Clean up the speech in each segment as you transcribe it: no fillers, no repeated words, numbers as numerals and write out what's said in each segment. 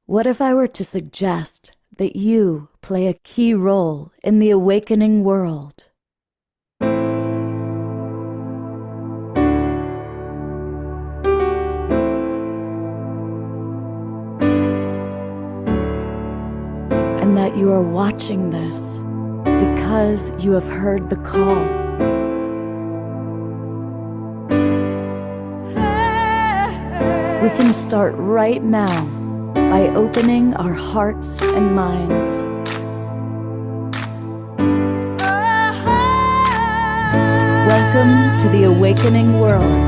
What if I were to suggest that you play a key role in the awakening world? And that you are watching this because you have heard the call. We can start right now by opening our hearts and minds. Welcome to the awakening world.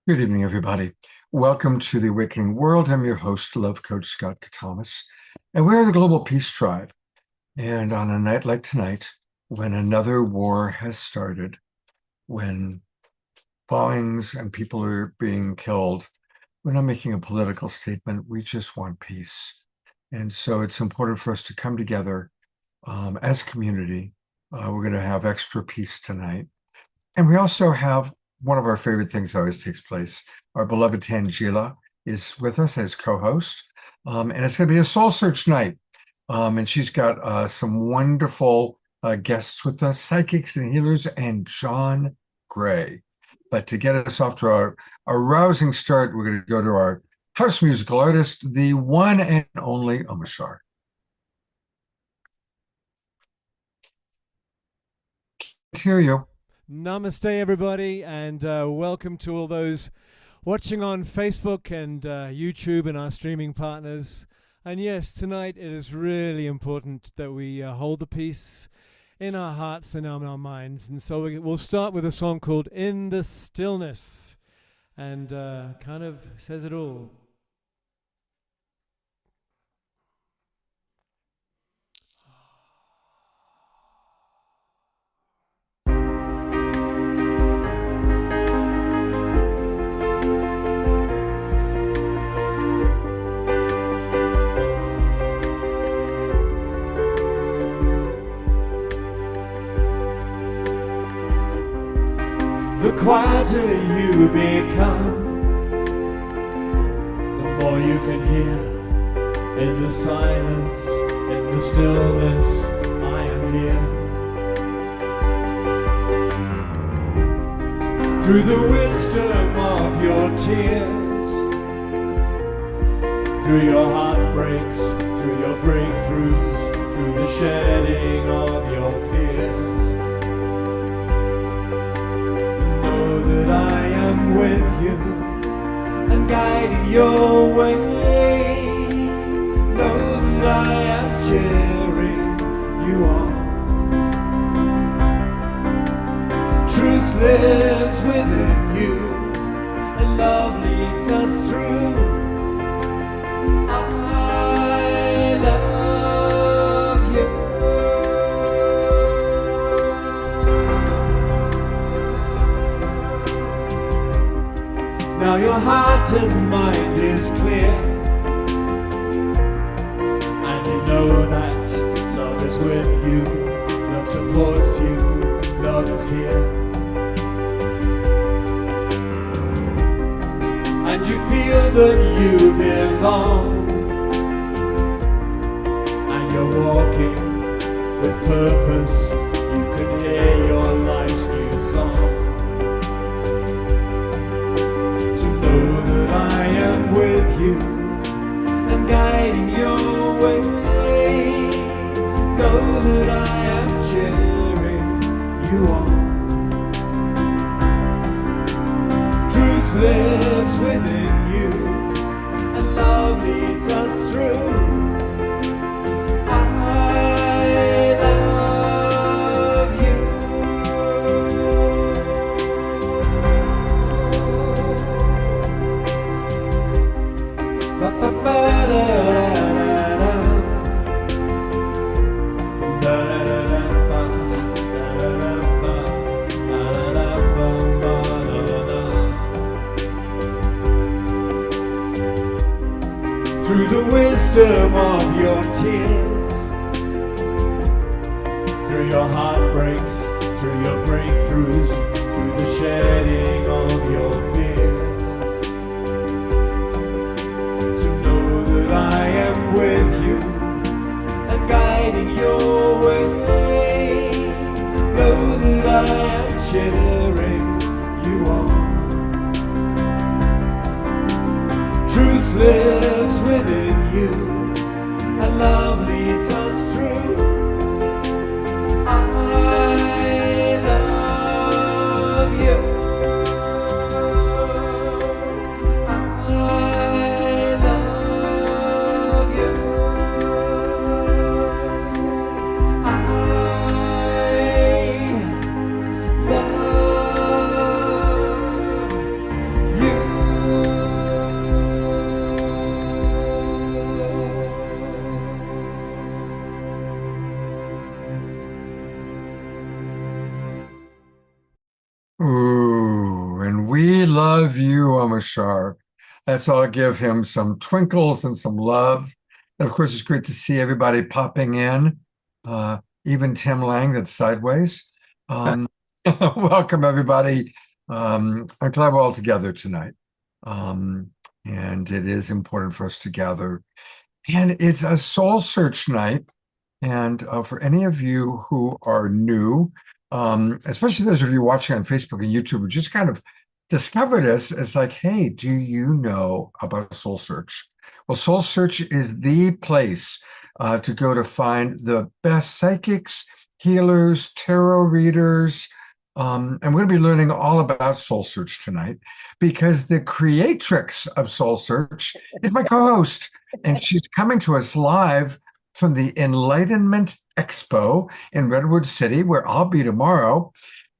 Good evening, everybody. Welcome to the Awakening World. I'm your host, Love Coach Scott Katamas, and we're the Global Peace Tribe. And on a night like tonight, when another war has started, when bombings and people are being killed, we're not making a political statement. We just want peace. And so it's important for us to come together as a community. We're going to have extra peace tonight. And we also have one of our favorite things that always takes place. Our beloved Tangela is with us as co-host, and it's going to be a soul search night. And she's got some wonderful guests with us, psychics and healers, and John Gray. But to get us off to our rousing start, we're going to go to our house musical artist, the one and only Omashar. Can't hear you. Namaste, everybody, and welcome to all those watching on Facebook and YouTube and our streaming partners. And yes, tonight it is really important that we hold the peace in our hearts and in our minds. And so we'll start with a song called In the Stillness, and kind of says it all. The quieter you become, the more you can hear. In the silence, in the stillness, I am here. Through the wisdom of your tears, through your heartbreaks, through your breakthroughs, through the shedding of your fears, that I am with you and guide your way. Know that I am cheering you on. Truth lives within you and love leads us through. I love you. Now your heart and mind is clear, and you know that love is with you, love supports you, love is here. And you feel that you belong, and you're walking with purpose. You can hear your life's new song. lives within you, and love leads us through. I love you. Through the wisdom of your tears, through your heartbreaks, through your breakthroughs, through the shedding of your fears, to know that I am with you and guiding your way. Know that I am cheering you on. Truth lives within you, and love leads us through. I love you. I love you. I love you. Ooh, and we love you, Amashar. Let's all give him some twinkles and some love. And of course, it's great to see everybody popping in, even Tim Lang, that's sideways. Welcome, everybody. I'm glad we're all together tonight. And it is important for us to gather. And it's a soul search night. And for any of you who are new, especially those of you watching on Facebook and YouTube who just kind of discovered us, it's like, hey, do you know about Soul Search? Well, Soul Search is the place to go to find the best psychics, healers, tarot readers. And we're going to be learning all about Soul Search tonight because the creatrix of Soul Search is my co-host, and she's coming to us live from the Enlightenment Expo in Redwood City, where I'll be tomorrow.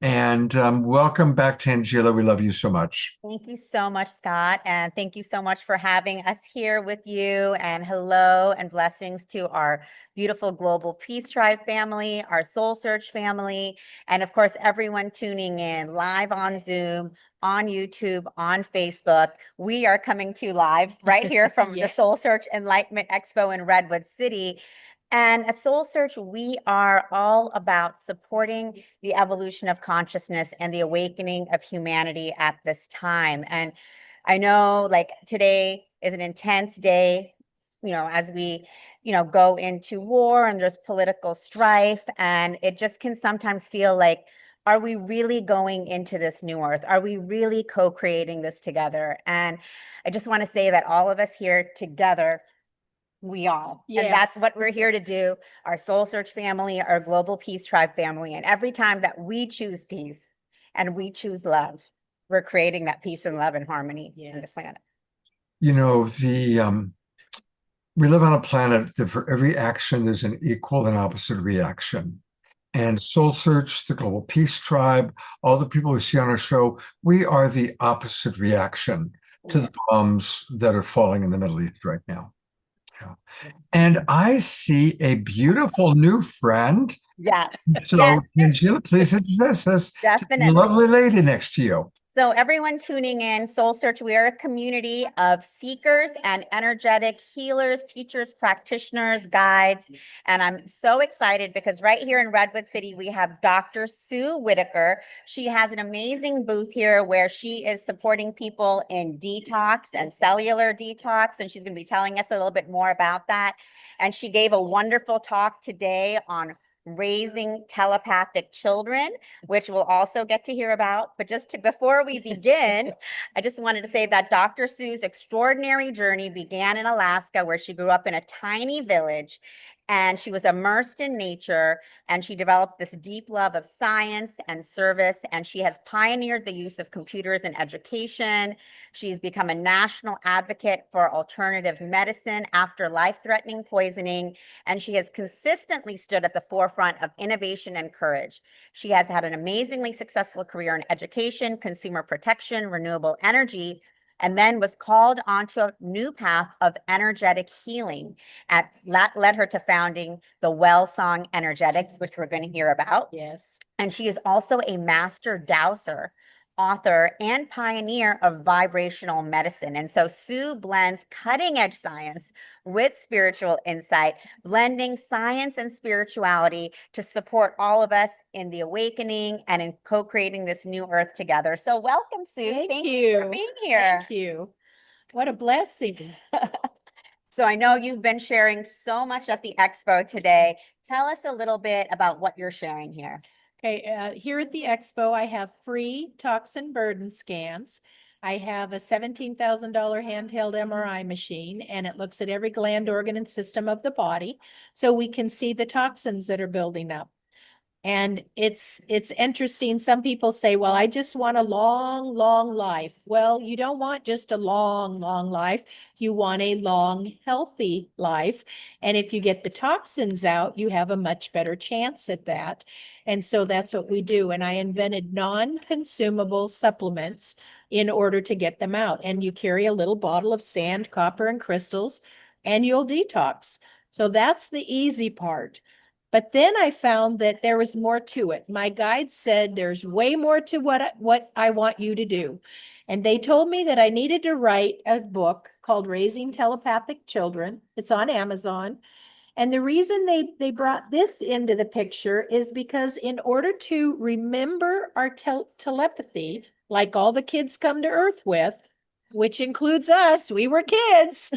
And welcome back, Tangela. We love you so much. Thank you so much, Scott. And thank you so much for having us here with you. And hello and blessings to our beautiful Global Peace Tribe family, our Soul Search family, and of course, everyone tuning in live on Zoom, on YouTube, on Facebook. We are coming to you live right here from the Soul Search Enlightenment Expo in Redwood City. And at Soul Search, we are all about supporting the evolution of consciousness and the awakening of humanity at this time. And I know like today is an intense day, as we, go into war and there's political strife, and it just can sometimes feel like, are we really going into this new earth? Are we really co-creating this together? And I just want to say that all of us here together, we are. And that's what we're here to do. Our Soul Search family, our Global Peace Tribe family. And every time that we choose peace and we choose love, we're creating that peace and love and harmony on the planet. You know, we live on a planet that for every action, there's an equal and opposite reaction. And Soul Search, the Global Peace Tribe, all the people we see on our show, we are the opposite reaction to the bombs that are falling in the Middle East right now. And I see a beautiful new friend. Yes. So, Angela, please introduce us to the lovely lady next to you. So everyone tuning in, Soul Search, we are a community of seekers and energetic healers, teachers, practitioners, guides. And I'm so excited because right here in Redwood City, we have Dr. Sue Whitaker. She has an amazing booth here where she is supporting people in detox and cellular detox. And she's going to be telling us a little bit more about that. And she gave a wonderful talk today on raising telepathic children, which we'll also get to hear about. But before we begin, I just wanted to say that Dr. Sue's extraordinary journey began in Alaska, where she grew up in a tiny village. And she was immersed in nature, and she developed this deep love of science and service. And she has pioneered the use of computers in education. She's become a national advocate for alternative medicine after life-threatening poisoning. And she has consistently stood at the forefront of innovation and courage. She has had an amazingly successful career in education, consumer protection, renewable energy, and then was called onto a new path of energetic healing. And that led her to founding the Well Song Energetics, which we're going to hear about. Yes. And she is also a master dowser, author, and pioneer of vibrational medicine. And so Sue blends cutting edge science with spiritual insight, blending science and spirituality to support all of us in the awakening and in co-creating this new earth together. So welcome, Sue. Thank you you. for being here. Thank you. What a blessing. So I know you've been sharing so much at the expo today. Tell us a little bit about what you're sharing here. Okay, here at the expo, I have free toxin burden scans. I have a $17,000 handheld MRI machine, and it looks at every gland, organ, and system of the body, so we can see the toxins that are building up. And it's interesting. Some people say, well, I just want a long, long life. Well, you don't want just a long, long life. You want a long, healthy life. And if you get the toxins out, you have a much better chance at that. And so that's what we do. And I invented non-consumable supplements in order to get them out. And you carry a little bottle of sand, copper, and crystals, and you'll detox. So that's the easy part. But then I found that there was more to it. My guide said there's way more to what I want you to do. And they told me that I needed to write a book called Raising Telepathic Children. It's on Amazon. And the reason they brought this into the picture is because in order to remember our telepathy, like all the kids come to Earth with, which includes us, we were kids.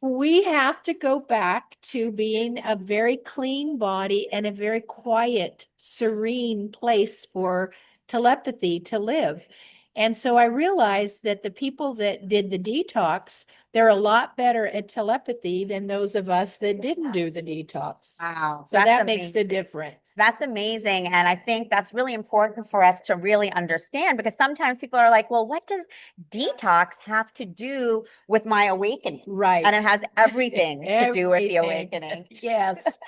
We have to go back to being a very clean body and a very quiet, serene place for telepathy to live. And so I realized that the people that did the detox, they're a lot better at telepathy than those of us that didn't do the detox. Wow. So that makes a difference. That's amazing. And I think that's really important for us to really understand, because sometimes people are like, well, what does detox have to do with my awakening? Right. And it has everything to do with the Everything. awakening. Yes.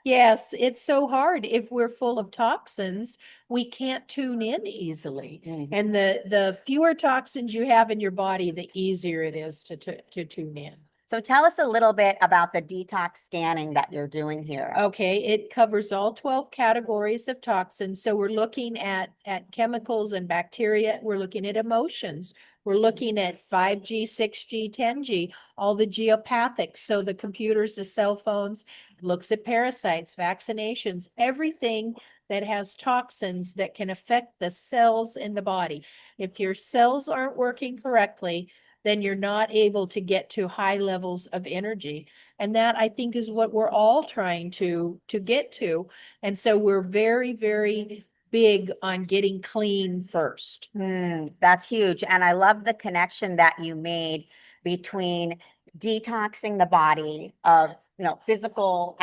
Yes. It's so hard. If we're full of toxins, we can't tune in easily. And the fewer toxins you have in your body, the easier it is to tune in. So tell us a little bit about the detox scanning that you're doing here. Okay, it covers all 12 categories of toxins. So we're looking at chemicals and bacteria. We're looking at emotions. We're looking at 5G, 6G, 10G, all the geopathics. So the computers, the cell phones, looks at parasites, vaccinations, everything that has toxins that can affect the cells in the body. If your cells aren't working correctly, then you're not able to get to high levels of energy. And that, I think, is what we're all trying to get to. And so we're very, very big on getting clean first. That's huge. And I love the connection that you made between detoxing the body of, physical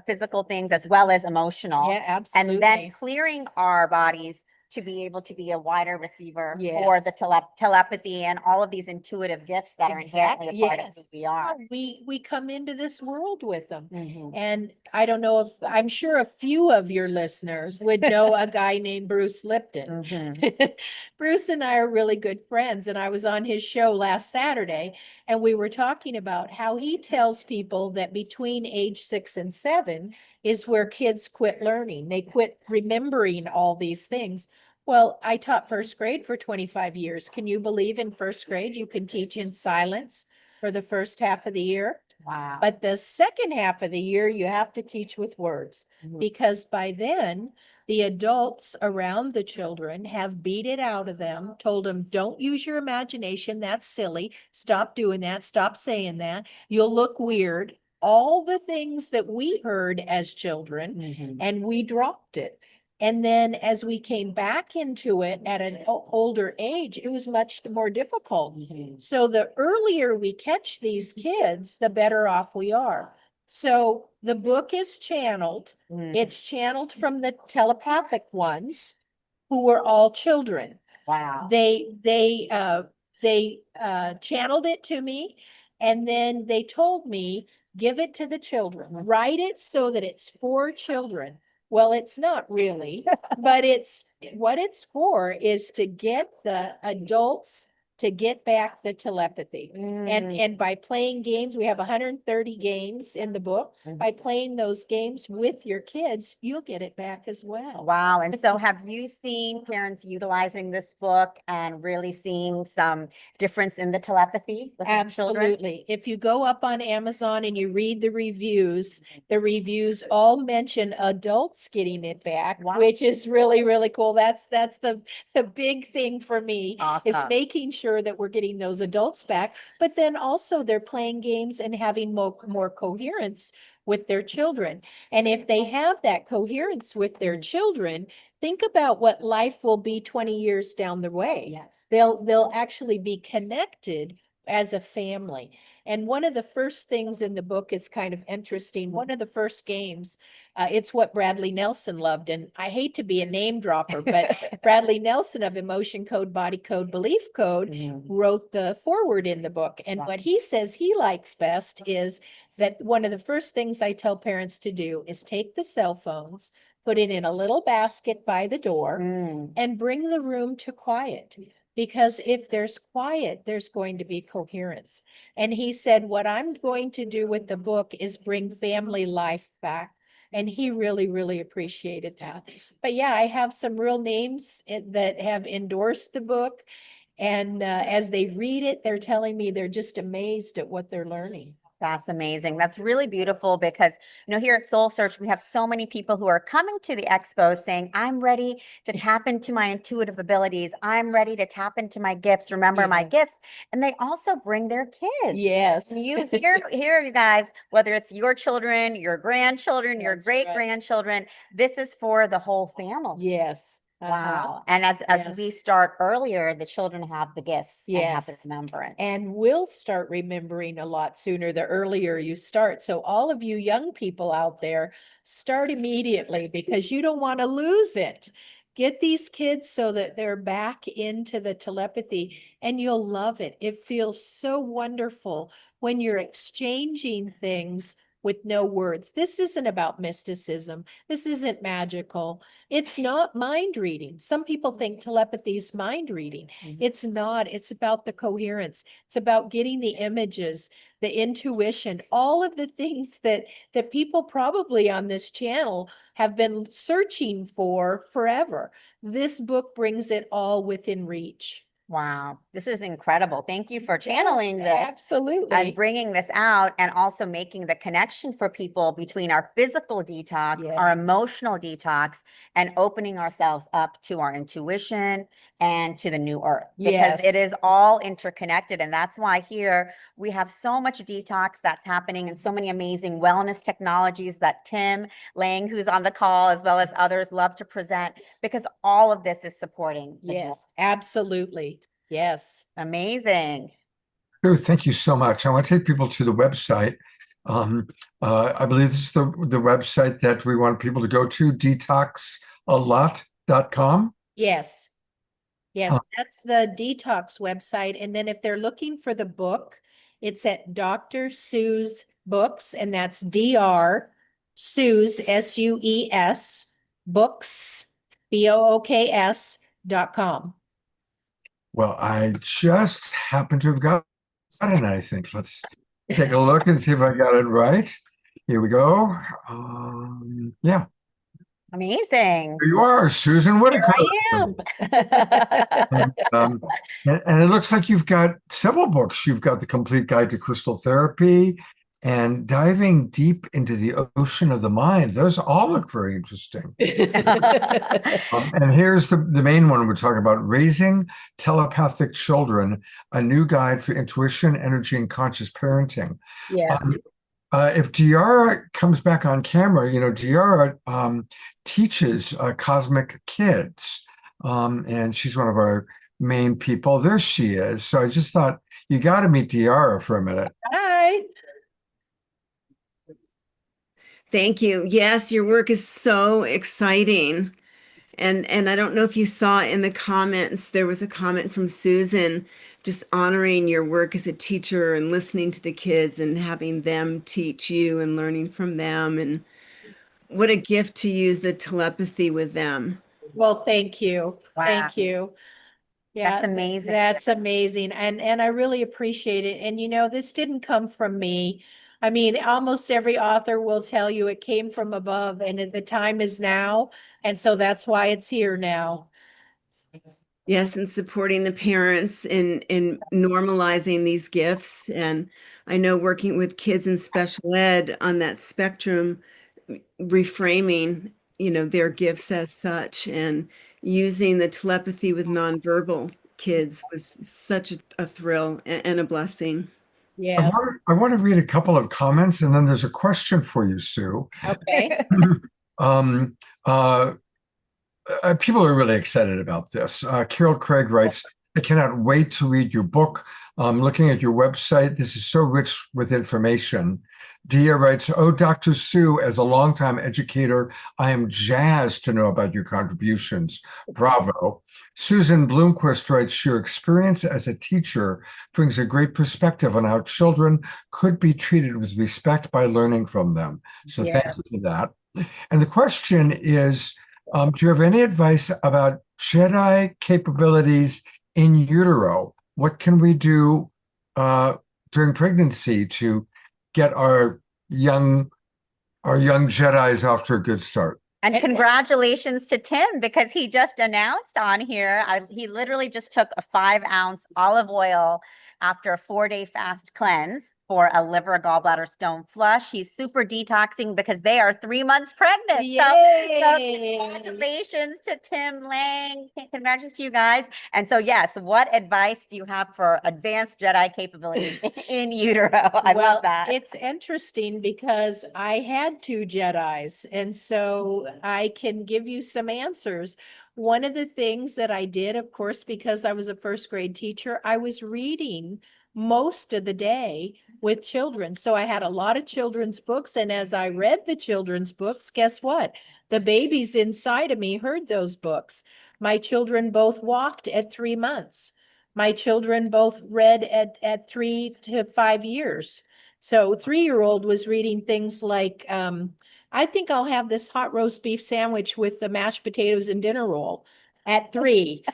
physical things as well as emotional. Yeah, absolutely. And then clearing our bodies to be able to be a wider receiver for Yes. the telepathy and all of these intuitive gifts that are inherently a part of who Yes. we are. We come into this world with them. Mhm. And I don't know I'm sure a few of your listeners would know a guy named Bruce Lipton. Mhm. Bruce and I are really good friends, and I was on his show last Saturday, and we were talking about how he tells people that between age 6 and 7 is where kids quit learning. They quit remembering all these things. Well, I taught first grade for 25 years. Can you believe in first grade you can teach in silence for the first half of the year? Wow. But the second half of the year, you have to teach with words, Mhm. because by then the adults around the children have beat it out of them, told them, don't use your imagination. That's silly. Stop doing that. Stop saying that. You'll look weird. All the things that we heard as children, Mhm. and we dropped it. And then as we came back into it at an older age, it was much more difficult. Mhm. So the earlier we catch these kids, the better off we are. So the book is channeled. Mm. It's channeled from the telepathic ones who were all children. Wow. They channeled it to me, and then they told me, give it to the children, write it so that it's for children. Well, it's not really, but what it's for is to get the adults to get back the telepathy. And by playing games, we have 130 games in the book. By playing those games with your kids, you'll get it back as well. Wow. And so have you seen parents utilizing this book and really seeing some difference in the telepathy with their children? Absolutely. If you go up on Amazon and you read the reviews all mention adults getting it back, Wow. which is really, really cool. That's the big thing for me, is Awesome. making sure that we're getting those adults back. But then also they're playing games and having more coherence with their children. And if they have that coherence with their children, think about what life will be 20 years down the way. Yes. They'll actually be connected as a family. And one of the first things in the book is kind of interesting. One of the first games, it's what Bradley Nelson loved. And I hate to be a name dropper, but Bradley Nelson of Emotion Code, Body Code, Belief Code wrote the foreword in the book. And what he says he likes best is that one of the first things I tell parents to do is take the cell phones, put it in a little basket by the door, and bring the room to quiet. Because if there's quiet, there's going to be coherence. And he said, what I'm going to do with the book is bring family life back. And he really, really appreciated that. But yeah, I have some real names that have endorsed the book. And as they read it, they're telling me they're just amazed at what they're learning. That's amazing. That's really beautiful because, here at Soul Search, we have so many people who are coming to the expo saying, I'm ready to tap into my intuitive abilities. I'm ready to tap into my gifts, remember my gifts. And they also bring their kids. Yes. And you hear you guys, whether it's your children, your grandchildren, your That's great right. grandchildren, this is for the whole family. Yes. Wow. And as we Yes. start earlier, the children have the gifts and have the Yes. remembrance. And will start remembering a lot sooner the earlier you start. So all of you young people out there, start immediately because you don't want to lose it. Get these kids so that they're back into the telepathy and you'll love it. It feels so wonderful when you're exchanging things with no words. This isn't about mysticism. This isn't magical. It's not mind reading. Some people think telepathy is mind reading. It's not. It's about the coherence. It's about getting the images, the intuition, all of the things that people probably on this channel have been searching for forever. This book brings it all within reach. Wow, this is incredible. Thank you for channeling this. Absolutely. And bringing this out and also making the connection for people between our physical detox, Yeah. our emotional detox, and opening ourselves up to our intuition and to the new earth. Because it Yes. is all interconnected. And that's why here we have so much detox that's happening and so many amazing wellness technologies that Tim Lang, who's on the call, as well as others, love to present, because all of this is supporting the health. Yes, absolutely. Yes. Amazing. Drew, thank you so much. I want to take people to the website. I believe this is the website that we want people to go to, detoxalot.com. Yes. Yes, that's the detox website. And then if they're looking for the book, it's at Dr. Sue's Books, and that's Dr. Sue's, Sues, books, BOOKS.com. Well, I just happen to have gotten it, I think. Let's take a look and see if I got it right. Here we go. Yeah, Amazing. here you are, Susan Whitaker. I am. And it looks like you've got several books. You've got The Complete Guide to Crystal Therapy and Diving Deep into the Ocean of the Mind. Those all look very interesting. And here's the main one we're talking about, Raising Telepathic Children, a new guide for intuition, energy, and conscious parenting. Yeah. If Diara comes back on camera, Diara teaches Cosmic Kids, and she's one of our main people. There she is. So I just thought you got to meet Diara for a minute. Hi. Thank you. Yes, your work is so exciting. And I don't know if you saw in the comments, there was a comment from Susan just honoring your work as a teacher and listening to the kids and having them teach you and learning from them. And what a gift to use the telepathy with them. Well, thank you. Wow. Thank you. Yeah, That's amazing. That's amazing. And I really appreciate it. And this didn't come from me. I mean, almost every author will tell you it came from above, and the time is now. And so that's why it's here now. Yes, and supporting the parents in normalizing these gifts. And I know working with kids in special ed on that spectrum, reframing, their gifts as such and using the telepathy with nonverbal kids was such a thrill and a blessing. Yes. I want to read a couple of comments, and then there's a question for you, Sue. Okay. um, uh, People are really excited about this. Carol Craig writes, I cannot wait to read your book. Looking at your website, this is so rich with information. Dia writes, oh, Dr. Sue, as a longtime educator, I am jazzed to know about your contributions. Bravo. Susan Bloomquist writes, your experience as a teacher brings a great perspective on how children could be treated with respect by learning from them. So thank you for that. And the question is, do you have any advice about Jedi capabilities in utero? What can we do during pregnancy to get our young Jedis off to a good start? And congratulations to Tim, because he just announced on here, he literally just took a 5-ounce olive oil after a 4-day fast cleanse for a liver gallbladder stone flush. He's super detoxing because they are 3 months pregnant. So congratulations to Tim Lang. Congratulations to you guys. And so, yes, what advice do you have for advanced Jedi capabilities in utero? I love that. It's interesting because I had 2 Jedis, and so I can give you some answers. One of the things that I did, of course, because I was a first grade teacher, I was reading most of the day with children. So I had a lot of children's books. And as I read the children's books, guess what? The babies inside of me heard those books. My children both walked at 3 months. My children both read at 3 to 5 years. So 3-year-old was reading things like, I think I'll have this hot roast beef sandwich with the mashed potatoes and dinner roll at 3.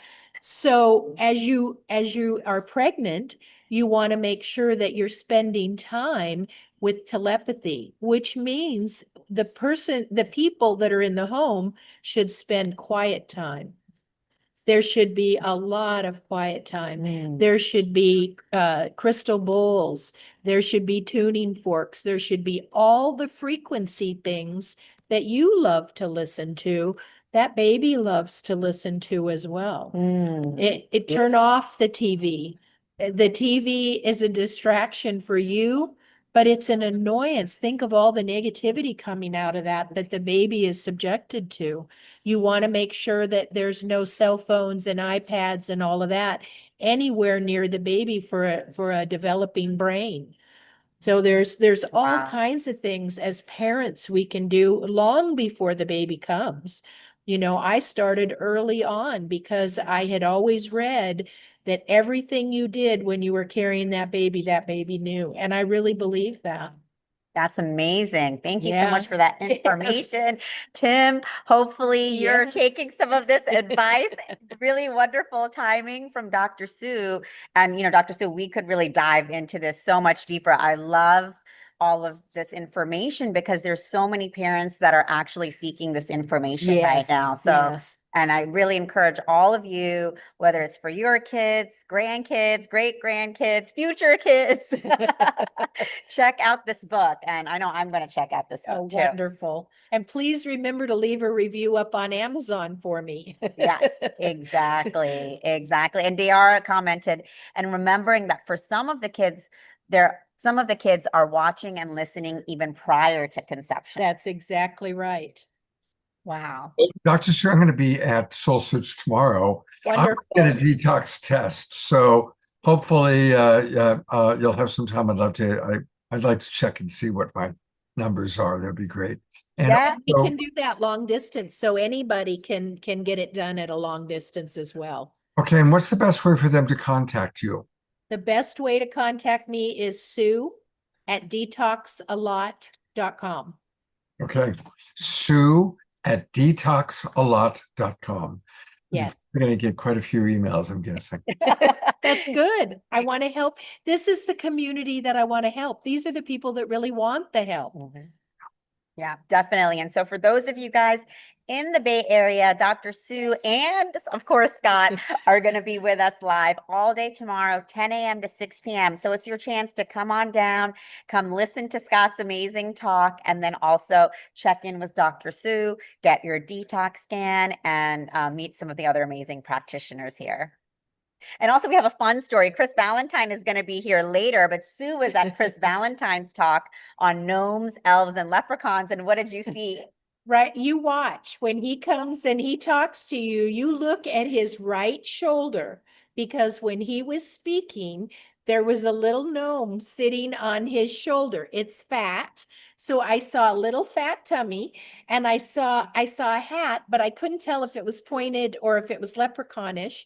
So as you are pregnant, you want to make sure that you're spending time with telepathy, which means the people that are in the home should spend quiet time. There should be a lot of quiet time. There should be crystal bowls. There should be tuning forks. There should be all the frequency things that you love to listen to, that baby loves to listen to as well. Turn off the TV. The TV is a distraction for you, but it's an annoyance. Think of all the negativity coming out of that the baby is subjected to. You want to make sure that there's no cell phones and iPads and all of that anywhere near the baby for a developing brain. So there's all kinds of things as parents we can do long before the baby comes. I started early on because I had always read that everything you did when you were carrying that baby knew. And I really believe that. That's amazing. Thank you so much for that information. Tim, hopefully you're taking some of this advice. Really wonderful timing from Dr. Sue. And, Dr. Sue, we could really dive into this so much deeper. I love all of this information because there's so many parents that are actually seeking this information right now. So, and I really encourage all of you, whether it's for your kids, grandkids, great grandkids, future kids, check out this book. And I know I'm going to check out this book too. Wonderful. And please remember to leave a review up on Amazon for me. Yes, exactly. Exactly. And Diara commented, and remembering that for some of the kids, some of the kids are watching and listening even prior to conception. That's exactly right. Wow. Dr. Sue, I'm going to be at Soul Search tomorrow. Wonderful. I'm going to get a detox test. So hopefully you'll have some time. I'd like to check and see what my numbers are, that'd be great. And Yeah. We also- can do that long distance, so anybody can get it done at a long distance as well. okay, and what's the best way for them to contact you? The best way to contact me is sue@detoxalot.com. Okay, Sue at detoxalot.com. Yes. We're going to get quite a few emails, I'm guessing. That's good. I want to help. This is the community that I want to help. These are the people that really want the help. Yeah, definitely. And so for those of you guys in the Bay Area, Dr. Sue and of course Scott are going to be with us live all day tomorrow, 10 a.m. to 6 p.m. So it's your chance to come on down, come listen to Scott's amazing talk, and then also check in with Dr. Sue, get your detox scan, and meet some of the other amazing practitioners here. And also we have a fun story. Chris Valentine is going to be here later, but Sue was at Chris Valentine's talk on gnomes, elves, and leprechauns. And what did you see? Right. You watch when he comes and he talks to you, you look at his right shoulder, because when he was speaking, there was a little gnome sitting on his shoulder. It's fat. So I saw a little fat tummy, and I saw a hat, but I couldn't tell if it was pointed or if it was leprechaunish.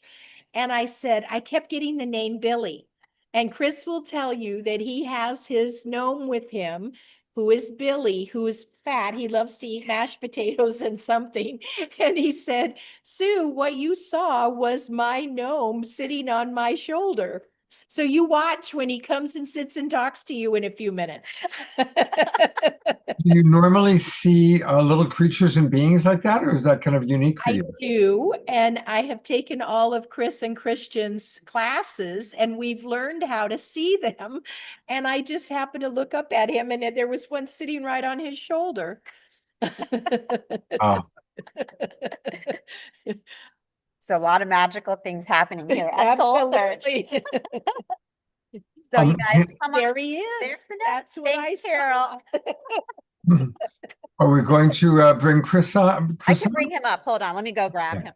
And I said, I kept getting the name Billy. And Chris will tell you that he has his gnome with him, who is Billy, who is fat. He loves to eat mashed potatoes and something. And he said, Sue, what you saw was my gnome sitting on my shoulder. So you watch when he comes and sits and talks to you in a few minutes. Do you normally see little creatures and beings like that, or is that kind of unique for I you? do, and I have taken all of Chris and Christian's classes, and we've learned how to see them. And I just happened to look up at him, and there was one sitting right on his shoulder. Wow. So a lot of magical things happening here at Soul Search. Absolutely. So you guys Hey, come on. There he There's is. the That's what I Thanks, saw. Carol. Are we going to bring Chris on? I can bring him up. Hold on. Let me go grab Yeah.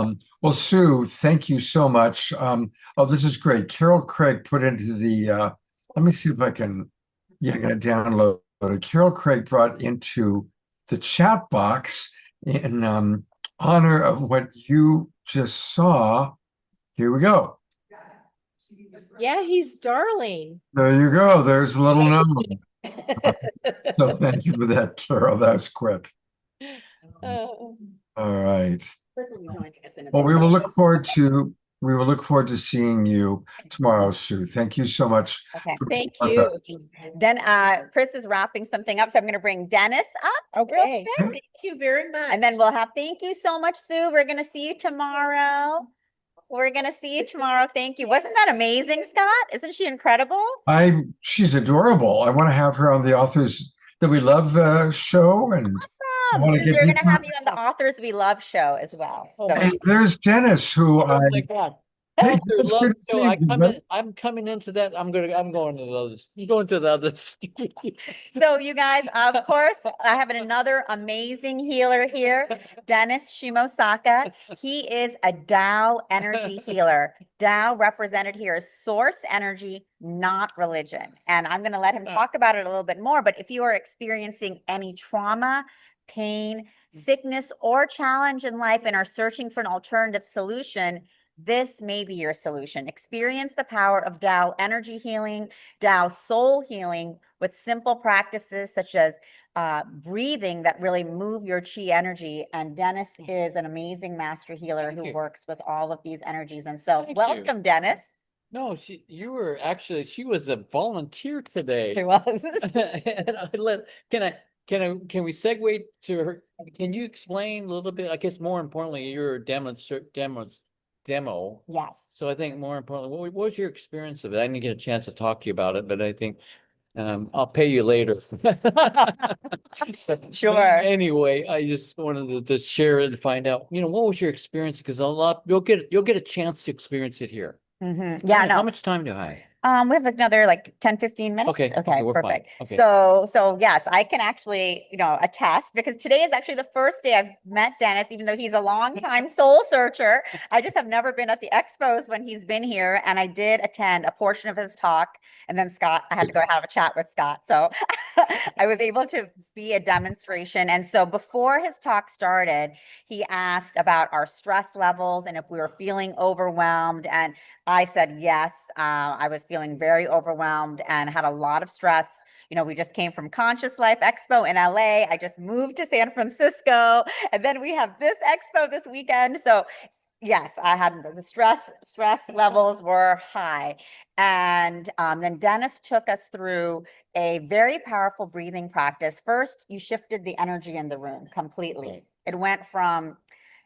him. Well, Sue, thank you so much. Oh, this is great. Carol Craig put into the, let me see if I can, yeah, I'm going to download it. Carol Craig brought into the chat box in honor of what you just saw. Here we go. Yeah, he's darling. There you go. There's a little number. So thank you for that, Carol. That was quick. Oh. All right. Chris will be joining us in a Well, bit. we will look forward to seeing you tomorrow, Sue. Thank you so much. Okay. for Thank being with you. us. Then Chris is wrapping something up, so I'm going to bring Dennis up. real Okay. quick. Thank you very much. And then we'll have, thank you so much, Sue. We're going to see you tomorrow. We're going to see you tomorrow. Thank you. Wasn't that amazing, Scott? Isn't she incredible? She's adorable. I want to have her on the Authors That We Love show, and I want to So get we're going to people- have you on the Authors We Love show as well. Oh So my And there's Dennis, who Oh my God. Hey, After it's love good to show, see you, buddy. I'm coming into that. I'm going to the others. You're going to the others. So you guys, of course, I have another amazing healer here, Dennis Shimosaka. He is a Tao energy healer. Tao represented here is source energy, not religion. And I'm going to let him talk about it a little bit more. But if you are experiencing any trauma, pain, sickness, or challenge in life and are searching for an alternative solution, this may be your solution. Experience the power of Tao energy healing, Tao soul healing with simple practices such as breathing that really move your chi energy. And Dennis is an amazing master healer Thank who you. works with all of these energies. And so Thank you. welcome, Dennis. No, she was a volunteer today. Who was? And can we segue to her? Can you explain a little bit? I guess more importantly, your demo. Yes. So I think more importantly, what was your experience of it? I didn't get a chance to talk to you about it, but I think I'll pay you later. Sure. Anyway, I just wanted to share it and find out, what was your experience? Because you'll get a chance to experience it here. Yeah, How no. much time do I? We have another like 10, 15 minutes. Okay, we're fine. Perfect. Okay. So yes, I can actually, attest because today is actually the first day I've met Dennis, even though he's a longtime soul searcher. I just have never been at the expos when he's been here. And I did attend a portion of his talk. And then I had to go have a chat with Scott. So I was able to be a demonstration. And so before his talk started, he asked about our stress levels and if we were feeling overwhelmed. And I said yes. I was feeling very overwhelmed and had a lot of stress. We just came from Conscious Life Expo in LA. I just moved to San Francisco, and then we have this expo this weekend. So yes, I had the stress levels were high. And then Dennis took us through a very powerful breathing practice. First, you shifted the energy in the room completely. Right. It went from,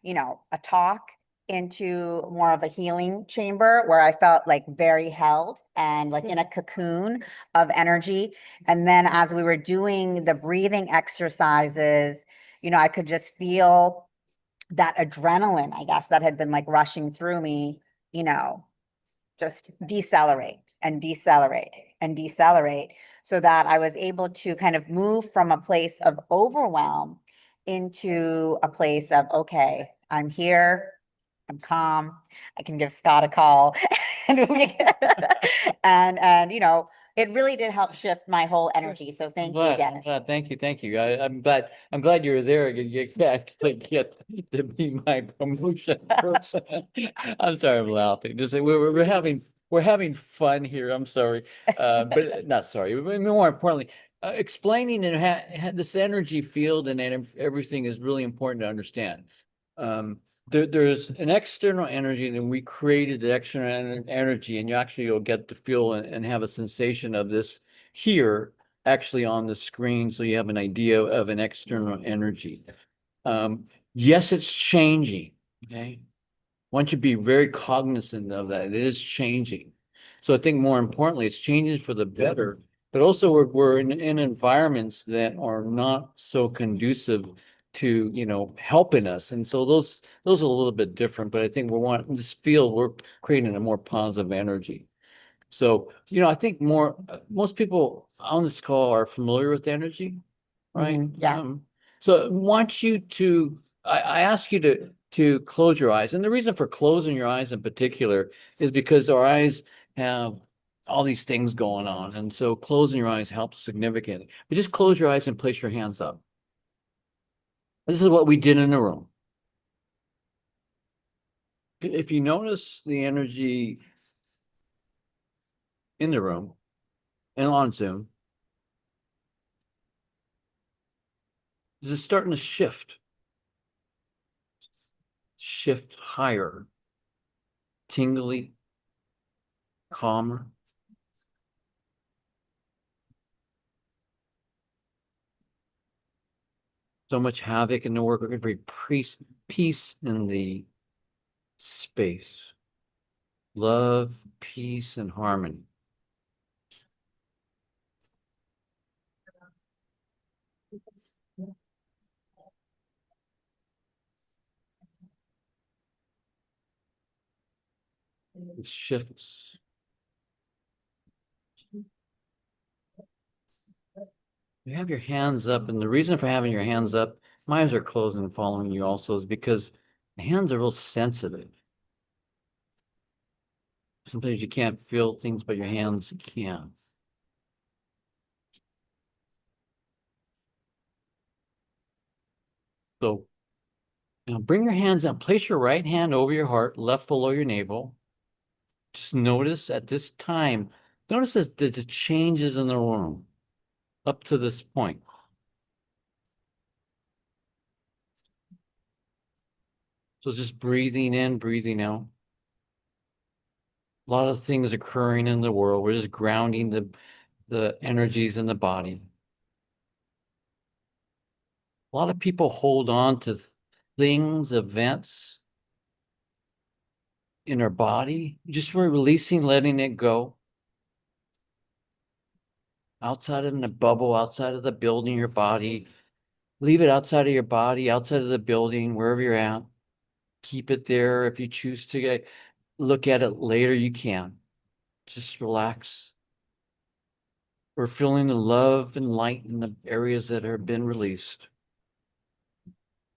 a talk into more of a healing chamber where I felt like very held and like in a cocoon of energy. And then as we were doing the breathing exercises, I could just feel that adrenaline, I guess, that had been like rushing through me, just decelerate and decelerate and decelerate so that I was able to kind of move from a place of overwhelm into a place of, okay, I'm here, I'm calm, I can give Scott a call. And it really did help shift my whole energy. So thank you, Dennis. Thank you. I'm glad you were there. You actually get to be my promotion person. I'm sorry, I'm laughing. We're having fun here. I'm sorry, but not sorry. But more importantly, explaining and this energy field and everything is really important to understand. There's an external energy, and we created the external energy, and you'll get to feel and have a sensation of this here actually on the screen, so you have an idea of an external energy. Yes, it's changing. Okay, I want you to be very cognizant of that. It is changing. So I think more importantly, it's changing for the better, but also we're in environments that are not so conducive to helping us. And so those are a little bit different, but I think in this field, we're creating a more positive energy. So, I think most people on this call are familiar with energy, right? Yeah. So I want you I ask you to close your eyes. And the reason for closing your eyes in particular is because our eyes have all these things going on. And so closing your eyes helps significantly. But just close your eyes and place your hands up. This is what we did in the room. If you notice the energy in the room and on Zoom, is it starting to shift higher, tingly, calmer? So much havoc in the work. We're going to bring peace in the space. Love, peace, and harmony. It shifts. You have your hands up, and the reason for having your hands up, my eyes are closed and following you also, is because the hands are real sensitive. Sometimes you can't feel things, but your hands can. So now bring your hands up, place your right hand over your heart, left below your navel. Just notice at this time, notice the changes in the room up to this point. So just breathing in, breathing out. A lot of things occurring in the world. We're just grounding the energies in the body. A lot of people hold on to things, events in our body. Just releasing, letting it go. Outside in the bubble, outside of the building, your body. Leave it outside of your body, outside of the building, wherever you're at. Keep it there. If you choose to look at it later, you can. Just relax. We're feeling the love and light in the areas that have been released.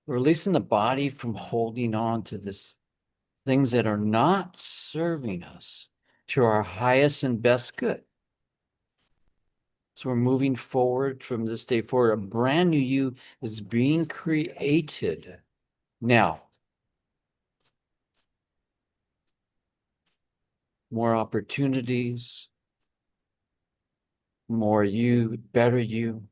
We're releasing the body from holding on to this things that are not serving us to our highest and best good. So we're moving forward from this day forward. A brand new you is being created now. More opportunities, more you, better you.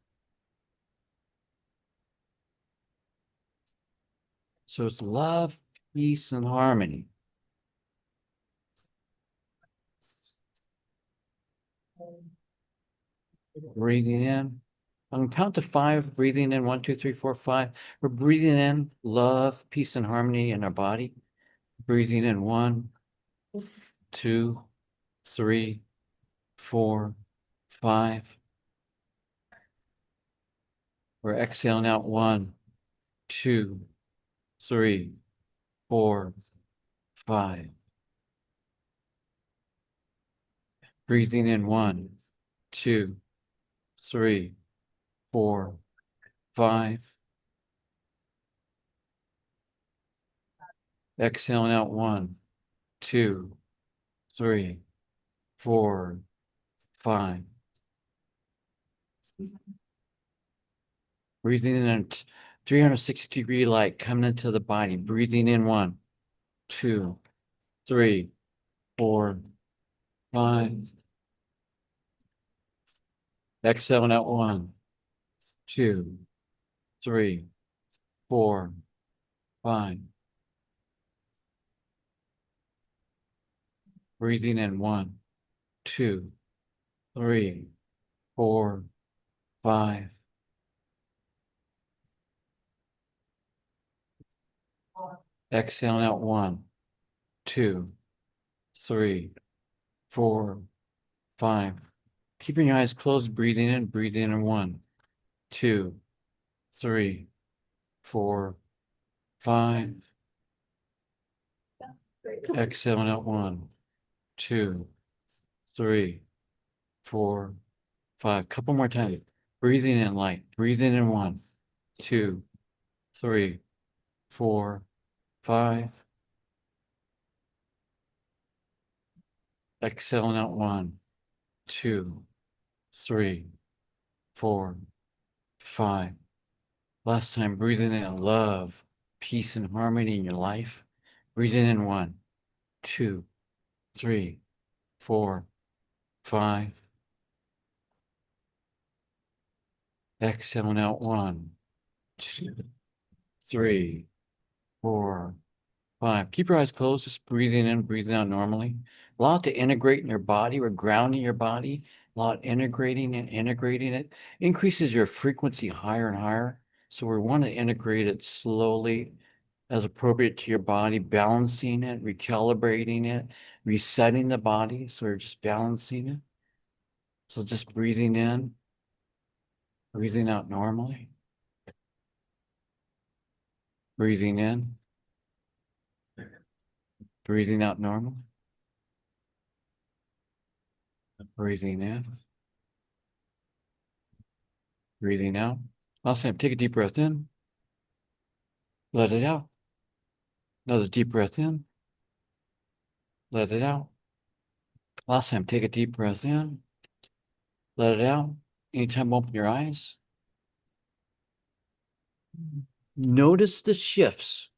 So it's love, peace, and harmony. Breathing in. On count to 5, breathing in 1, 2, 3, 4, 5. We're breathing in love, peace, and harmony in our body. Breathing in 1, 2, 3, 4, 5. We're exhaling out 1, 2, 3, 4, 5. Breathing in 1, 2, 3, 4, 5. Exhaling out 1, 2, 3, 4, 5. Breathing in a 360-degree light coming into the body. Breathing in 1, 2, 3, 4, 5. Exhaling out 1, 2, 3, 4, 5. Breathing in 1, 2, 3, 4, 5. Exhaling out 1, 2, 3, 4, 5. Keeping your eyes closed, breathing in 1, 2, 3, 4, 5. Exhaling out 1, 2, 3, 4, 5. Couple more times. Breathing in light. Breathing in 1, 2, 3, 4, 5. Exhaling out 1, 2, 3, 4, 5. Last time, breathing in love, peace, and harmony in your life. Breathing in 1, 2, 3, 4, 5. Exhaling out 1, 2, 3, 4, 5. Keep your eyes closed, just breathing in, breathing out normally. Allow it to integrate in your body. We're grounding your body. Allow it integrating and integrating it. Increases your frequency higher and higher. So we want to integrate it slowly as appropriate to your body, balancing it, recalibrating it, resetting the body. So we're just balancing it. So just breathing in, breathing out normally. Breathing in, breathing out normally. Breathing in, breathing out. Last time, take a deep breath in. Let it out. Another deep breath in. Let it out. Last time, take a deep breath in. Let it out. Anytime, open your eyes. Notice the shifts.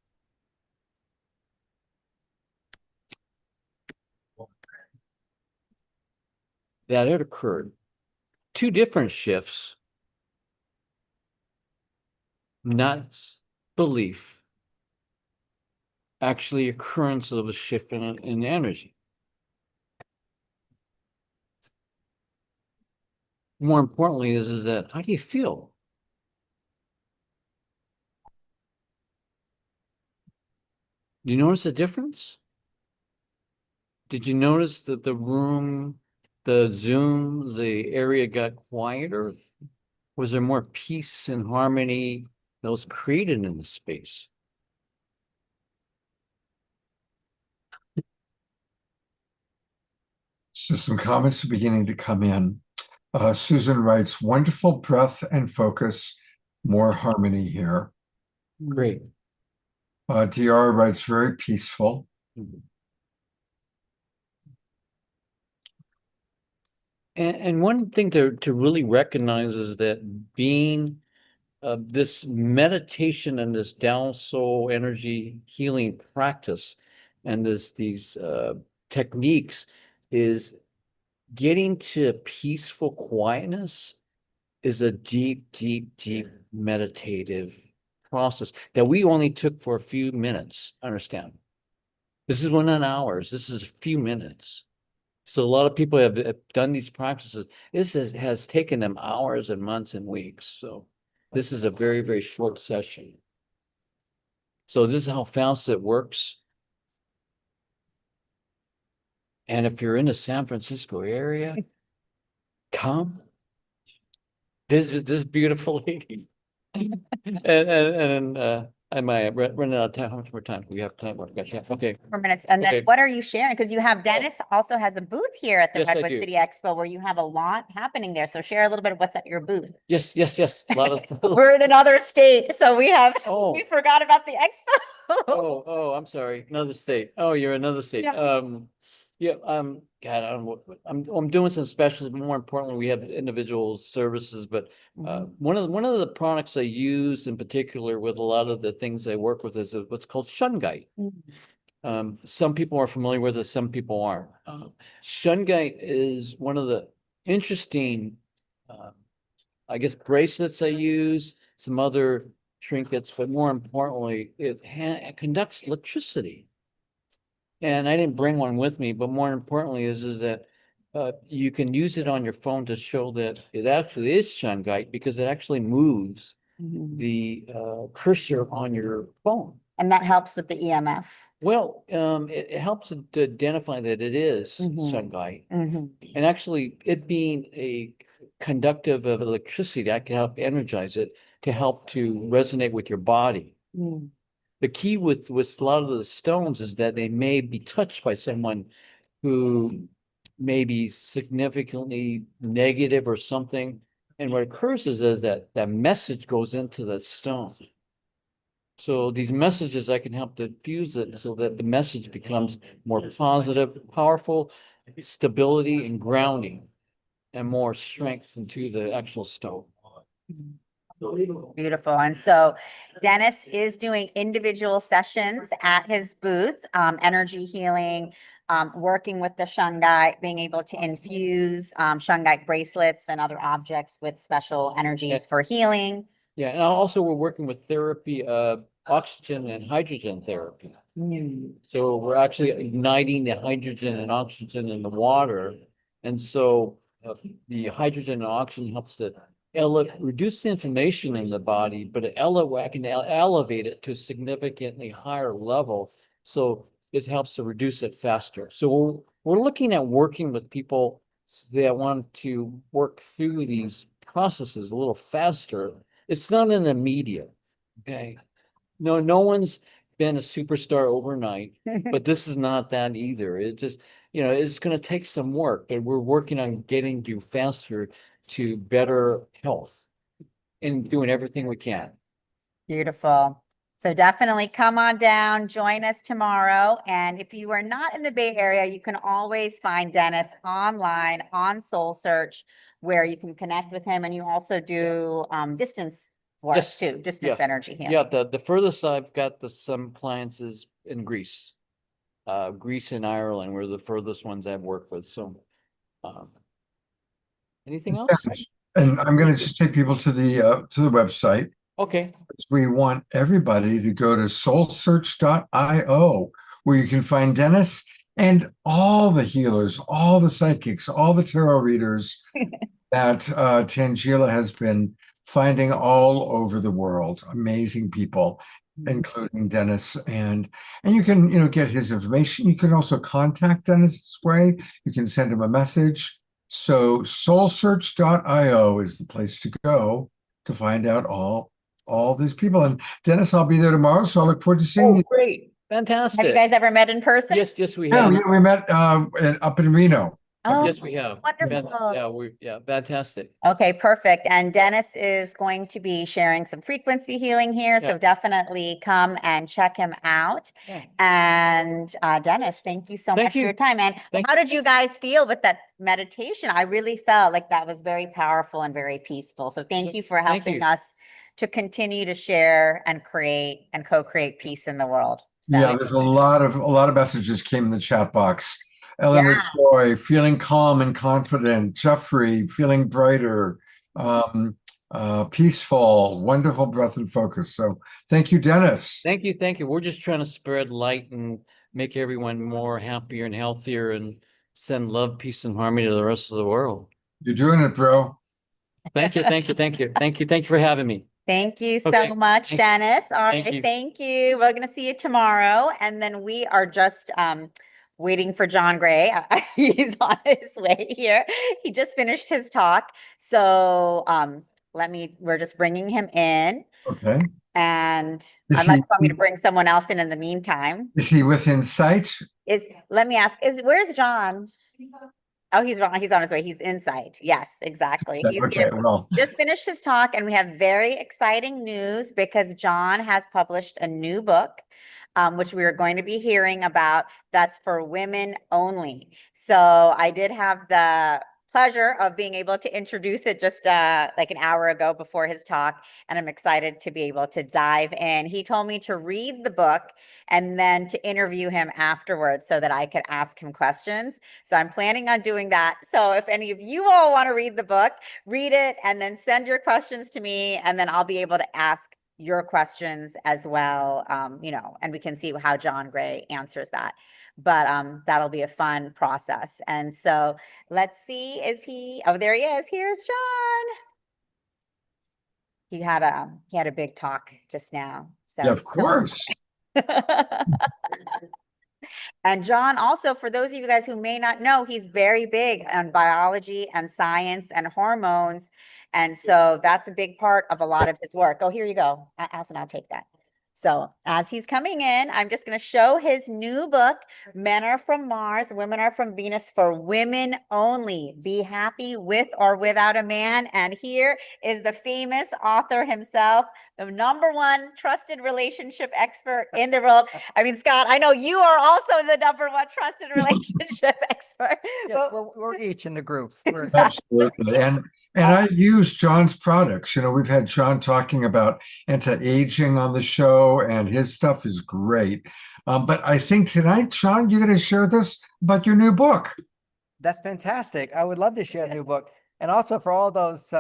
That had occurred. 2 different shifts. Not belief. Actually, occurrence of a shift in energy. More importantly is that how do you feel? Do you notice a difference? Did you notice that the room, the Zoom, the area got quieter? Was there more peace and harmony that was created in the space? So some comments are beginning to come in. Susan writes, wonderful breath and focus, more harmony here. Great. DR writes, very peaceful. And one thing to really recognize is that being this meditation and this down soul energy healing practice and these techniques is getting to peaceful quietness is a deep, deep, deep meditative process that we only took for a few minutes. Understand? This is not hours. This is a few minutes. So a lot of people have done these practices. This has taken them hours and months and weeks. So this is a very, very short session. So this is how fast it works. And if you're in the San Francisco area, come visit this beautiful lady. And am I running out of time? How much more time? Do we have time? Okay. 4 minutes. And then Okay. what are you sharing? Because you have Dennis also has a booth here at the Yes, I Redwood do. City Expo where you have a lot happening there. So share a little bit of what's at your booth. Yes. A lot of We're in another state, so we have Oh. we forgot about the expo. Oh, I'm sorry. Another state. Oh, you're another state. Yeah. Yeah, God, I don't know. I'm doing some specials, but more importantly, we have individual services, but one of the products I use in particular with a lot of the things I work with is what's called shungite. Some people are familiar with it, some people aren't. Shungite is one of the interesting, I guess, bracelets I use, some other trinkets, but more importantly, it conducts electricity. And I didn't bring one with me, but more importantly is that you can use it on your phone to show that it actually is shungite because it actually moves the cursor on your phone. And that helps with the EMF. Well, it helps to identify that it is shungite. And actually it being a conductive of electricity, that can help energize it to help to resonate with your body. The key with a lot of the stones is that they may be touched by someone who may be significantly negative or something. And what occurs is that message goes into the stone. So these messages, I can help to fuse it so that the message becomes more positive, powerful, stability and grounding, and more strength into the actual stone. Beautiful. And so Dennis is doing individual sessions at his booth, energy healing, working with the shungite, being able to infuse shungite bracelets and other objects with special energies for healing. Yeah, and also we're working with therapy of oxygen and hydrogen therapy. So we're actually igniting the hydrogen and oxygen in the water. And so the hydrogen and oxygen helps to reduce the inflammation in the body, but it can elevate it to a significantly higher level. So it helps to reduce it faster. So we're looking at working with people that want to work through these processes a little faster. It's not an immediate, okay? No one's been a superstar overnight, but this is not that either. It just, it's going to take some work, but we're working on getting you faster to better health and doing everything we can. Beautiful. So definitely come on down, join us tomorrow. And if you are not in the Bay Area, you can always find Dennis online on Soul Search, where you can connect with him. And you also do distance work Yes. too, distance energy healing. Yeah, the furthest I've got some clients is in Greece. Greece and Ireland were the furthest ones I've worked with. So anything else? And I'm going to just take people to the website. Okay. We want everybody to go to soulsearch.io, where you can find Dennis and all the healers, all the psychics, all the tarot readers that Tangela has been finding all over the world. Amazing people, including Dennis. And you can, get his information. You can also contact Dennis this way. You can send him a message. So soulsearch.io is the place to go to find out all these people. And Dennis, I'll be there tomorrow, so I look forward to seeing you. Great. Fantastic. Have you guys ever met in person? Yes, we Yeah, have. we met up in Reno. Oh, Yes, we have. wonderful. Yeah, fantastic. Okay, perfect. And Dennis is going to be sharing some frequency healing here, so Yeah. definitely come and check him out. Yeah. And Dennis, thank you so Thank much for your you. time. And Thank how did you guys feel with that meditation? I really felt like that was very powerful and very peaceful. So thank you for Thank helping you. us to continue to share and create and co-create peace in the world. So Yeah, there's a lot of messages came in the chat box. Eleanor Yeah. Joy, feeling calm and confident. Jeffrey, feeling brighter, peaceful, wonderful breath and focus. So thank you, Dennis. Thank you. Thank you. We're just trying to spread light and make everyone more happier and healthier and send love, peace, and harmony to the rest of the world. You're doing it, bro. Thank you. Thank you. Thank you. Thank you. Thank you for having me. Thank you Okay. so much, Thank- Dennis. All thank right, you. thank you. We're gonna see you tomorrow. And then we are just waiting for John Gray. He's on his way here. He just finished his talk. So we're just bringing him in. Okay. And Is unless he you want me to bring someone else in the meantime, is he within sight? let me ask, where's John? Oh, he's wrong. He's on his way. He's inside. Yes, exactly. He's Okay, here. well, Just finished his talk, and we have very exciting news because John has published a new book, which we are going to be hearing about. That's for women only. So I did have the pleasure of being able to introduce it just like an hour ago before his talk, and I'm excited to be able to dive in. He told me to read the book and then to interview him afterwards so that I could ask him questions. So I'm planning on doing that. So if any of you all want to read the book, read it and then send your questions to me, and then I'll be able to ask your questions as well. And we can see how John Gray answers that. But that'll be a fun process. And so let's see, oh, there he is. Here's John. He had a big talk just now. So yeah, of course. And John, also, for those of you guys who may not know, he's very big on biology and science and hormones. And so that's a big part of a lot of his work. Oh, here you go. Allison, I'll take that. So as he's coming in, I'm just going to show his new book, Men Are From Mars, Women Are From Venus, for women only. Be happy with or without a man. And here is the famous author himself, the #1 trusted relationship expert in the world. I mean, Scott, I know you are also the #1 trusted relationship expert. Yes, we're each in the group. Absolutely. And I use John's products. You know, we've had John talking about anti-aging on the show, and his stuff is great. But I think tonight, John, you're going to share this about your new book. That's fantastic. I would love to share a new book. And also for all those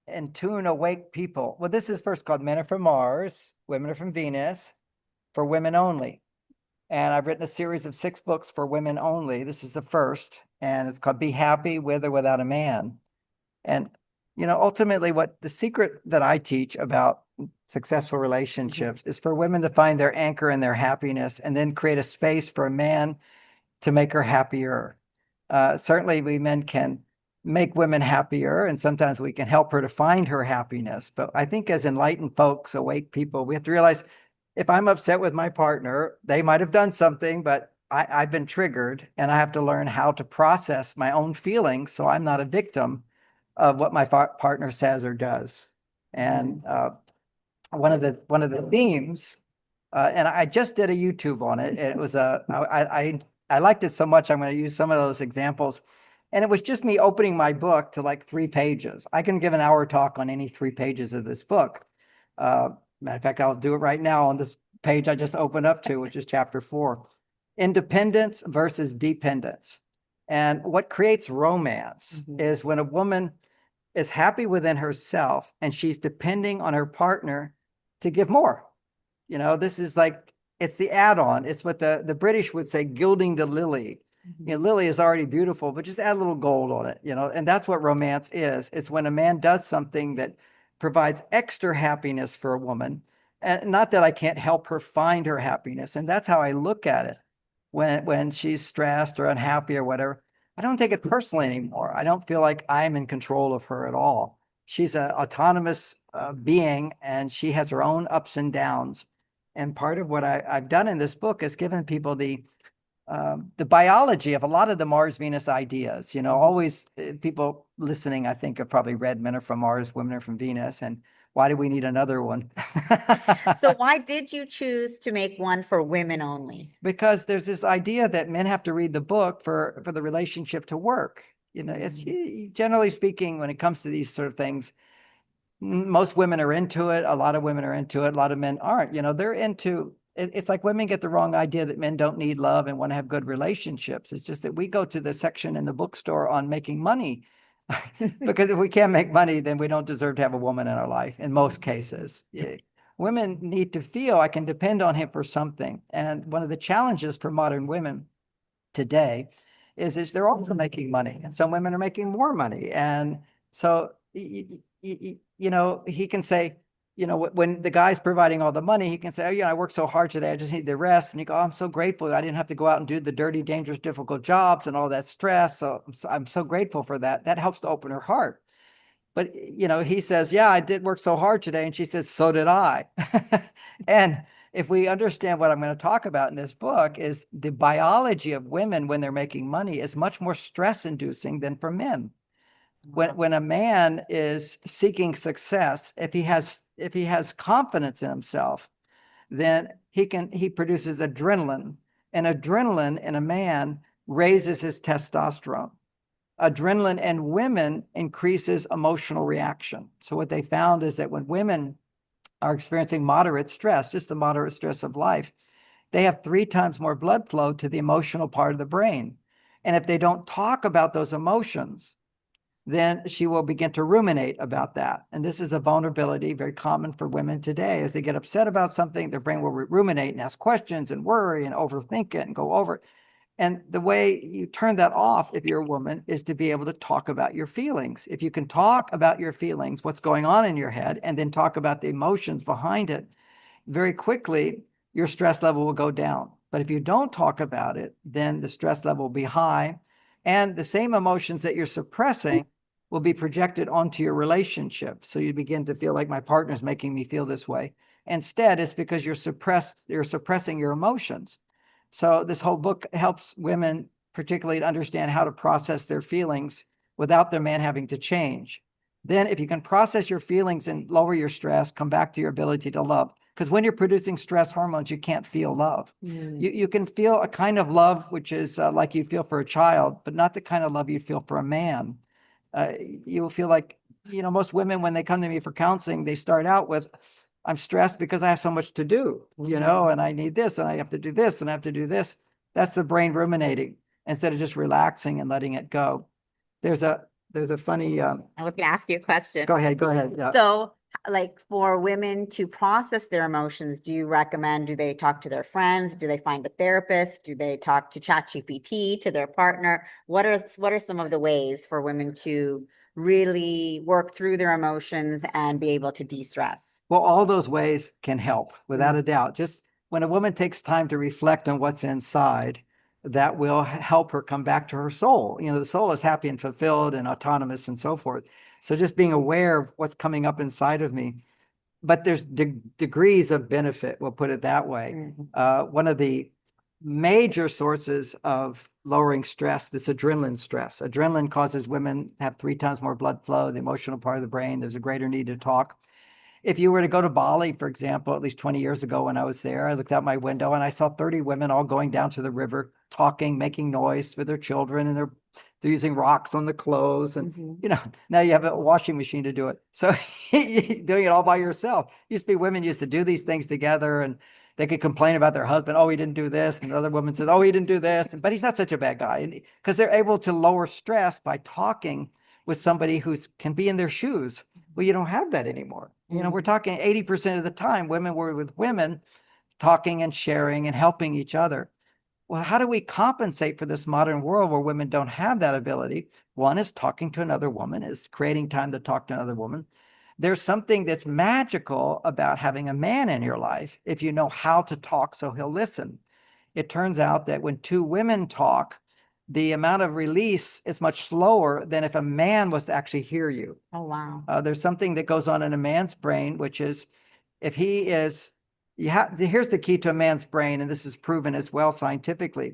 in tune awake people. Well, this is first called Men Are From Mars, Women Are From Venus, for women only. And I've written a series of 6 books for women only. This is the first, and it's called Be Happy With or Without a Man. And, ultimately what the secret that I teach about successful relationships is for women to find their anchor in their happiness and then create a space for a man to make her happier. Certainly we men can make women happier, and sometimes we can help her to find her happiness. But I think as enlightened folks, awake people, we have to realize if I'm upset with my partner, they might have done something, but I've been triggered, and I have to learn how to process my own feelings so I'm not a victim of what my partner says or does. And one of the themes, and I just did a YouTube on it. It was I liked it so much, I'm going to use some of those examples. And it was just me opening my book to like 3 pages. I can give an hour talk on any 3 pages of this book. Matter of fact, I'll do it right now on this page I just opened up to, which is chapter 4. Independence versus dependence. And what creates romance is when a woman is happy within herself and she's depending on her partner to give more. This is like, it's the add-on. It's what the British would say, gilding the lily. Lily is already beautiful, but just add a little gold on it, and that's what romance is. It's when a man does something that provides extra happiness for a woman. And not that I can't help her find her happiness. And that's how I look at it when she's stressed or unhappy or whatever. I don't take it personally anymore. I don't feel like I'm in control of her at all. She's an autonomous being, and she has her own ups and downs. And part of what I've done in this book is given people the the biology of a lot of the Mars Venus ideas. You know, always people listening, I think, have probably read Men Are From Mars, Women Are From Venus, and why do we need another one? So why did you choose to make one for women only? Because there's this idea that men have to read the book for the relationship to work. You know, it's generally speaking, when it comes to these sort of things, most women are into it. A lot of women are into it. A lot of men aren't. You know, they're into it. It's like women get the wrong idea that men don't need love and want to have good relationships. It's just that we go to the section in the bookstore on making money. Because if we can't make money, then we don't deserve to have a woman in our life in most cases. Women need to feel I can depend on him for something. And one of the challenges for modern women today is they're also making money, and some women are making more money. And so, you know, he can say, you know, when the guy's providing all the money, he can say, oh, yeah, I worked so hard today, I just need the rest. And you go, oh, I'm so grateful. I didn't have to go out and do the dirty, dangerous, difficult jobs and all that stress. So I'm so grateful for that. That helps to open her heart. But, you know, he says, yeah, I did work so hard today. And she says, so did I. And if we understand what I'm going to talk about in this book, is the biology of women when they're making money is much more stress inducing than for men. When a man is seeking success, if he has confidence in himself, then he produces adrenaline, and adrenaline in a man raises his testosterone. Adrenaline in women increases emotional reaction. So what they found is that when women are experiencing moderate stress, just the moderate stress of life, they have 3 times more blood flow to the emotional part of the brain. And if they don't talk about those emotions, then she will begin to ruminate about that. And this is a vulnerability very common for women today. As they get upset about something, their brain will ruminate and ask questions and worry and overthink it and go over it. And the way you turn that off, if you're a woman, is to be able to talk about your feelings. If you can talk about your feelings, what's going on in your head, and then talk about the emotions behind it, very quickly, your stress level will go down. But if you don't talk about it, then the stress level will be high. And the same emotions that you're suppressing will be projected onto your relationship. So you begin to feel like my partner's making me feel this way. Instead, it's because you're suppressing your emotions. So this whole book helps women particularly to understand how to process their feelings without their man having to change. Then if you can process your feelings and lower your stress, come back to your ability to love. Because when you're producing stress hormones, you can't feel love. You can feel a kind of love, which is like you feel for a child, but not the kind of love you feel for a man. You'll feel like, you know, most women, when they come to me for counseling, they start out with, I'm stressed because I have so much to do, you know, and I need this, and I have to do this, and I have to do this. That's the brain ruminating instead of just relaxing and letting it go. There's a funny, I was going to ask you a question. go ahead. Yeah. So, like, for women to process their emotions, do you recommend, do they talk to their friends? Do they find a therapist? Do they talk to ChatGPT, to their partner? What are some of the ways for women to really work through their emotions and be able to de-stress? Well, all those ways can help, without a doubt. Just when a woman takes time to reflect on what's inside, that will help her come back to her soul. You know, the soul is happy and fulfilled and autonomous and so forth. So just being aware of what's coming up inside of me. But there's degrees of benefit, we'll put it that way. One of the major sources of lowering stress, this adrenaline stress. Adrenaline causes women to have 3 times more blood flow, the emotional part of the brain. There's a greater need to talk. If you were to go to Bali, for example, at least 20 years ago when I was there, I looked out my window and I saw 30 women all going down to the river, talking, making noise with their children, and they're using rocks on the clothes. And, you know, now you have a washing machine to do it. So doing it all by yourself. Used to be women used to do these things together, and they could complain about their husband. Oh, he didn't do this. And the other woman says, oh, he didn't do this. But he's not such a bad guy. Because they're able to lower stress by talking with somebody who can be in their shoes. Well, you don't have that anymore. You know, we're talking 80% of the time, women were with women talking and sharing and helping each other. Well, how do we compensate for this modern world where women don't have that ability? One is talking to another woman, is creating time to talk to another woman. There's something that's magical about having a man in your life if you know how to talk so he'll listen. It turns out that when 2 women talk, the amount of release is much slower than if a man was to actually hear you. Oh, wow. There's something that goes on in a man's brain, which is if he is, here's the key to a man's brain, and this is proven as well scientifically.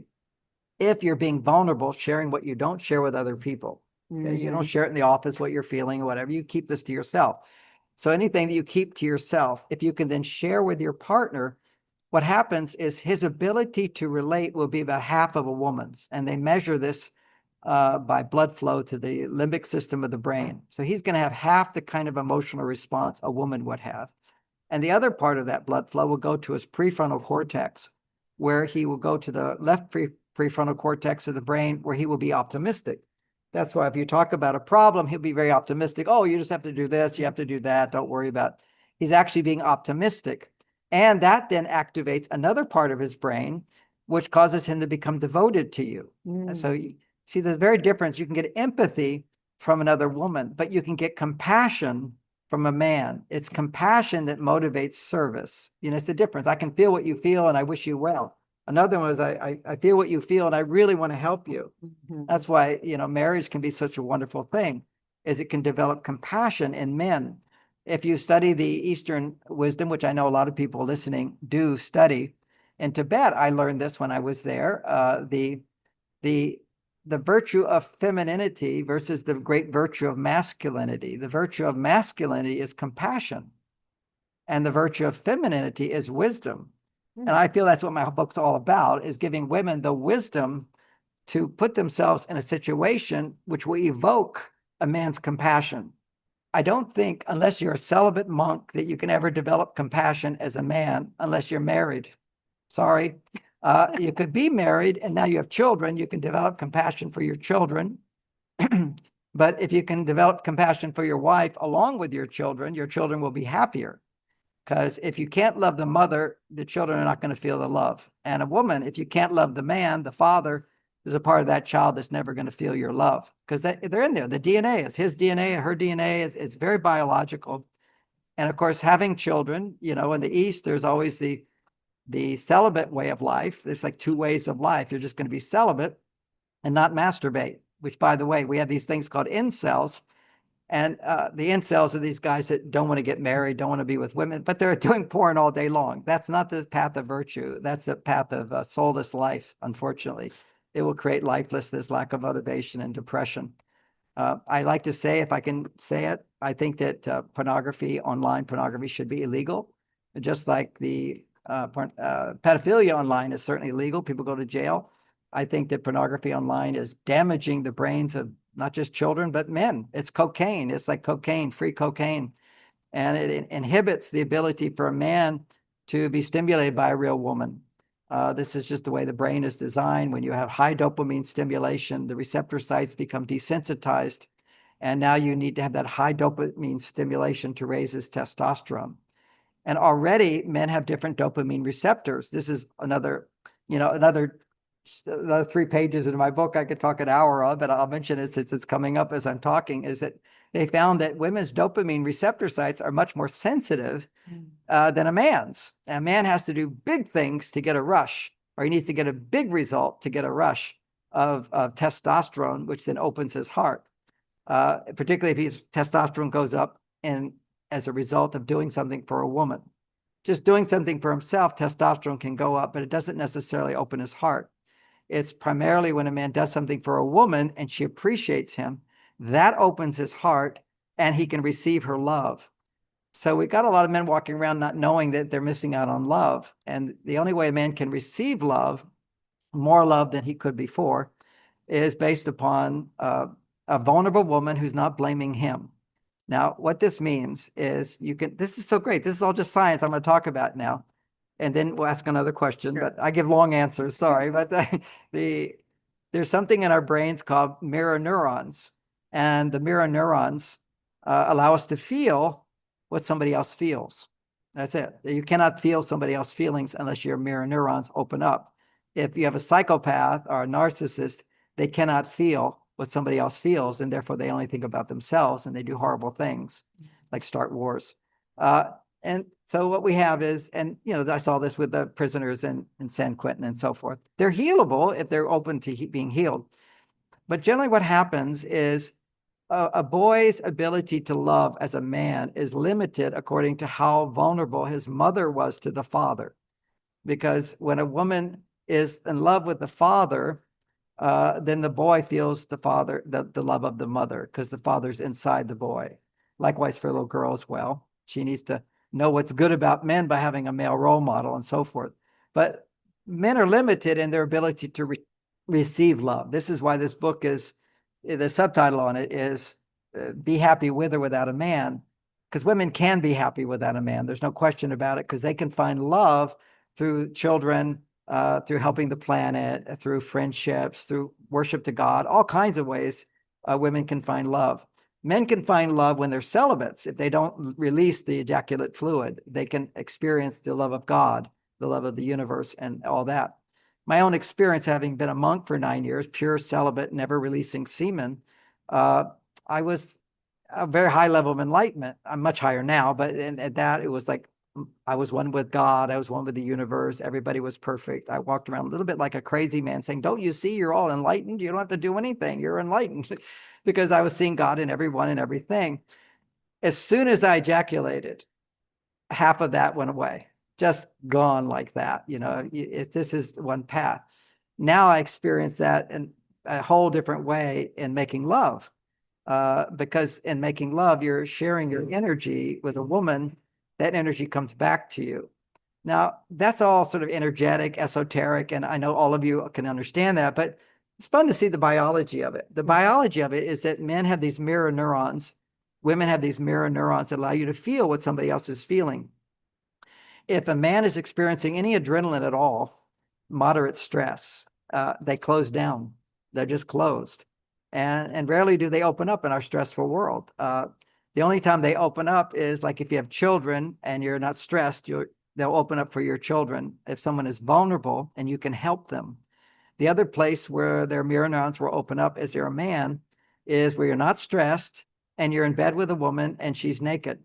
if you're being vulnerable, sharing what you don't share with other people. Okay? You don't share it in the office, what you're feeling or whatever. You keep this to yourself. So anything that you keep to yourself, if you can then share with your partner, what happens is his ability to relate will be about half of a woman's. And they measure this by blood flow to the limbic system of the brain. So he's going to have half the kind of emotional response a woman would have. And the other part of that blood flow will go to his prefrontal cortex, where he will go to the left prefrontal cortex of the brain, where he will be optimistic. That's why if you talk about a problem, he'll be very optimistic. Oh, you just have to do this, you have to do that, don't worry about it. He's actually being optimistic. And that then activates another part of his brain, which causes him to become devoted to you. So you see, there's a very difference. You can get empathy from another woman, but you can get compassion from a man. It's compassion that motivates service. You know, it's the difference. I can feel what you feel and I wish you well. Another one is I feel what you feel and I really want to help you. That's why, you know, marriage can be such a wonderful thing, is it can develop compassion in men. If you study the Eastern wisdom, which I know a lot of people listening do study, in Tibet, I learned this when I was there, the virtue of femininity versus the great virtue of masculinity. The virtue of masculinity is compassion, and the virtue of femininity is wisdom. And I feel that's what my book's all about, is giving women the wisdom to put themselves in a situation which will evoke a man's compassion. I don't think, unless you're a celibate monk, that you can ever develop compassion as a man unless you're married. Sorry. You could be married and now you have children. You can develop compassion for your children. But if you can develop compassion for your wife along with your children will be happier. Because if you can't love the mother, the children are not going to feel the love. And a woman, if you can't love the man, the father, there's a part of that child that's never going to feel your love, because they're in there. The DNA is his DNA, her DNA. It's very biological. And of course, having children, you know, in the East, there's always the celibate way of life. There's like two ways of life. You're just going to be celibate and not masturbate, which, by the way, we have these things called incels. And the incels are these guys that don't want to get married, don't want to be with women, but they're doing porn all day long. That's not the path of virtue. That's the path of soulless life, unfortunately. It will create lifelessness, lack of motivation, and depression. I like to say, if I can say it, I think that online pornography should be illegal, just like the pedophilia online is certainly illegal. People go to jail. I think that pornography online is damaging the brains of not just children, but men. It's cocaine. It's like cocaine, free cocaine. And it inhibits the ability for a man to be stimulated by a real woman. This is just the way the brain is designed. When you have high dopamine stimulation, the receptor sites become desensitized. And now you need to have that high dopamine stimulation to raise his testosterone. And already men have different dopamine receptors. This is another 3 pages in my book I could talk an hour on, but I'll mention it since it's coming up as I'm talking, is that they found that women's dopamine receptor sites are much more sensitive than a man's. A man has to do big things to get a rush, or he needs to get a big result to get a rush of testosterone, which then opens his heart, particularly if his testosterone goes up and as a result of doing something for a woman. Just doing something for himself, testosterone can go up, but it doesn't necessarily open his heart. It's primarily when a man does something for a woman and she appreciates him, that opens his heart and he can receive her love. So we got a lot of men walking around not knowing that they're missing out on love. And the only way a man can receive love, more love than he could before, is based upon a vulnerable woman who's not blaming him. Now, what this means is this is so great. This is all just science I'm going to talk about now. And then we'll ask another question, but I give long answers, sorry. But there's something in our brains called mirror neurons. And the mirror neurons allow us to feel what somebody else feels. That's it. You cannot feel somebody else's feelings unless your mirror neurons open up. If you have a psychopath or a narcissist, they cannot feel what somebody else feels, and therefore they only think about themselves, and they do horrible things like start wars. And so what we have is, and I saw this with the prisoners in San Quentin and so forth. They're healable if they're open to being healed. But generally what happens is a boy's ability to love as a man is limited according to how vulnerable his mother was to the father. Because when a woman is in love with the father, then the boy feels the love of the mother, because the father's inside the boy. Likewise for a little girl as well. She needs to know what's good about men by having a male role model and so forth. But men are limited in their ability to receive love. This is why this book is, the subtitle on it is Be Happy With or Without a Man, because women can be happy without a man. There's no question about it, because they can find love through children, through helping the planet, through friendships, through worship to God, all kinds of ways women can find love. Men can find love when they're celibates. If they don't release the ejaculate fluid, they can experience the love of God, the love of the universe, and all that. My own experience, having been a monk for 9 years, pure celibate, never releasing semen, I was a very high level of enlightenment. I'm much higher now, but at that, it was like I was one with God. I was one with the universe. Everybody was perfect. I walked around a little bit like a crazy man saying, don't you see you're all enlightened? You don't have to do anything. You're enlightened. Because I was seeing God in everyone and everything. As soon as I ejaculated, half of that went away, just gone like that. You know, this is one path. Now I experience that in a whole different way in making love. Because in making love, you're sharing your energy with a woman. That energy comes back to you. Now, that's all sort of energetic, esoteric, and I know all of you can understand that, but it's fun to see the biology of it. The biology of it is that men have these mirror neurons. Women have these mirror neurons that allow you to feel what somebody else is feeling. If a man is experiencing any adrenaline at all, moderate stress, they close down. They're just closed. And rarely do they open up in our stressful world. The only time they open up is like if you have children and you're not stressed, they'll open up for your children. If someone is vulnerable and you can help them. The other place where their mirror neurons will open up as they're a man is where you're not stressed and you're in bed with a woman and she's naked.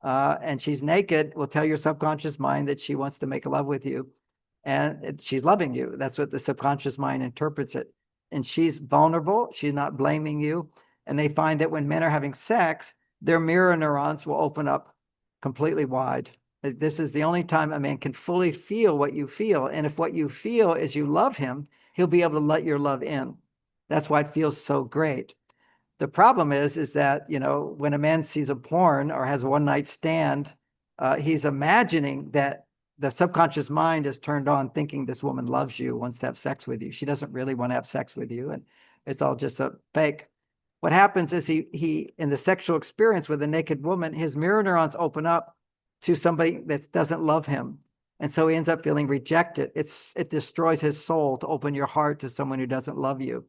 And she's naked will tell your subconscious mind that she wants to make love with you. And she's loving you. That's what the subconscious mind interprets it. And she's vulnerable. She's not blaming you. And they find that when men are having sex, their mirror neurons will open up completely wide. This is the only time a man can fully feel what you feel. And if what you feel is you love him, he'll be able to let your love in. That's why it feels so great. The problem is that, you know, when a man sees a porn or has a one-night stand, he's imagining that the subconscious mind is turned on thinking this woman loves you, wants to have sex with you. She doesn't really want to have sex with you. And it's all just a fake. What happens is he in the sexual experience with a naked woman, his mirror neurons open up to somebody that doesn't love him. And so he ends up feeling rejected. It destroys his soul to open your heart to someone who doesn't love you.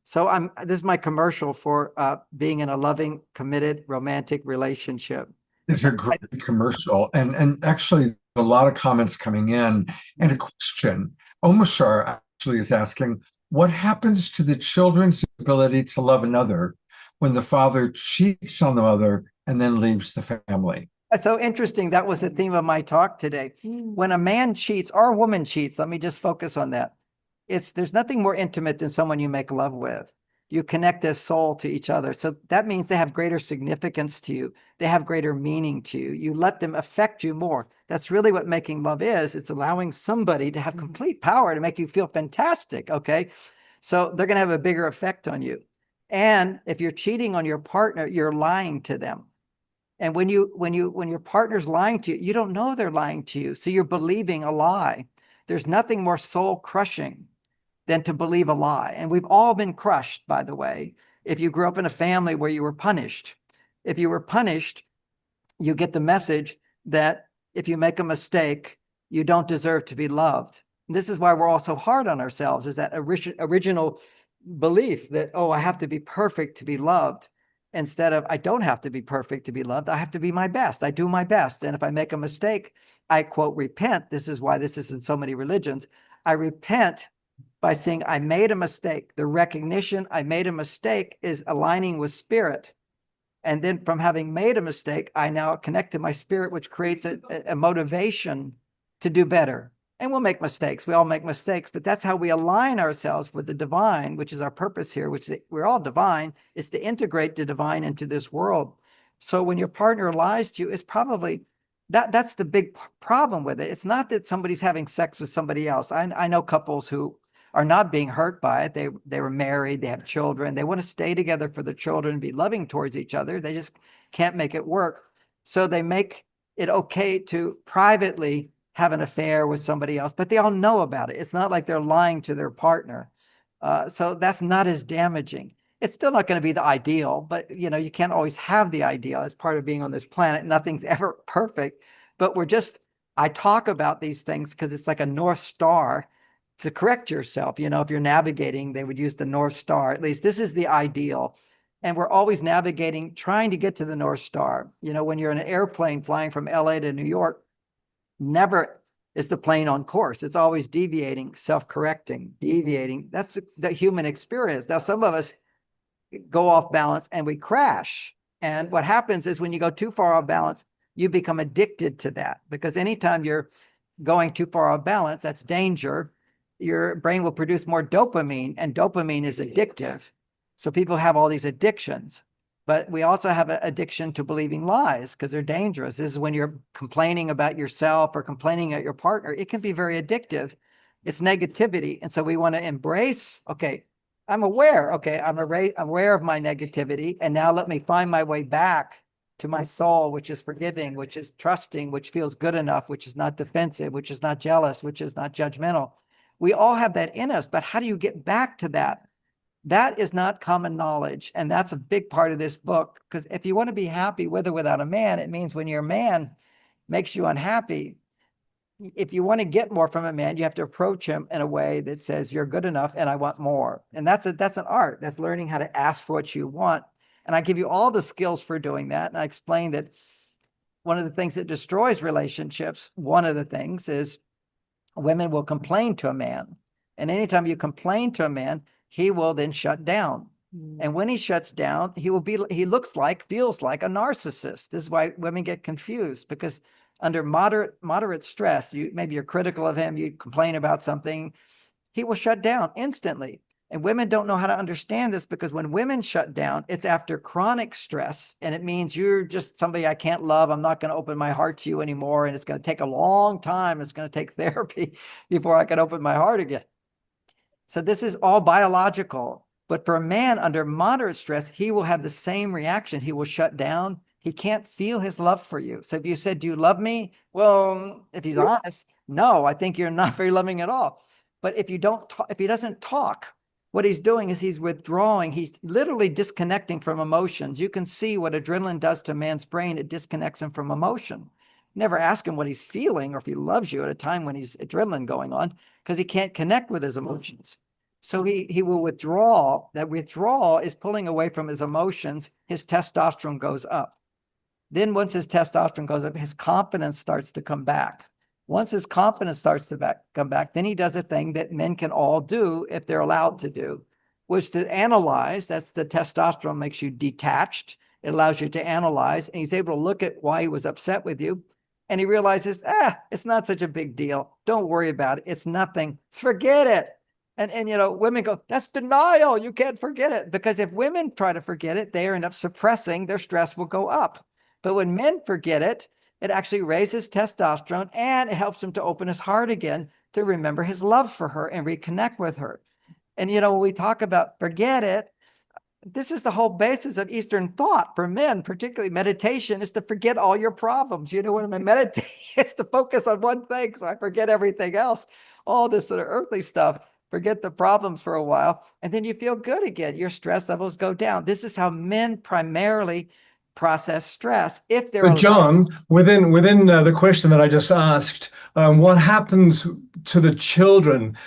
So this is my commercial for being in a loving, committed, romantic relationship. It's a great commercial. And actually, a lot of comments coming in. And a question. Omashar actually is asking, what happens to the children's ability to love another when the father cheats on the mother and then leaves the family? That's so interesting. That was the theme of my talk today. When a man cheats or a woman cheats, let me just focus on that. There's nothing more intimate than someone you make love with. You connect as soul to each other. So that means they have greater significance to you. They have greater meaning to you. You let them affect you more. That's really what making love is. It's allowing somebody to have complete power to make you feel fantastic. Okay. So they're going to have a bigger effect on you. And if you're cheating on your partner, you're lying to them. And when your partner's lying to you, you don't know they're lying to you. So you're believing a lie. There's nothing more soul crushing than to believe a lie. And we've all been crushed, by the way. If you grew up in a family where you were punished, if you were punished, you get the message that if you make a mistake, you don't deserve to be loved. And this is why we're all so hard on ourselves, is that original belief that, oh, I have to be perfect to be loved. Instead of, I don't have to be perfect to be loved. I have to be my best. I do my best. And if I make a mistake, I quote, repent. This is why this is in so many religions. I repent by saying I made a mistake. The recognition I made a mistake is aligning with spirit. And then from having made a mistake, I now connect to my spirit, which creates a motivation to do better. And we'll make mistakes. We all make mistakes, but that's how we align ourselves with the divine, which is our purpose here, which is we're all divine, is to integrate the divine into this world. So when your partner lies to you, it's probably that's the big problem with it. It's not that somebody's having sex with somebody else. I know couples who are not being hurt by it. They were married, they have children, they want to stay together for the children and be loving towards each other. They just can't make it work. So they make it okay to privately have an affair with somebody else, but they all know about it. It's not like they're lying to their partner. So that's not as damaging. It's still not going to be the ideal, but you can't always have the ideal as part of being on this planet. Nothing's ever perfect, but I talk about these things because it's like a North Star to correct yourself. If you're navigating, they would use the North Star. At least this is the ideal. And we're always navigating, trying to get to the North Star. When you're in an airplane flying from LA to New York, never is the plane on course. It's always deviating, self-correcting, deviating. That's the human experience. Now, some of us go off balance and we crash. And what happens is when you go too far off balance, you become addicted to that, because anytime you're going too far off balance, that's danger. Your brain will produce more dopamine, and dopamine is addictive. So people have all these addictions, but we also have an addiction to believing lies because they're dangerous. This is when you're complaining about yourself or complaining at your partner. It can be very addictive. It's negativity. And so we want to embrace, okay, I'm aware. Okay, I'm aware of my negativity. And now let me find my way back to my soul, which is forgiving, which is trusting, which feels good enough, which is not defensive, which is not jealous, which is not judgmental. We all have that in us, but how do you get back to that? That is not common knowledge. And that's a big part of this book, because if you want to be happy with or without a man, it means when your man makes you unhappy, if you want to get more from a man, you have to approach him in a way that says, you're good enough and I want more. And that's an art. That's learning how to ask for what you want. And I give you all the skills for doing that. And I explain that one of the things that destroys relationships, one of the things is women will complain to a man. And anytime you complain to a man, he will then shut down. And when he shuts down, he feels like a narcissist. This is why women get confused, because under moderate stress, maybe you're critical of him, you complain about something, he will shut down instantly. And women don't know how to understand this, because when women shut down, it's after chronic stress, and it means you're just somebody I can't love. I'm not going to open my heart to you anymore. And it's going to take a long time. It's going to take therapy before I can open my heart again. So this is all biological. But for a man under moderate stress, he will have the same reaction. He will shut down. He can't feel his love for you. So if you said, do you love me? Well, if he's honest, no, I think you're not very loving at all. But if he doesn't talk, what he's doing is he's withdrawing. He's literally disconnecting from emotions. You can see what adrenaline does to a man's brain. It disconnects him from emotion. Never ask him what he's feeling or if he loves you at a time when he's adrenaline going on, because he can't connect with his emotions. So he will withdraw. That withdrawal is pulling away from his emotions. His testosterone goes up. Then once his testosterone goes up, his confidence starts to come back. Once his confidence starts to come back, then he does a thing that men can all do if they're allowed to do, which to analyze. That's the testosterone makes you detached. It allows you to analyze, and he's able to look at why he was upset with you. And he realizes, it's not such a big deal. Don't worry about it. It's nothing. Forget it. And women go, that's denial. You can't forget it. Because if women try to forget it, they end up suppressing, their stress will go up. But when men forget it, it actually raises testosterone, and it helps him to open his heart again, to remember his love for her and reconnect with her. And, when we talk about forget it, this is the whole basis of Eastern thought for men, particularly meditation, is to forget all your problems. When I meditate, it's to focus on one thing. So I forget everything else, all this sort of earthly stuff, forget the problems for a while, and then you feel good again. Your stress levels go down. This is how men primarily process stress, if they're But John, within the question that I just asked, what happens to the children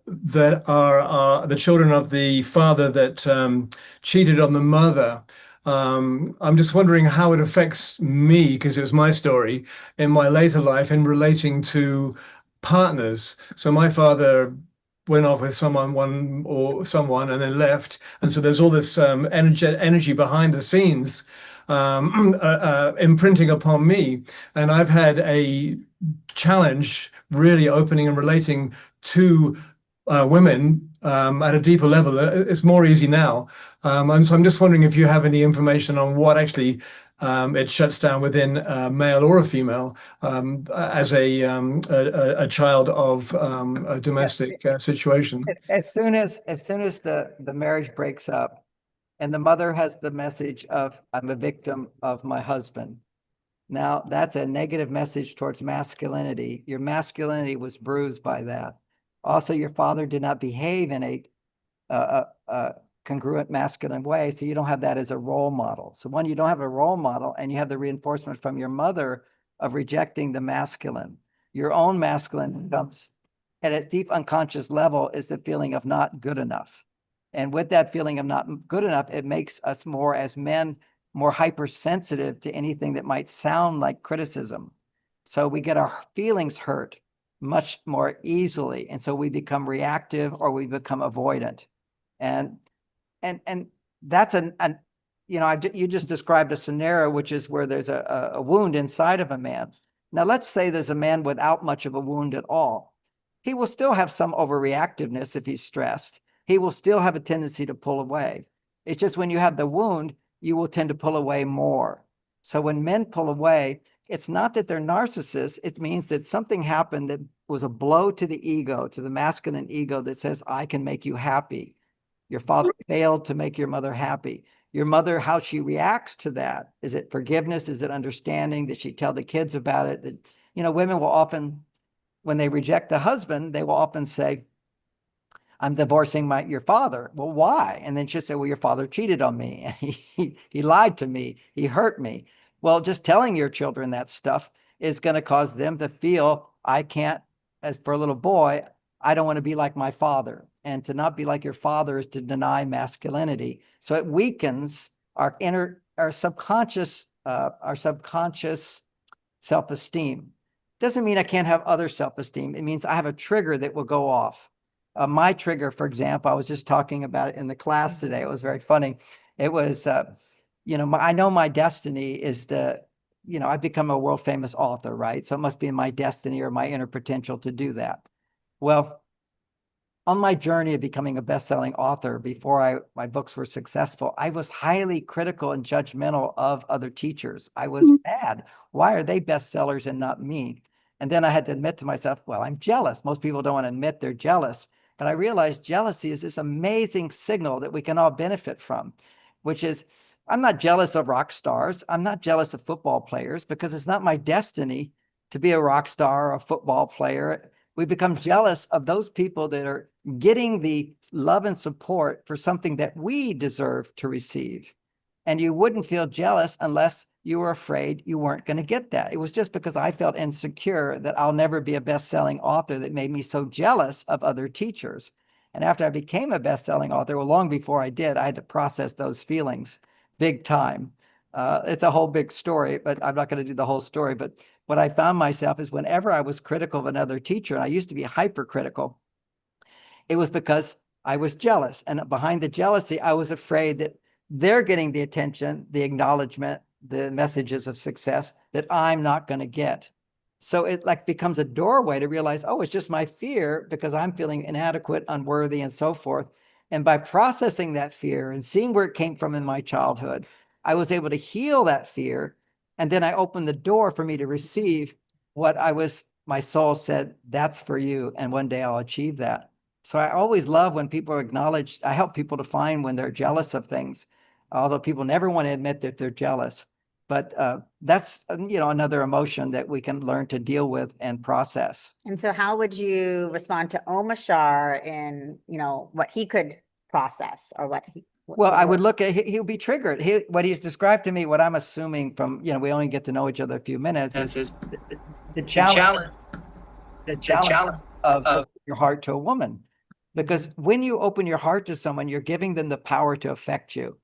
that are the children of the father that cheated on the mother? I'm just wondering how it affects me, because it was my story in my later life in relating to partners. So my father went off with someone and then left, and so there's all this energy behind the scenes imprinting upon me. And I've had a challenge really opening and relating to women at a deeper level. It's more easy now. So I'm just wondering if you have any information on what actually it shuts down within a male or a female as a child of a domestic situation. As soon as the marriage breaks up and the mother has the message of, I'm a victim of my husband. Now that's a negative message towards masculinity. Your masculinity was bruised by that. Also, your father did not behave in a congruent masculine way. So you don't have that as a role model. So when you don't have a role model and you have the reinforcement from your mother of rejecting the masculine, your own masculine becomes at a deep unconscious level is the feeling of not good enough. And with that feeling of not good enough, it makes us more as men, more hypersensitive to anything that might sound like criticism. So we get our feelings hurt much more easily. And so we become reactive or we become avoidant. And that's you just described a scenario, which is where there's a wound inside of a man. Now, let's say there's a man without much of a wound at all. He will still have some overreactiveness if he's stressed. He will still have a tendency to pull away. It's just when you have the wound, you will tend to pull away more. So when men pull away, it's not that they're narcissists. It means that something happened that was a blow to the ego, to the masculine ego that says, I can make you happy. Your father failed to make your mother happy. Your mother, how she reacts to that. Is it forgiveness? Is it understanding? Does she tell the kids about it? That, women will often, when they reject the husband, they will often say, I'm divorcing your father. Well, why? And then she'll say, well, your father cheated on me. He lied to me. He hurt me. Well, just telling your children that stuff is going to cause them to feel, I can't, as for a little boy, I don't want to be like my father. And to not be like your father is to deny masculinity. So it weakens our subconscious self-esteem. Doesn't mean I can't have other self-esteem. It means I have a trigger that will go off. My trigger, for example, I was just talking about it in the class today. It was very funny. It was, I know my destiny is I've become a world famous author, right? So it must be in my destiny or my inner potential to do that. Well, on my journey of becoming a best-selling author, before my books were successful, I was highly critical and judgmental of other teachers. I was mad. Why are they bestsellers and not me? And then I had to admit to myself, well, I'm jealous. Most people don't want to admit they're jealous. But I realized jealousy is this amazing signal that we can all benefit from, which is, I'm not jealous of rock stars. I'm not jealous of football players because it's not my destiny to be a rock star or a football player. We become jealous of those people that are getting the love and support for something that we deserve to receive. And you wouldn't feel jealous unless you were afraid you weren't going to get that. It was just because I felt insecure that I'll never be a best-selling author that made me so jealous of other teachers. And after I became a best-selling author, well, long before I did, I had to process those feelings big time. It's a whole big story, but I'm not going to do the whole story. But what I found myself is whenever I was critical of another teacher, and I used to be hypercritical, it was because I was jealous. And behind the jealousy, I was afraid that they're getting the attention, the acknowledgement, the messages of success that I'm not going to get. So it becomes a doorway to realize, oh, it's just my fear because I'm feeling inadequate, unworthy, and so forth. And by processing that fear and seeing where it came from in my childhood, I was able to heal that fear. And then I opened the door for me to receive what my soul said, that's for you. And one day I'll achieve that. So I always love when people acknowledge, I help people to find when they're jealous of things, although people never want to admit that they're jealous. But that's, another emotion that we can learn to deal with and process. And so how would you respond to Omashar in, what he could process or what he... Well, I would look at, he'll be triggered. What he's described to me, what I'm assuming from, we only get to know each other a few minutes, is the challenge of opening your heart to a woman. Because when you open your heart to someone, you're giving them the power to affect you.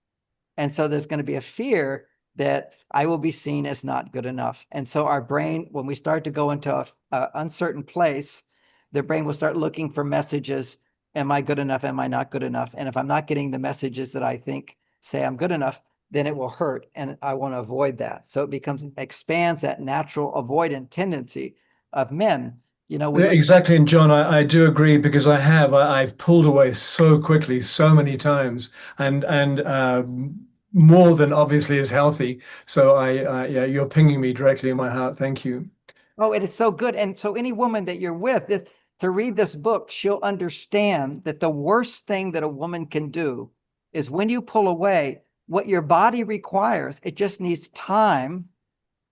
And so there's going to be a fear that I will be seen as not good enough. And so our brain, when we start to go into an uncertain place, the brain will start looking for messages. Am I good enough? Am I not good enough? And if I'm not getting the messages that I think say I'm good enough, then it will hurt. And I want to avoid that. So it expands that natural avoidant tendency of men. Exactly. And John, I do agree because I've pulled away so quickly, so many times. And more than obviously is healthy. So yeah, you're pinging me directly in my heart. Thank you. Oh, it is so good. And so any woman that you're with, to read this book, she'll understand that the worst thing that a woman can do is when you pull away, what your body requires, it just needs time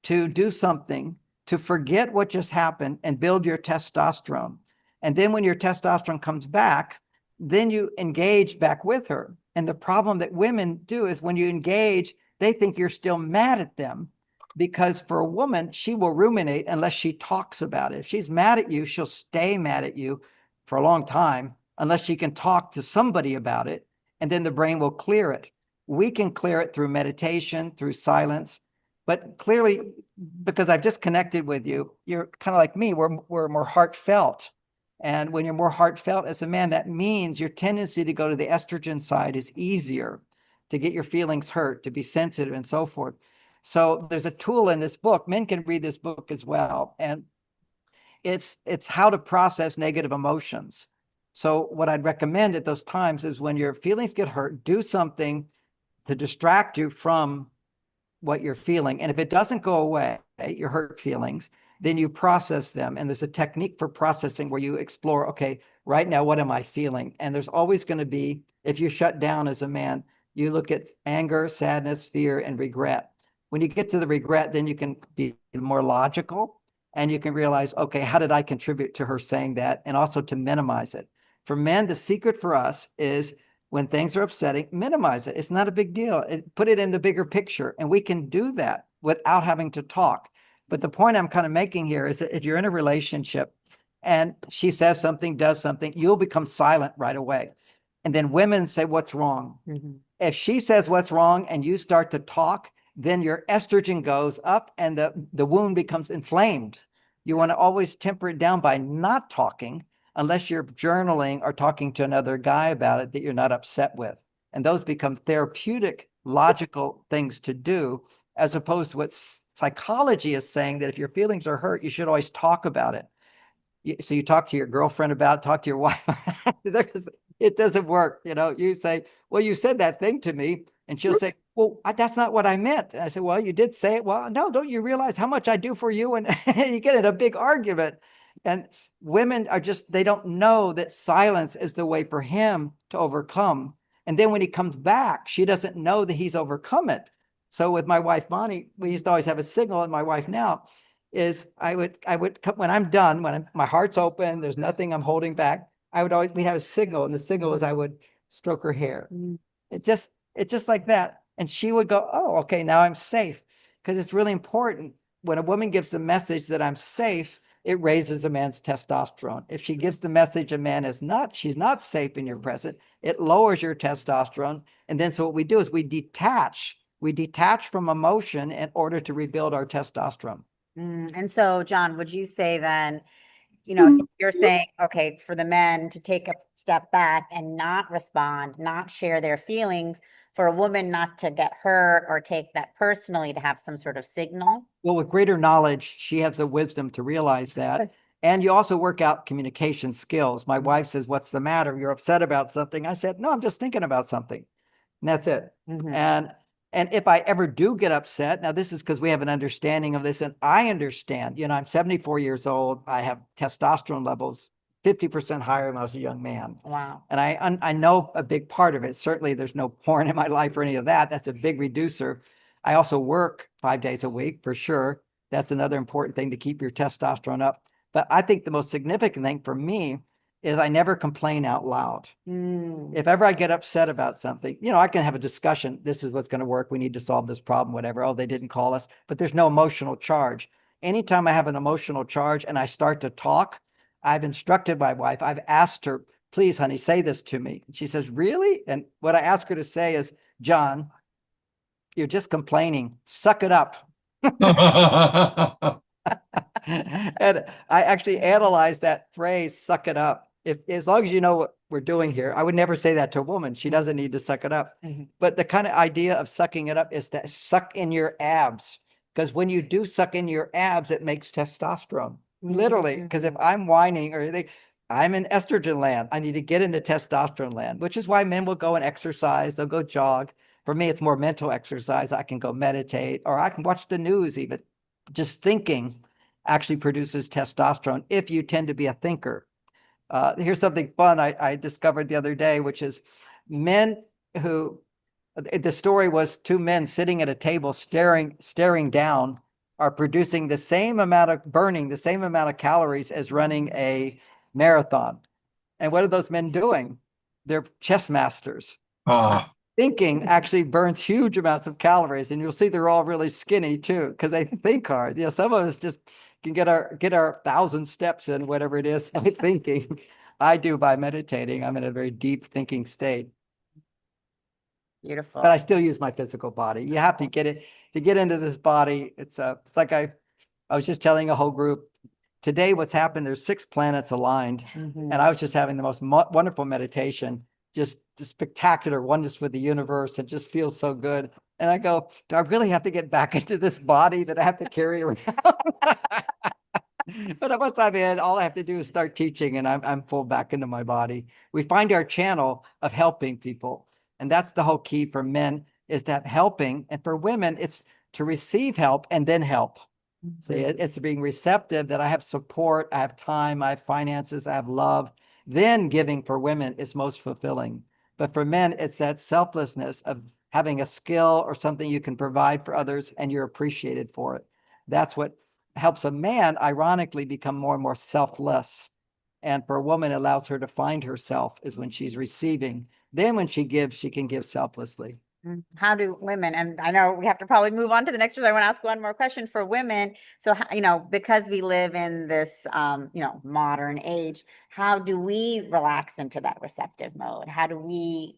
to do something, to forget what just happened and build your testosterone. And then when your testosterone comes back, then you engage back with her. And the problem that women do is when you engage, they think you're still mad at them, because for a woman, she will ruminate unless she talks about it. If she's mad at you, she'll stay mad at you for a long time unless she can talk to somebody about it. And then the brain will clear it. We can clear it through meditation, through silence. But clearly, because I've just connected with you, you're kind of like me, we're more heartfelt. And when you're more heartfelt as a man, that means your tendency to go to the estrogen side is easier, to get your feelings hurt, to be sensitive and so forth. So there's a tool in this book. Men can read this book as well. And it's how to process negative emotions. So what I'd recommend at those times is when your feelings get hurt, do something to distract you from what you're feeling. And if it doesn't go away, your hurt feelings, then you process them. And there's a technique for processing where you explore, okay, right now, what am I feeling? And there's always going to be, if you shut down as a man, you look at anger, sadness, fear, and regret. When you get to the regret, then you can be more logical and you can realize, okay, how did I contribute to her saying that? And also to minimize it. For men, the secret for us is when things are upsetting, minimize it. It's not a big deal. Put it in the bigger picture. And we can do that without having to talk. But the point I'm kind of making here is that if you're in a relationship and she says something, does something, you'll become silent right away. And then women say, what's wrong? Mm-hmm. If she says what's wrong and you start to talk, then your estrogen goes up and the wound becomes inflamed. You want to always temper it down by not talking, unless you're journaling or talking to another guy about it that you're not upset with. And those become therapeutic, logical things to do, as opposed to what psychology is saying, that if your feelings are hurt, you should always talk about it. So you talk to your girlfriend about it, talk to your wife. It doesn't work. You say, well, you said that thing to me. And she'll say, well, that's not what I meant. And I said, well, you did say it. Well, no, don't you realize how much I do for you? And you get in a big argument. And women are they don't know that silence is the way for him to overcome. And then when he comes back, she doesn't know that he's overcome it. So with my wife, Bonnie, we used to always have a signal, and my wife now is I would, when I'm done, my heart's open, there's nothing I'm holding back, we'd have a signal, and the signal was I would stroke her hair. It's just like that. And she would go, oh, okay, now I'm safe. Because it's really important. When a woman gives the message that I'm safe, it raises a man's testosterone. If she gives the message a man she's not safe in your presence, it lowers your testosterone. And then so what we do is we detach from emotion in order to rebuild our testosterone. And so, John, would you say then, since you're saying, okay, for the men to take a step back and not respond, not share their feelings, for a woman not to get hurt or take that personally, to have some sort of signal? Well, with greater knowledge, she has the wisdom to realize that. And you also work out communication skills. My wife says, what's the matter? You're upset about something. I said, no, I'm just thinking about something. And that's it. Mm-hmm. And if I ever do get upset, now this is because we have an understanding of this, and I understand, I'm 74 years old. I have testosterone levels 50% higher than I was a young man. Wow. And I know a big part of it. Certainly there's no porn in my life or any of that. That's a big reducer. I also work 5 days a week for sure. That's another important thing to keep your testosterone up. But I think the most significant thing for me is I never complain out loud. If ever I get upset about something, I can have a discussion. This is what's going to work. We need to solve this problem, whatever. Oh, they didn't call us, but there's no emotional charge. Anytime I have an emotional charge and I start to talk, I've instructed my wife. I've asked her, please, honey, say this to me. And she says, really? And what I ask her to say is, John, you're just complaining. Suck it up. And I actually analyzed that phrase, suck it up. As long as you know what we're doing here, I would never say that to a woman. She doesn't need to suck it up. But the kind of idea of sucking it up is to suck in your abs. Because when you do suck in your abs, it makes testosterone. Literally. Because if I'm whining or I'm in estrogen land, I need to get into testosterone land, which is why men will go and exercise. They'll go jog. For me, it's more mental exercise. I can go meditate or I can watch the news even. Just thinking actually produces testosterone if you tend to be a thinker. Here's something fun I discovered the other day, which is men who, the story was two men sitting at a table staring down are producing the same amount of burning, the same amount of calories as running a marathon. And what are those men doing? They're chess masters. Ah, Thinking actually burns huge amounts of calories, and you'll see they're all really skinny too because they think hard. Some of us just can get our 1,000 steps in, whatever it is, by thinking. I do by meditating. I'm in a very deep thinking state, Beautiful. but I still use my physical body. You have to get it to get into this body. It's like I was just telling a whole group today what's happened. There's 6 planets aligned, and I was just having the most wonderful meditation. Just the spectacular oneness with the universe. It just feels so good. And I go, do I really have to get back into this body that I have to carry around? But once I'm in, all I have to do is start teaching and I'm pulled back into my body. We find our channel of helping people. And that's the whole key for men is that helping. And for women, it's to receive help and then help. See, it's being receptive that I have support, I have time, I have finances, I have love. Then giving for women is most fulfilling. But for men, it's that selflessness of having a skill or something you can provide for others and you're appreciated for it. That's what helps a man, ironically, become more and more selfless. And for a woman, it allows her to find herself is when she's receiving. Then when she gives, she can give selflessly. How do women, and I know we have to probably move on to the next one. I want to ask one more question for women. So, because we live in this, modern age, how do we relax into that receptive mode? How do we,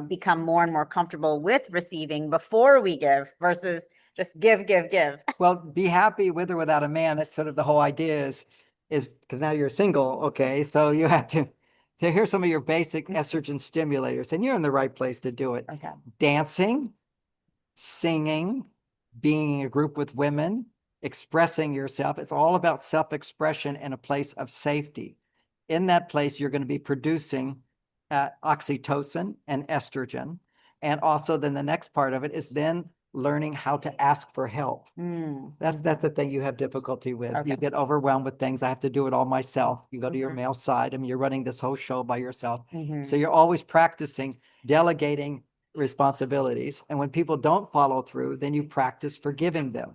become more and more comfortable with receiving before we give versus just give, give, give? Well, be happy with or without a man. That's sort of the whole idea is because now you're single. Okay. So you have to here's some of your basic estrogen stimulators and you're in the right place to do it. Okay. Dancing, singing, being in a group with women, expressing yourself. It's all about self-expression in a place of safety. In that place, you're going to be producing oxytocin and estrogen. And also then the next part of it is then learning how to ask for help. That's the thing you have difficulty with. Okay. You get overwhelmed with things. I have to do it all myself. You go to your male side. I mean, you're running this whole show by yourself. So you're always practicing delegating responsibilities. And when people don't follow through, then you practice forgiving them.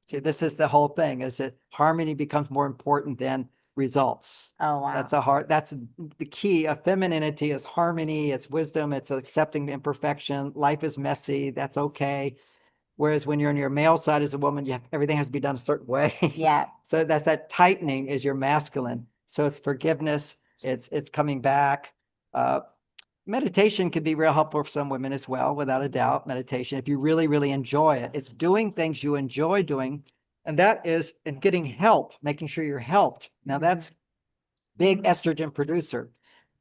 See, this is the whole thing, is that harmony becomes more important than results. Oh, wow. That's the key of femininity is harmony, it's wisdom, it's accepting the imperfection. Life is messy, that's okay. Whereas when you're on your male side as a woman, everything has to be done a certain way. Yeah. So that's that tightening is your masculine. So it's forgiveness, it's coming back. Meditation can be real helpful for some women as well, without a doubt. Meditation, if you really, really enjoy it, it's doing things you enjoy doing. And that is in getting help, making sure you're helped. Now that's big estrogen producer.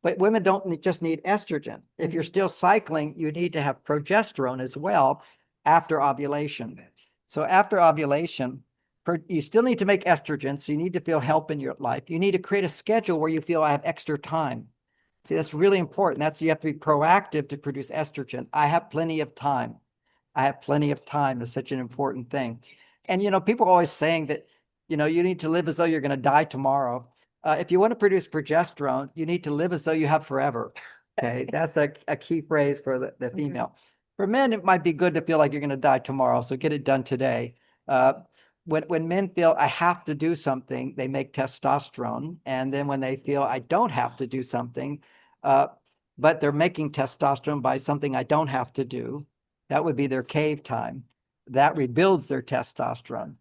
But women don't just need estrogen. If you're still cycling, you need to have progesterone as well after ovulation. So after ovulation, you still need to make estrogen. So you need to feel help in your life. You need to create a schedule where you feel I have extra time. See, that's really important. You have to be proactive to produce estrogen. I have plenty of time. I have plenty of time is such an important thing. And, people are always saying that, you need to live as though you're going to die tomorrow. If you want to produce progesterone, you need to live as though you have forever. Okay. That's a key phrase for the female. For men, it might be good to feel like you're going to die tomorrow. So get it done today. When men feel I have to do something, they make testosterone. And then when they feel I don't have to do something, but they're making testosterone by something I don't have to do, that would be their cave time. That rebuilds their testosterone.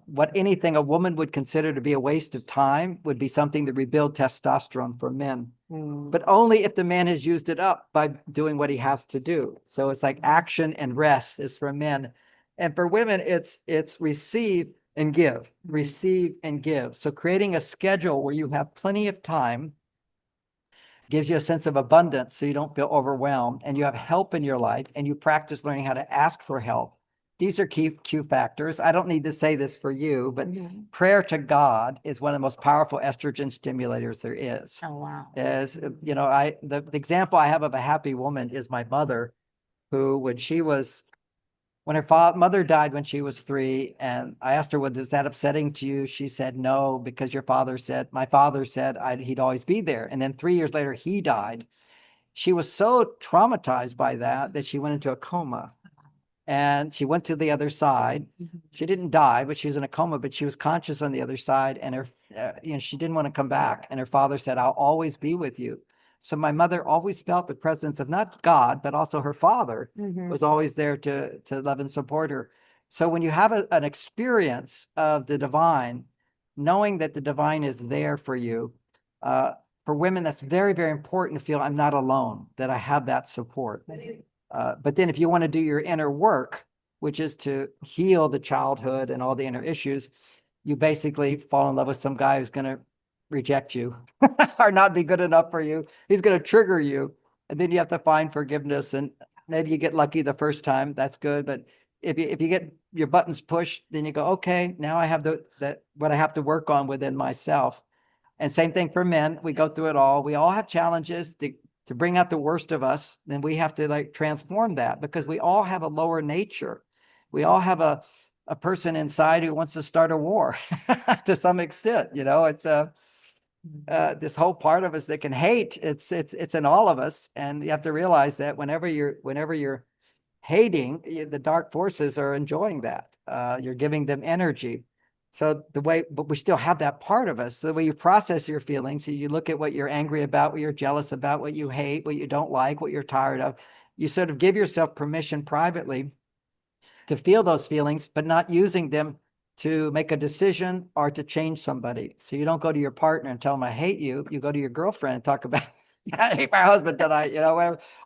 What anything a woman would consider to be a waste of time would be something that rebuild testosterone for men. But only if the man has used it up by doing what he has to do. So it's like action and rest is for men. And for women, it's receive and give, receive and give. So creating a schedule where you have plenty of time gives you a sense of abundance so you don't feel overwhelmed and you have help in your life and you practice learning how to ask for help. These are key factors. I don't need to say this for you, but prayer to God is one of the most powerful estrogen stimulators there is. Oh, wow. The example I have of a happy woman is my mother. who, when her mother died when she was 3, and I asked her, was that upsetting to you? She said, no, because my father said he'd always be there. And then 3 years later, he died. She was so traumatized by that she went into a coma. And she went to the other side. She didn't die, but she was in a coma, but she was conscious on the other side. And she didn't want to come back. And her father said, I'll always be with you. So my mother always felt the presence of not God, but also her father was always there to love and support her. So when you have an experience of the divine, knowing that the divine is there for you, for women, that's very, very important to feel I'm not alone, that I have that support. But then if you want to do your inner work, which is to heal the childhood and all the inner issues, you basically fall in love with some guy who's going to reject you or not be good enough for you. He's going to trigger you. And then you have to find forgiveness. And maybe you get lucky the first time. That's good. But if you get your buttons pushed, then you go, okay, now I have what I have to work on within myself. And same thing for men. We go through it all. We all have challenges to bring out the worst of us. Then we have to transform that, because we all have a lower nature. We all have a person inside who wants to start a war to some extent. It's this whole part of us that can hate. It's in all of us. And you have to realize that whenever you're hating, the dark forces are enjoying that. You're giving them energy. So but we still have that part of us. So the way you process your feelings, you look at what you're angry about, what you're jealous about, what you hate, what you don't like, what you're tired of. You sort of give yourself permission privately to feel those feelings, but not using them to make a decision or to change somebody. So you don't go to your partner and tell them, I hate you. You go to your girlfriend and talk about, I hate my husband tonight,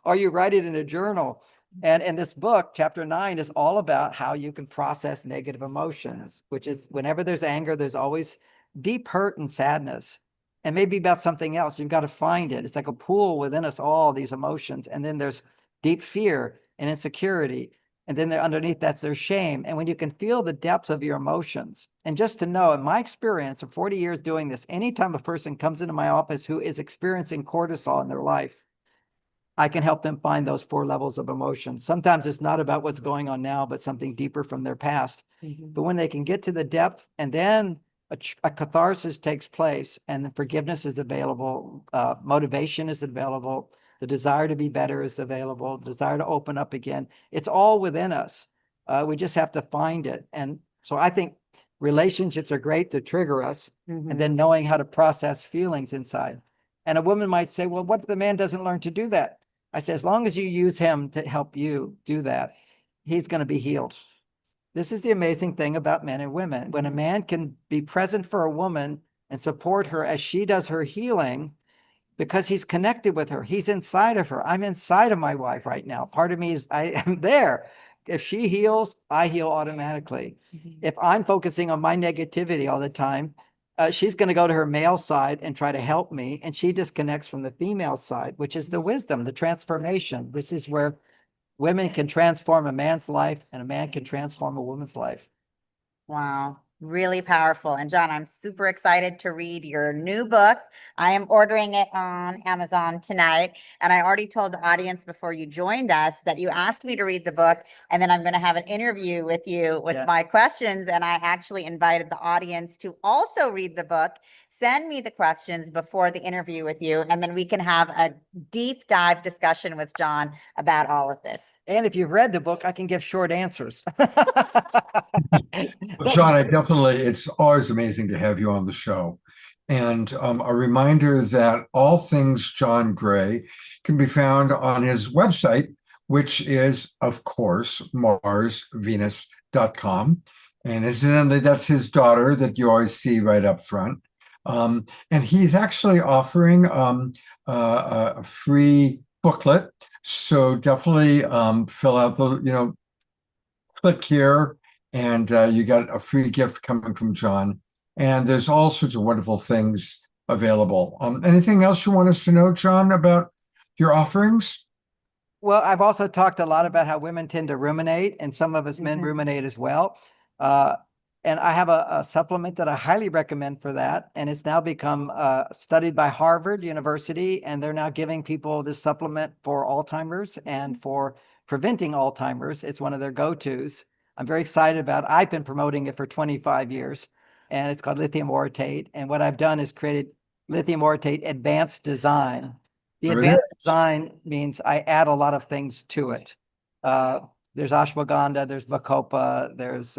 or you write it in a journal. And in this book, chapter 9 is all about how you can process negative emotions, which is whenever there's anger, there's always deep hurt and sadness, and maybe about something else. You've got to find it. It's like a pool within us, all these emotions. And then there's deep fear and insecurity. And then underneath that's their shame. And when you can feel the depths of your emotions, and just to know, in my experience of 40 years doing this, anytime a person comes into my office who is experiencing cortisol in their life, I can help them find those 4 levels of emotion. Sometimes it's not about what's going on now, but something deeper from their past. But when they can get to the depth, and then a catharsis takes place, and the forgiveness is available, motivation is available, the desire to be better is available, desire to open up again. It's all within us. We just have to find it. And so I think relationships are great to trigger us, and then knowing how to process feelings inside. And a woman might say, well, what if the man doesn't learn to do that? I say, as long as you use him to help you do that, he's going to be healed. This is the amazing thing about men and women. When a man can be present for a woman and support her as she does her healing, because he's connected with her, he's inside of her. I'm inside of my wife right now. Part of me I am there. If she heals, I heal automatically. If I'm focusing on my negativity all the time, she's going to go to her male side and try to help me. And she disconnects from the female side, which is the wisdom, the transformation. This is where women can transform a man's life and a man can transform a woman's life. Wow, really powerful. And John, I'm super excited to read your new book. I am ordering it on Amazon tonight. And I already told the audience before you joined us that you asked me to read the book, and then I'm going to have an interview with you with my questions. And I actually invited the audience to also read the book, send me the questions before the interview with you, and then we can have a deep dive discussion with John about all of this. And if you've read the book, I can give short answers. John, it's always amazing to have you on the show. And a reminder that all things John Gray can be found on his website, which is, of course, marsvenus.com. And incidentally, that's his daughter that you always see right up front. And he's actually offering a free booklet. So definitely fill out click here, and you got a free gift coming from John. And there's all sorts of wonderful things available. Anything else you want us to know, John, about your offerings? Well, I've also talked a lot about how women tend to ruminate, and some of us men ruminate as well. And I have a supplement that I highly recommend for that. And it's now become studied by Harvard University, and they're now giving people this supplement for Alzheimer's and for preventing Alzheimer's. It's one of their go-tos. I'm very excited about it. I've been promoting it for 25 years, and it's called lithium orotate. And what I've done is created lithium orotate advanced design. The There it advanced is. design means I add a lot of things to it. There's ashwagandha, there's bacopa, there's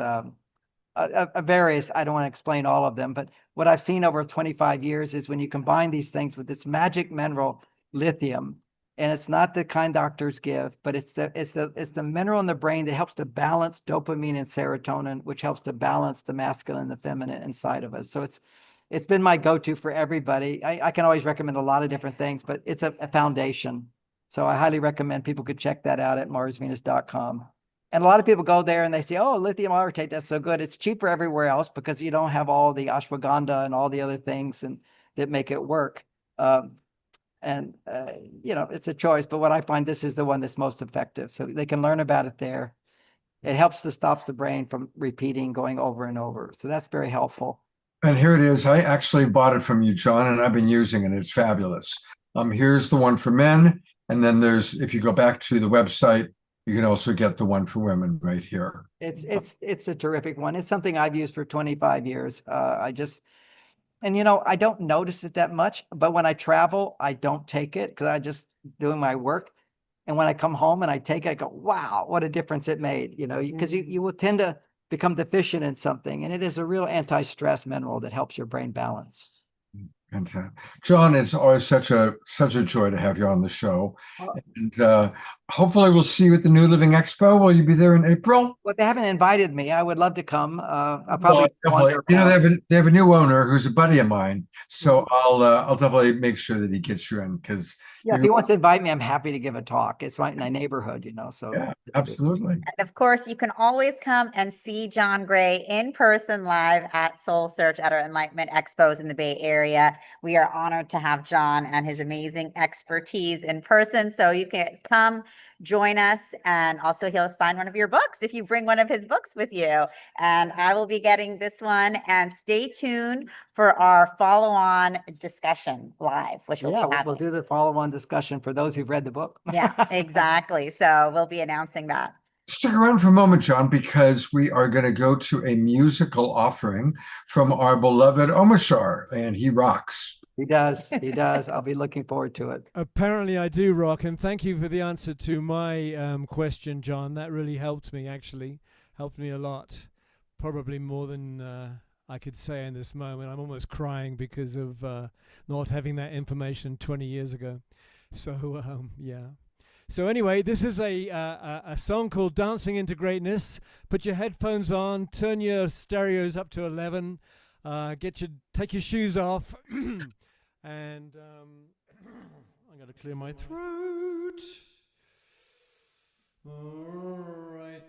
various, I don't want to explain all of them, but what I've seen over 25 years is when you combine these things with this magic mineral, lithium, and it's not the kind doctors give, but it's the mineral in the brain that helps to balance dopamine and serotonin, which helps to balance the masculine and the feminine inside of us. So it's been my go-to for everybody. I can always recommend a lot of different things, but it's a foundation. So I highly recommend people could check that out at marsvenus.com. And a lot of people go there and they say, oh, lithium orotate, that's so good. It's cheaper everywhere else because you don't have all the ashwagandha and all the other things and that make it work. It's a choice, but what I find, this is the one that's most effective. So they can learn about it there. It helps to stop the brain from repeating, going over and over. So that's very helpful. And here it is. I actually bought it from you, John, and I've been using it. It's fabulous. Here's the one for men. And then if you go back to the website, you can also get the one for women right here. It's a terrific one. It's something I've used for 25 years. I don't notice it that much, but when I travel, I don't take it because I just doing my work. And when I come home and I take it, I go, wow, what a difference it made, because you will tend to become deficient in something. And it is a real anti-stress mineral that helps your brain balance. Fantastic. John, it's always such a joy to have you on the show. And hopefully we'll see you at the New Living Expo. Will you be there in April? Well, they haven't invited me. I would love to come. I'll probably definitely. They have a new owner who's a buddy of mine. So I'll definitely make sure that he gets you in because if he wants to invite me, I'm happy to give a talk. It's right in my neighborhood, so. Yeah, absolutely. And of course, you can always come and see John Gray in person live at Soul Search at our Enlightenment Expos in the Bay Area. We are honored to have John and his amazing expertise in person. So you can come join us, and also he'll sign one of your books if you bring one of his books with you. And I will be getting this one, and stay tuned for our follow-on discussion live, which we'll do the follow-on discussion for those who've read the book. Yeah, exactly. So we'll be announcing that. Stick around for a moment, John, because we are going to go to a musical offering from our beloved Omashar, and he rocks. He does. I'll be looking forward to it. Apparently I do rock, and thank you for the answer to my question, John. That really helped me, helped me a lot, probably more than I could say in this moment. I'm almost crying because of not having that information 20 years ago. So, yeah. So anyway, this is a song called Dancing into Greatness. Put your headphones on, turn your stereos up to 11, take your shoes off, and I'm going to clear my throat. All right.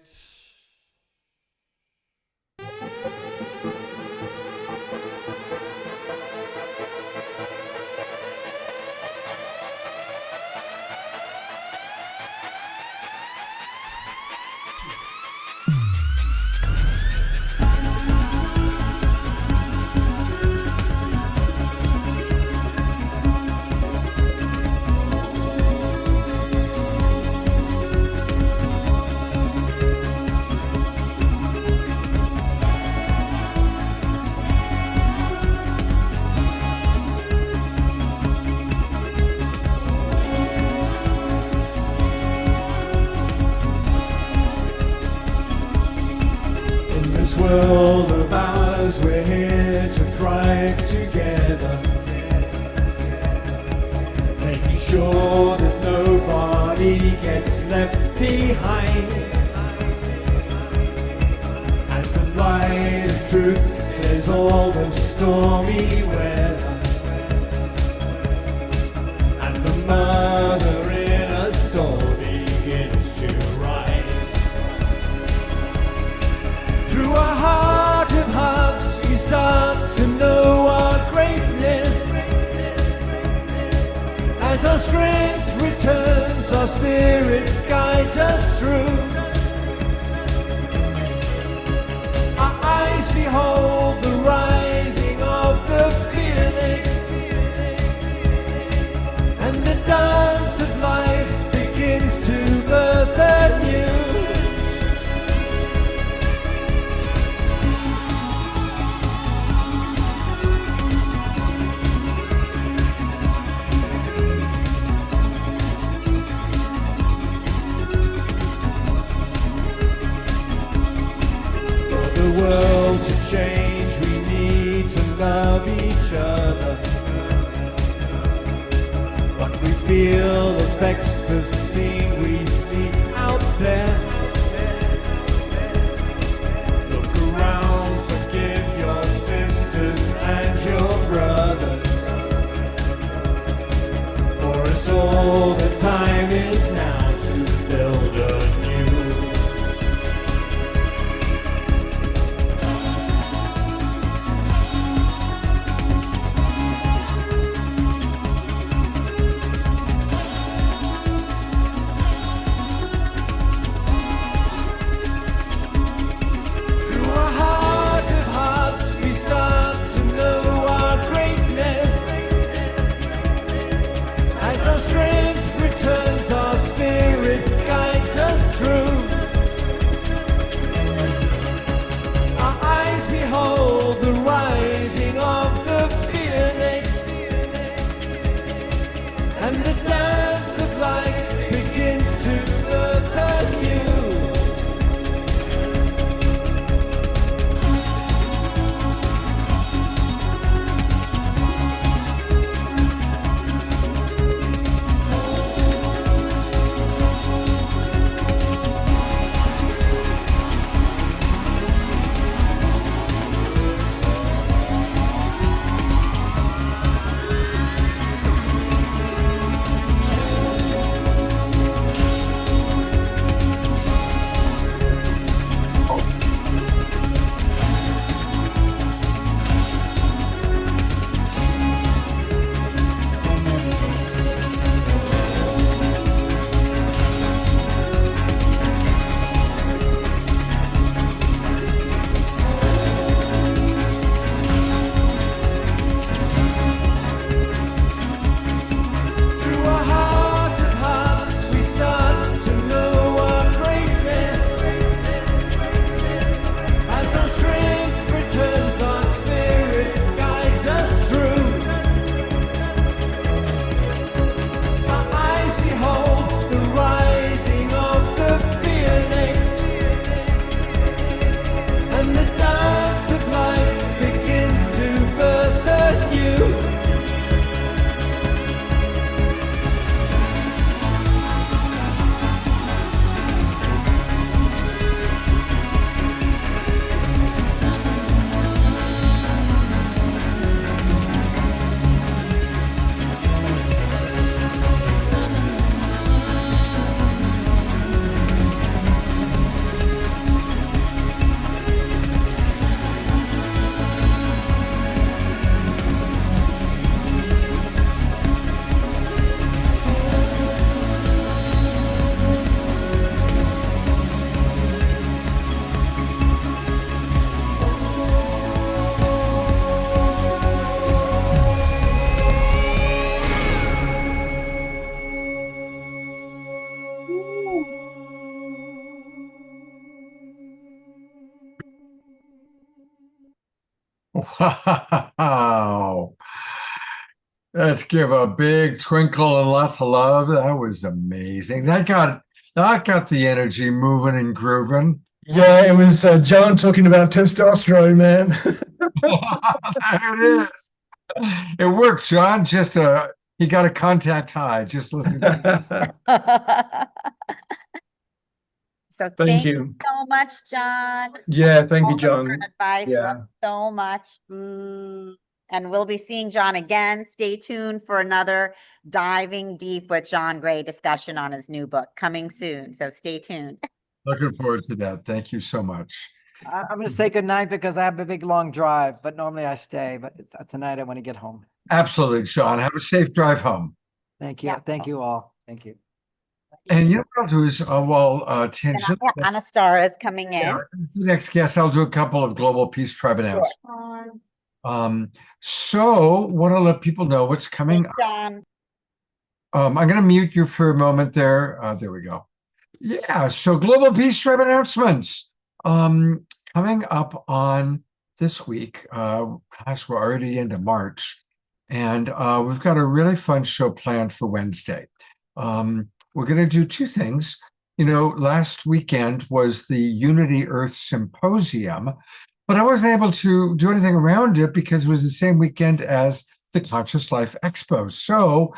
World of ours, we're here to thrive together, making sure that nobody gets left behind. As the light of truth clears all the stormy weather, and the mother in us all begins to rise. Through a heart of hearts, we start to know our greatness. As our strength returns, our spirit guides us through. Our eyes behold the rising of the fearless, and the dance of life begins to birth a world to change, we need to love each other. But we feel affects the scene we see out there. Look around, forgive your sisters and your brothers. For us all, the time is now to build anew. Through a heart of hearts, we start to know our greatness. As our strength returns, our spirit guides us through. Our eyes behold the rising of the phoenix, and the dance of life begins to birth anew. Through a heart of hearts, we start to know our greatness. As our strength returns, our spirit guides us through. Our eyes behold the rising of the phoenix, and the dance of life begins to birth anew. Wow. Let's give a big twinkle and lots of love. That was amazing. That got the energy moving and grooving. Yeah, it was John talking about testosterone, man. There it is. It worked, John. He got a contact high. Just listen. So Thank thank you. you so much, John. Yeah, thank you, So much for John. advice. Yeah. Love so much. And we'll be seeing John again. Stay tuned for another diving deep with John Gray discussion on his new book coming soon. So stay tuned. Looking forward to that. Thank you so much. I'm going to say goodnight because I have a big long drive, but normally I stay. But tonight I want to get home. Absolutely, Sean. Have a safe drive home. Thank you. Yeah. Thank you all. Thank you. And you know what I'll do is, tangent. Anastar is coming in. Yeah, the next guest, I'll do a couple of Global Peace Tribe announcements. Sure. So want to let people know what's coming. Thanks, John. I'm going to mute you for a moment there. There we go. Yeah, so Global Peace Tribe announcements. Coming up on this week, gosh, we're already into March, and we've got a really fun show planned for Wednesday. We're going to do two things. last weekend was the Unity Earth Symposium, but I wasn't able to do anything around it because it was the same weekend as the Conscious Life Expo. So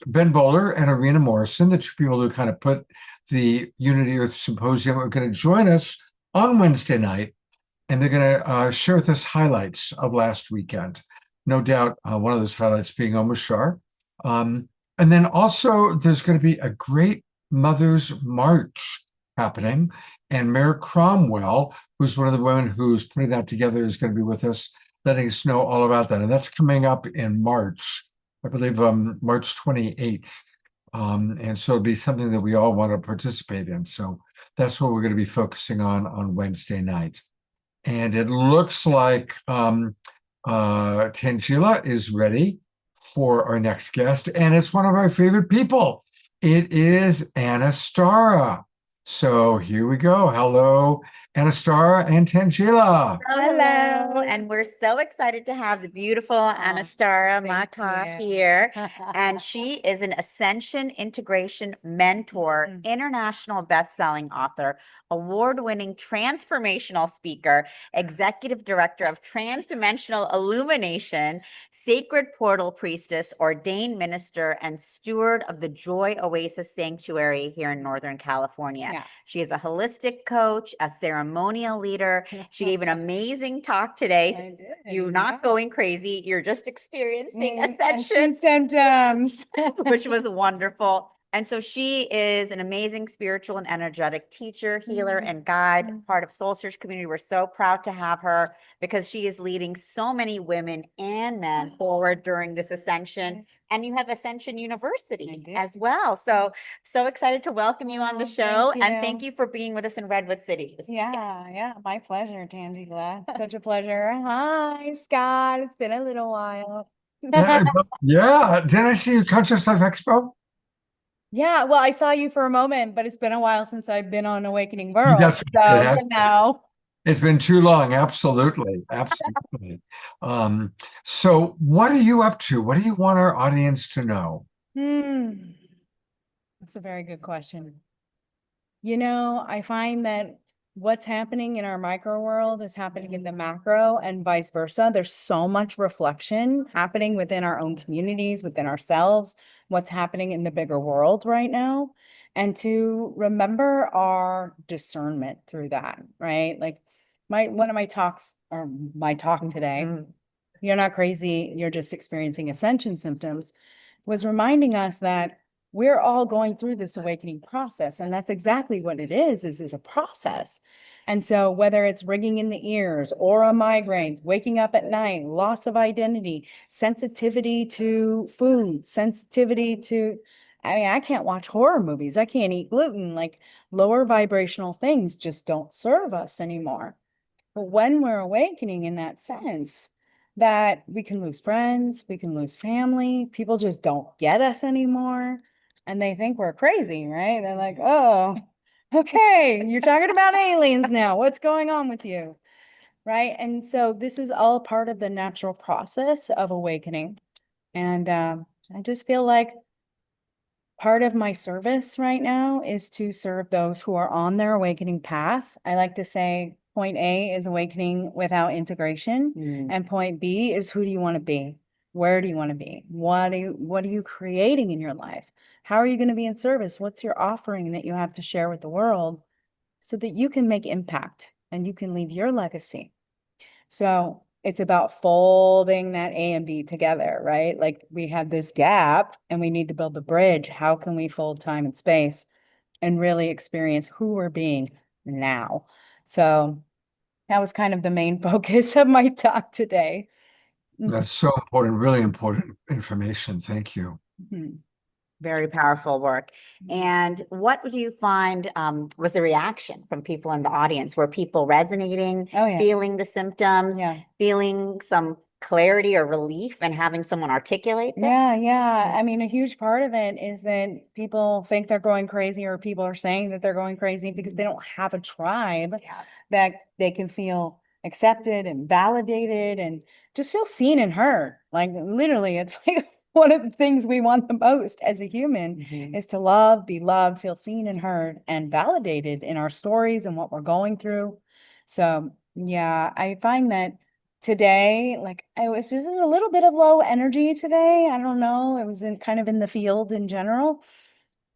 Ben Bowler and Arena Morrison, the two people who kind of put the Unity Earth Symposium, are going to join us on Wednesday night, and they're going to share with us highlights of last weekend. No doubt one of those highlights being Omashar. And then also there's going to be a great Mother's March happening, and Mayor Cromwell, who's one of the women who's putting that together, is going to be with us, letting us know all about that. And that's coming up in March, I believe March 28th. And so it'll be something that we all want to participate in. So that's what we're going to be focusing on Wednesday night. And it looks like Tangela is ready for our next guest, and it's one of our favorite people. It is Anastara. So here we go. Hello, Anastara and Tangela. Hello, and we're so excited to have the beautiful Anastara Maka here. And she is an Ascension Integration Mentor, international best-selling author, award-winning transformational speaker, executive director of Transdimensional Illumination, sacred portal priestess, ordained minister, and steward of the Joy Oasis Sanctuary here in Northern California. Yeah. She is a holistic coach, a ceremonial leader. She gave an amazing talk today. You're not going crazy. You're just experiencing ascension symptoms. which was wonderful. And so she is an amazing spiritual and energetic teacher, healer, and guide, part of Soul Search community. We're so proud to have her because she is leading so many women and men forward during this ascension. And you have Ascension University as well. So excited to welcome you on the show. And thank you for being with us in Redwood City. Yeah, my pleasure, Tangela. Such a pleasure. Hi, Scott. It's been a little while. Yeah. Didn't I see you Conscious Life Expo? Yeah, well, I saw you for a moment, but it's been a while since I've been on Awakening World. That's right. Now. It's been too long. Absolutely. Absolutely. So what are you up to? What do you want our audience to know? That's a very good question. I find that what's happening in our micro world is happening in the macro and vice versa. There's so much reflection happening within our own communities, within ourselves, what's happening in the bigger world right now. And to remember our discernment through that, right? Like one of my talks, or my talk today, You're Not Crazy, You're Just Experiencing Ascension Symptoms, was reminding us that we're all going through this awakening process. And that's exactly what it is a process. And so whether it's ringing in the ears, aura migraines, waking up at night, loss of identity, sensitivity to food, sensitivity to, I can't watch horror movies. I can't eat gluten. Like lower vibrational things just don't serve us anymore. But when we're awakening in that sense, that we can lose friends, we can lose family, people just don't get us anymore. And they think we're crazy, right? They're like, oh, okay, you're talking about aliens now. What's going on with you? Right? And so this is all part of the natural process of awakening. And I just feel like part of my service right now is to serve those who are on their awakening path. I like to say point A is awakening without integration. And point B is who do you want to be? Where do you want to be? What are you creating in your life? How are you going to be in service? What's your offering that you have to share with the world so that you can make impact and you can leave your legacy? So it's about folding that A and B together, right? Like we have this gap and we need to build the bridge. How can we fold time and space and really experience who we're being now? So that was kind of the main focus of my talk today. That's so important, really important information. Thank you. Very powerful work. And what do you find was the reaction from people in the audience? Were people resonating, feeling the symptoms, feeling some clarity or relief and having someone articulate this? Yeah. I mean, a huge part of it is that people think they're going crazy, or people are saying that they're going crazy because they don't have a tribe that they can feel accepted and validated and just feel seen and heard. Like literally, it's like one of the things we want the most as a human Mhm. is to love, be loved, feel seen and heard and validated in our stories and what we're going through. So yeah, I find that today, like I was just a little bit of low energy today. I don't know. It was in kind of in the field in general.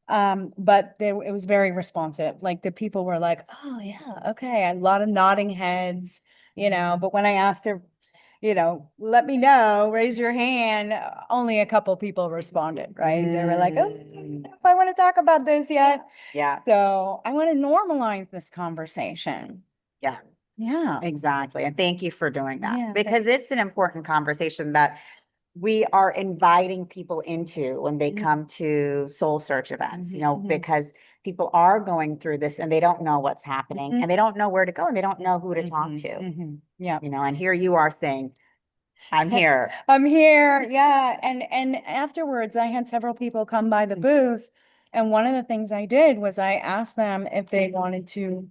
But it was very responsive. Like the people were like, oh yeah, okay. A lot of nodding heads, but when I asked her, let me know, raise your hand, only a couple people responded, right? They were like, oh, I don't know if I want to talk about this yet. Yeah, So I want to normalize this conversation. yeah, Yeah. exactly. And thank you for doing that Yeah, because it's an important conversation that we are inviting people into when they Mhm. come to soul search events, Mhm. because people are going through this and they don't know what's happening Mhm. and they don't know where to go and they don't know who to talk to, Yeah. and here you are saying, I'm here. I'm here. Yeah. And afterwards, I had several people come by the booth. And one of the things I did was I asked them if they wanted to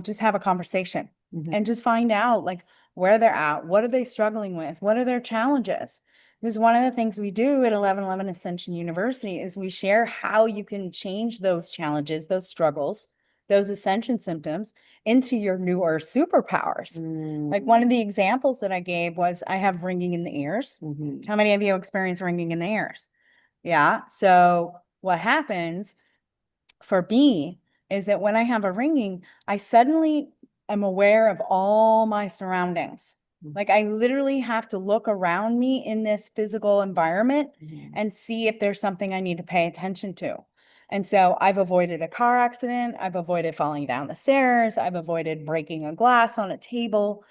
just have a conversation Mhm. and just find out like where they're at. What are they struggling with? What are their challenges? Because one of the things we do at 1111 Ascension University is we share how you can change those challenges, those struggles, those ascension symptoms into your newer superpowers. Like one of the examples that I gave was I have ringing in the ears. Mhm. How many of you experience ringing in the ears? Yeah. So what happens for me is that when I have a ringing, I suddenly am aware of all my surroundings. Like I literally have to look around me in this physical environment Mhm. and see if there's something I need to pay attention to. And so I've avoided a car accident. I've avoided falling down the stairs. I've avoided breaking a glass on a table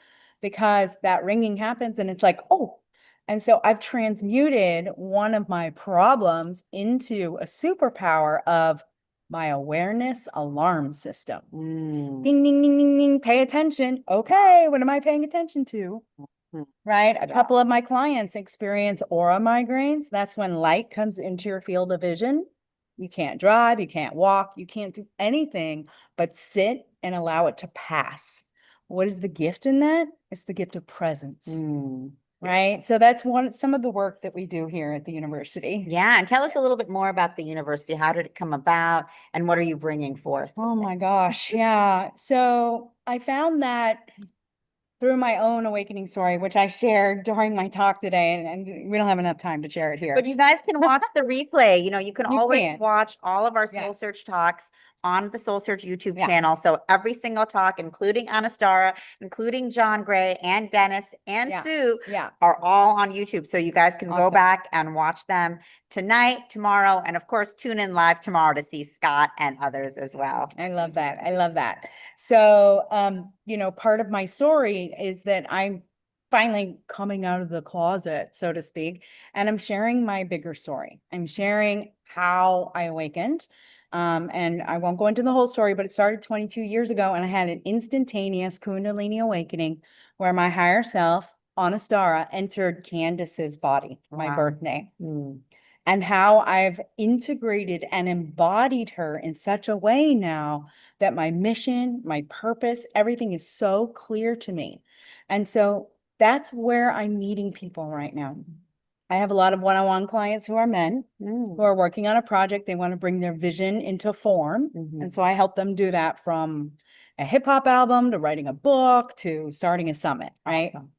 because that ringing happens and it's like, oh. And so I've transmuted one of my problems into a superpower of my awareness alarm system. Mm. Ding, ding, ding, ding, ding. Pay attention. Okay, what am I paying attention to? Mhm. Right? A Yeah. couple of my clients experience aura migraines. That's when light comes into your field of vision. You can't drive, you can't walk, you can't do anything but sit and allow it to pass. What is the gift in that? It's the gift of presence. Mm. Right? So that's some of the work that we do here at the university. Yeah. And tell us a little bit more about the university. How did it come about and what are you bringing forth? Oh my gosh. Yeah. So I found that through my own awakening story, which I shared during my talk today, and we don't have enough time to share it here. But you guys can watch the replay. You can You always can. watch all of our Yeah. Soul Search talks on the Soul Search YouTube Yeah. channel. So every single talk, including Anastara, including John Gray and Dennis and Yeah. Sue, Yeah. are all on YouTube. So you guys can go Awesome. back and watch them tonight, tomorrow, and of course, tune in live tomorrow to see Scott and others as well. I love that. I love that. So, part of my story is that I'm finally coming out of the closet, so to speak, and I'm sharing my bigger story. I'm sharing how I awakened. And I won't go into the whole story, but it started 22 years ago, and I had an instantaneous Kundalini awakening where my higher self, Anastara, entered Candace's body, my Wow. birth name. Mm. And how I've integrated and embodied her in such a way now that my mission, my purpose, everything is so clear to me. And so that's where I'm meeting people right now. I have a lot of one-on-one clients who are men who are working on a project. They want to bring their vision into form. Mhm. And so I help them do that from a hip hop album to writing a book to starting a summit, right? Awesome.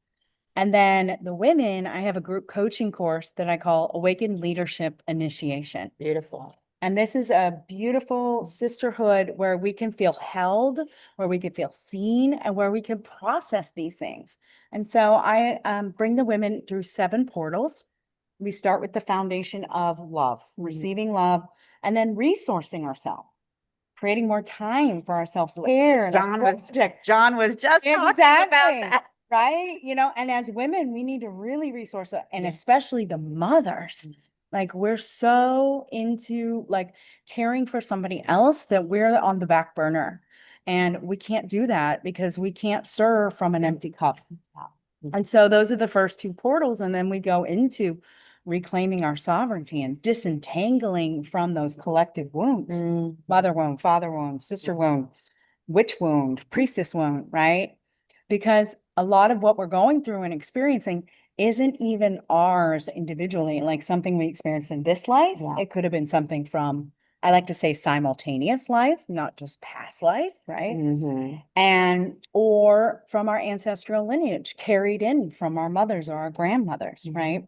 And then the women, I have a group coaching course that I call Awakened Leadership Initiation. Beautiful. And this is a beautiful sisterhood where we can feel held, where we can feel seen, and where we can process these things. And so I bring the women through 7 portals. We start with the foundation of love, receiving love, and then resourcing ourselves, creating more time for ourselves. John was just talking about Exactly. that. Right? And as women, we need to really resource it, and especially the mothers. Like we're so into like caring for somebody else that we're on the back burner. And we can't do that because we can't serve from an empty cup. And so those are the first 2 portals. And then we go into reclaiming our sovereignty and disentangling from those collective wounds, mother wound, father wound, sister wound, witch wound, priestess wound, right? Because a lot of what we're going through and experiencing isn't even ours individually, like something we experienced in this life. Yeah. It could have been something from, I like to say, simultaneous life, not just past life, right? Mhm. And or from our ancestral lineage carried in from our mothers or our grandmothers, Mhm. right?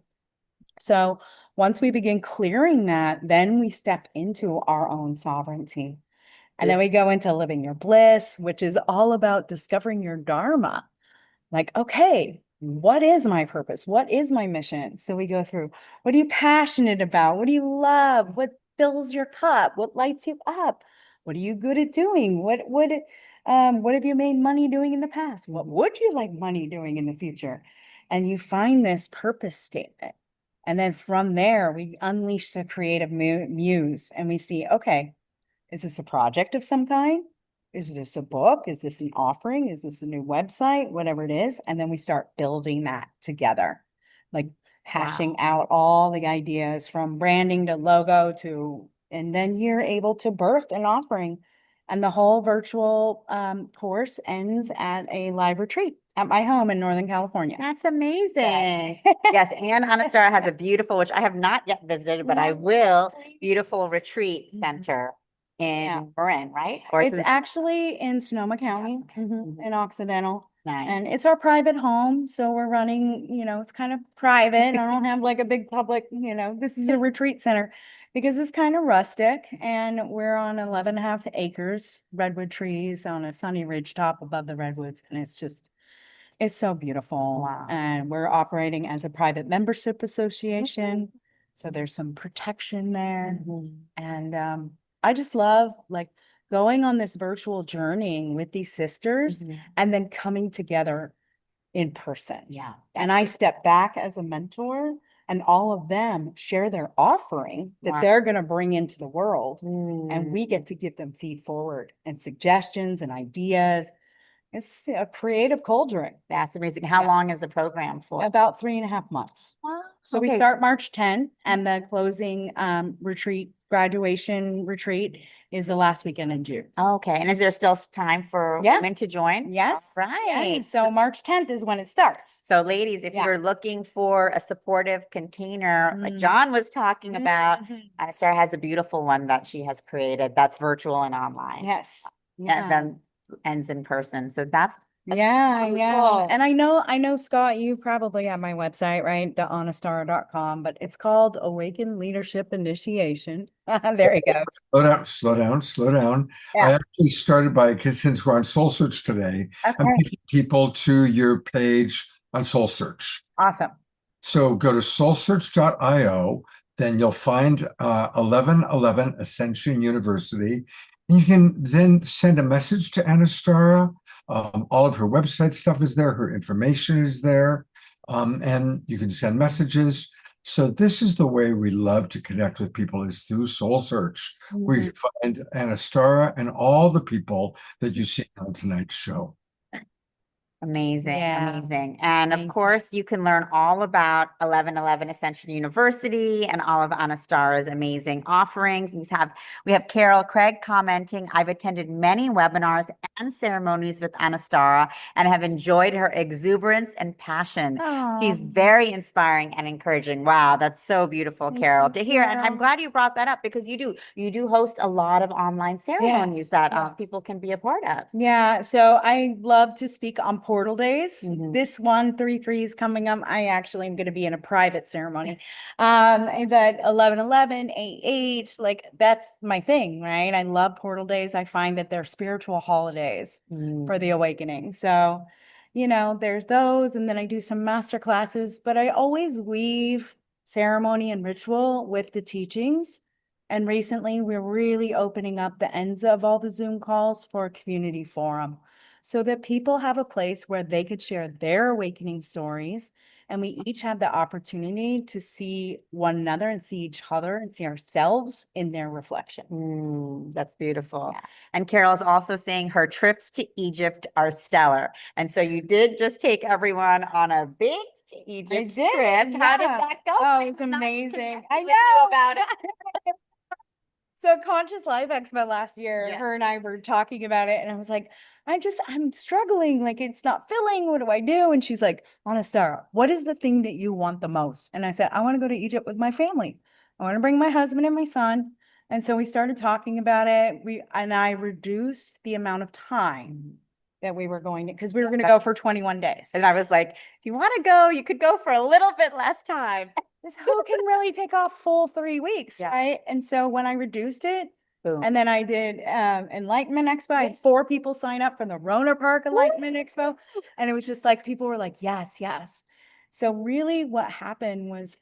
So once we begin clearing that, then we step into our own sovereignty. And then we go into living your bliss, which is all about discovering your dharma. Like, okay, what is my purpose? What is my mission? So we go through, what are you passionate about? What do you love? What fills your cup? What lights you up? What are you good at doing? What have you made money doing in the past? What would you like money doing in the future? And you find this purpose statement. And then from there, we unleash the creative muse and we see, okay, is this a project of some kind? Is this a book? Is this an offering? Is this a new website? Whatever it is. And then we start building that together, like hashing out all the ideas from branding to logo to, and then you're able to birth an offering. And the whole virtual course ends at a live retreat at my home in Northern California. That's amazing. Yes, Anne Anastara has a beautiful, which I have not yet visited, but I will, beautiful retreat center Yeah. in Marin, right? Or It's in- actually in Sonoma County, Mhm. in Occidental. Nice. And it's our private home, so we're running, it's kind of private. I don't have like a big public, this is a retreat center because it's kind of rustic and we're on 11 and a half acres, redwood trees on a sunny ridge top above the redwoods. And it's so beautiful. Wow. And we're operating as a private membership association. So there's some protection there. Mhm. And I just love like going on this virtual journey with these sisters Mhm. and then coming together in person. Yeah. And I step back as a mentor and all of them share their offering that Wow. they're going to bring into the world. And Mm. we get to give them feed forward and suggestions and ideas. It's a creative cauldron. That's amazing. How Yeah. long is the program for? About 3.5 months. Wow. So we Okay. start March 10 and the closing graduation retreat is the last weekend in June. Okay. And is there still time for Yeah. women to join? Yes. All right. yes. So March 10th is when it starts. So ladies, if Yeah. you're looking for a supportive container, like Mm. John was talking about, Mhm. Anastara has a beautiful one that she has created that's virtual and online. Yes. And then ends in person. So that's Yeah, really yeah. cool. And I know, Scott, you probably have my website, right? thehonestar.com, but it's called Awaken Leadership Initiation. There you go. Slow down. Yeah. I actually started because since we're on Soul Search today, I'm Okay. taking people to your page on Soul Search. Awesome. So go to soulsearch.io, then you'll find 1111 Ascension University. And you can then send a message to Anastara. All of her website stuff is there, her information is there, and you can send messages. So this is the way we love to connect with people is through Soul Search, where you can find Anastara and all the people that you see on tonight's show. Amazing, Yeah. amazing. And of Thank you. course, you can learn all about 1111 Ascension University and all of Anastara's amazing offerings. We have Carol Craig commenting, I've attended many webinars and ceremonies with Anastara and have enjoyed her exuberance and passion. She's very inspiring and encouraging. Wow, that's so beautiful, Thank Carol, you, to hear. And I'm Carol. glad you brought that up because you do host a lot of online ceremonies that Yeah. people can be a part of. Yeah, so I love to speak on portal days. Mhm. This 133 is coming up. I actually am going to be in a private ceremony. But 1111, 88, like that's my thing, right? I love portal days. I find that they're spiritual holidays for the awakening. So, there's those, and then I do some master classes, but I always weave ceremony and ritual with the teachings. And recently, we're really opening up the ends of all the Zoom calls for a community forum so that people have a place where they could share their awakening stories. And we each have the opportunity to see one another and see each other and see ourselves in their reflection. That's beautiful. Yeah. And Carol's also saying her trips to Egypt are stellar. And so you did just take everyone on a big Egypt did, trip. How did yeah. that go? Oh, it's I'm not amazing. connected I with you know. about it. So Conscious Life Expo last year, Yeah. her and I were talking about it, and I was like, I'm struggling. Like, it's not filling. What do I do? And she's like, Anastara, what is the thing that you want the most? And I said, I want to go to Egypt with my family. I want to bring my husband and my son. And so we started talking about it. I reduced the amount of time that we were going to, because we were going to go for 21 days. And I was like, if you want to go, you could go for a little bit less time. Because who can really take off full 3 weeks, Yeah. right? And so when I reduced it, Boom. and then I did Enlightenment Expo. I had 4 people sign up for the Rona Park Enlightenment Expo. And it was just like, people were like, yes, yes. So really what happened was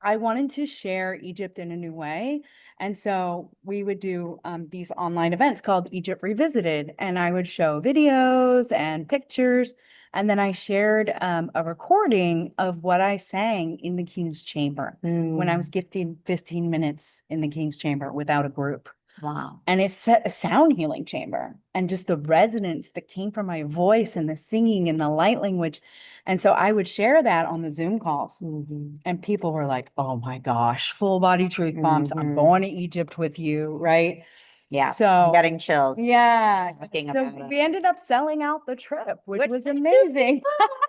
I wanted to share Egypt in a new way. And so we would do these online events called Egypt Revisited. And I would show videos and pictures. And then I shared a recording of what I sang in the King's Chamber when I was gifting 15 minutes in the King's Chamber without a group. Wow. And it's a sound healing chamber, and just the resonance that came from my voice and the singing and the light language. And so I would share that on the Zoom calls, and people were like, oh my gosh, full body truth bombs. I'm going to Egypt with you, right? Yeah. So I'm getting chills. yeah. Thinking So about it. we ended up selling out the trip, which Which- was amazing.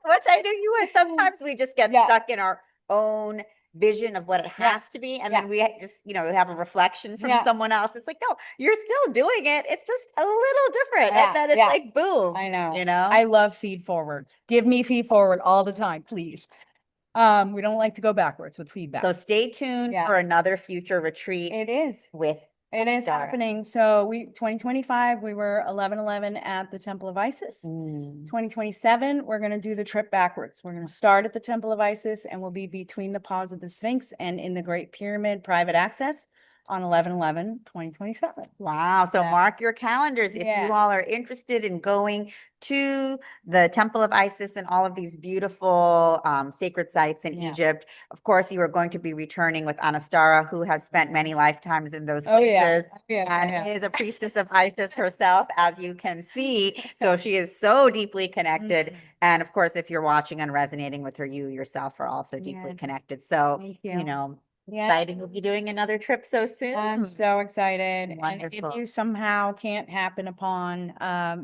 Which I knew you would. Sometimes we just get Yeah. stuck in our own vision of what it Yeah. has to be. And Yeah. then we just, have a reflection from Yeah. someone else. It's like, no, you're still doing it. It's just a little different. Yeah, And then it's yeah. like, boom. I know. You know? I love feed forward. Give me feed forward all the time, please. We don't like to go backwards with feedback. So stay tuned Yeah. for another future retreat It is. with It is Start. happening. So 2025, we were 11/11 at the Temple of Isis. 2027, we're going to do the trip backwards. We're going to start at the Temple of Isis, and we'll be between the paws of the Sphinx and in the Great Pyramid private access on 11/11/2027. Wow. So Yeah. mark your calendars if Yeah. you all are interested in going to the Temple of Isis and all of these beautiful sacred sites in Yeah. Egypt. Of course, you are going to be returning with Anastara, who has spent many lifetimes in those Oh, places. yeah. Yes, I And have. is a priestess of Isis herself, as you can see. So she is so deeply connected. Mhm. And of course, if you're watching and resonating with her, you yourself are also deeply Yeah. connected. So, Thank you. Yeah. exciting. We'll be doing another trip so soon. I'm so excited. And if Wonderful. you somehow can't happen upon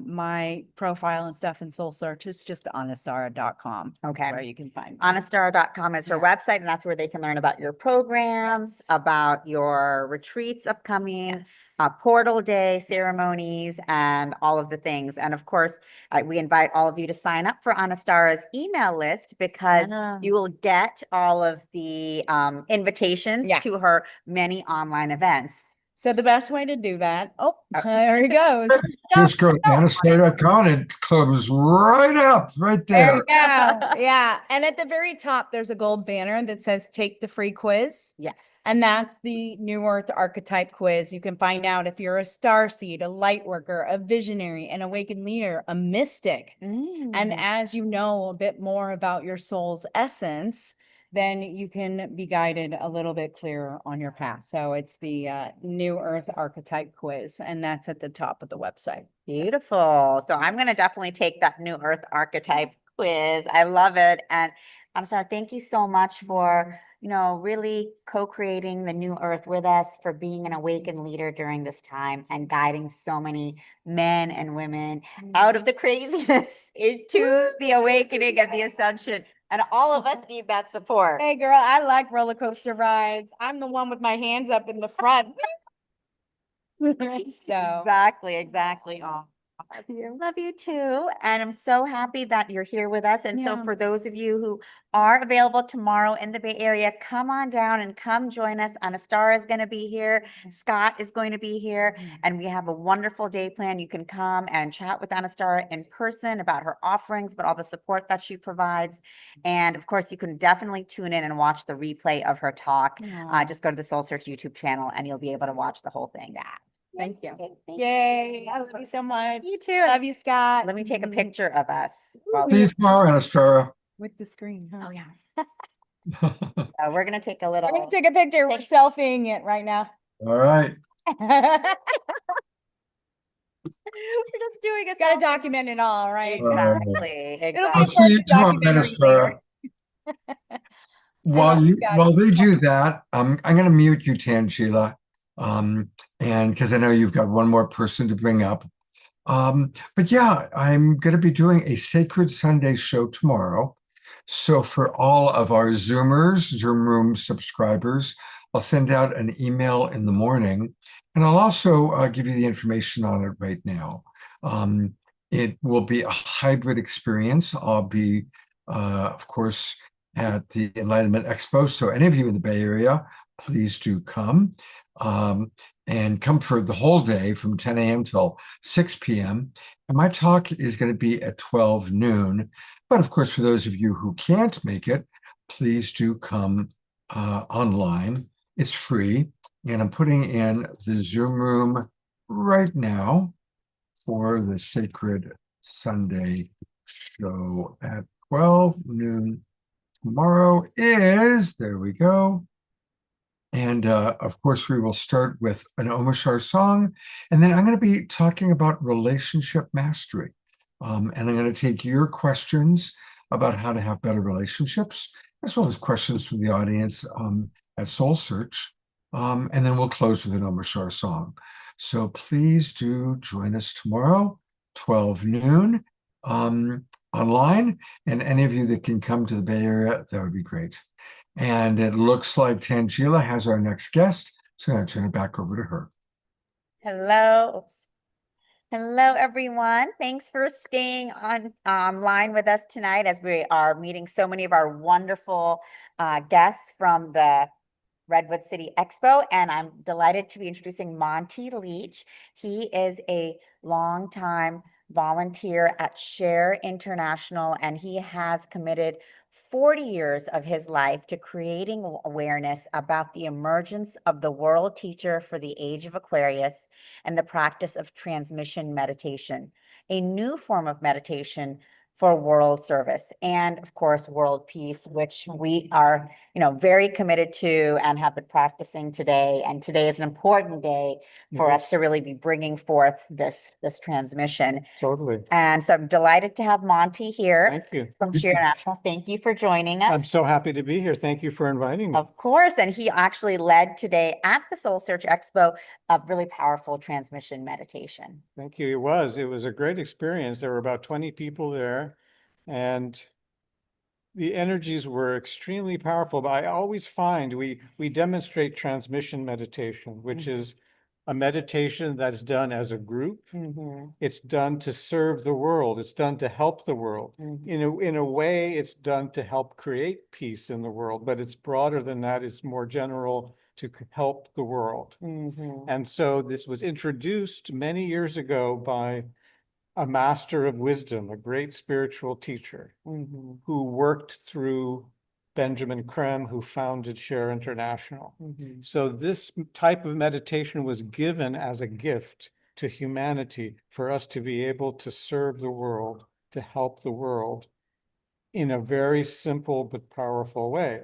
my profile and stuff in Soul Search, it's just anastara.com. Okay. Where you can find me. Anastara.com is her Yeah. website, and that's where they can learn about your programs, Yes. about your retreats upcoming, Yes. portal day ceremonies, and all of the things. And of course, we invite all of you to sign up for Anastara's email list because Yeah. you will get all of the invitations Yeah. to her many online events. So the best way to do that, there he goes. Just go to anastara.com and it comes right up, right There there. you go. Yeah. And at the very top, there's a gold banner that says take the free quiz. Yes. And that's the New Earth Archetype quiz. You can find out if you're a starseed, a light worker, a visionary, an awakened leader, a mystic. And Mm. as you know a bit more about your soul's essence, then you can be guided a little bit clearer on your path. So it's the New Earth Archetype quiz, and that's at the top of the website. Beautiful. So I'm going to definitely take that New Earth Archetype quiz. I love it. And I'm sorry, thank you so much for, really co-creating the New Earth with us, for being an awakened leader during this time and guiding so many men and women out of the craziness into the awakening and the ascension. And all of us need that support. Hey girl, I like roller coaster rides. I'm the one with my hands up in the front. So Exactly. Oh, love you too. And I'm so happy that you're here with us. And so Yeah. for those of you who are available tomorrow in the Bay Area, come on down and come join us. Anastara is going to be here. Scott is going to be here. And we have a wonderful day plan. You can come and chat with Anastara in person about her offerings, but all the support that she provides. And of course, you can definitely tune in and watch the replay of her talk. Aw. Just go to the Soul Search YouTube channel and you'll be able to watch the whole thing. Thank you. Thank Yay. I love you so much. You too. Love you, Scott. Let me take a picture of us. See you tomorrow, Anastara. With the screen, huh? Oh, yes. We're going to take a little. We're gonna take a picture. We're selfieing it right now. All right. We're just doing a Gotta selfie. document it all, right? Exactly. It'll be I'll a see you perfect tomorrow, documentary Anastara. later. While love you you guys. while they do that, I'm going to mute you, Tangela. And because I know you've got one more person to bring up. But yeah, I'm going to be doing a Sacred Sunday show tomorrow. So for all of our Zoomers, Zoom Room subscribers, I'll send out an email in the morning, and I'll also give you the information on it right now. It will be a hybrid experience. I'll be, of course, at the Enlightenment Expo. So any of you in the Bay Area, please do come. And come for the whole day from 10 a.m. till 6 p.m. And my talk is going to be at 12 noon. But of course, for those of you who can't make it, please do come online. It's free. And I'm putting in the Zoom room right now for the Sacred Sunday show at 12 noon. Tomorrow is, there we go. And of course, we will start with an Omashar song. And then I'm going to be talking about relationship mastery. And I'm going to take your questions about how to have better relationships, as well as questions from the audience at Soul Search. And then we'll close with an Omashar song. So please do join us tomorrow, 12 noon, online. And any of you that can come to the Bay Area, that would be great. And it looks like Tangela has our next guest. So I'm going to turn it back over to her. Hello. Oops. Hello, everyone. Thanks for staying online with us tonight as we are meeting so many of our wonderful guests from the Redwood City Expo, and I'm delighted to be introducing Monty Leach. He is a longtime volunteer at Share International, and he has committed 40 years of his life to creating awareness about the emergence of the world teacher for the age of Aquarius and the practice of transmission meditation, a new form of meditation for world service and, of course, world peace, which we are, very committed to and have been practicing today. And today is an important day for us to really be bringing forth this transmission. Totally. And so I'm delighted to have Monty here Thank you. from Share International. Thank you for joining us. I'm so happy to be here. Thank you for inviting me. Of course. And he actually led today at the Soul Search Expo a really powerful transmission meditation. Thank you. It was a great experience. There were about 20 people there, and the energies were extremely powerful. But I always find we demonstrate transmission meditation, which is a meditation that's done as a group. It's done to serve the world. It's done to help the world. In a way, it's done to help create peace in the world, but it's broader than that. It's more general to help the world. And so this was introduced many years ago by a master of wisdom, a great spiritual teacher who worked through Benjamin Krem, who founded Share International. So this type of meditation was given as a gift to humanity for us to be able to serve the world, to help the world in a very simple but powerful way.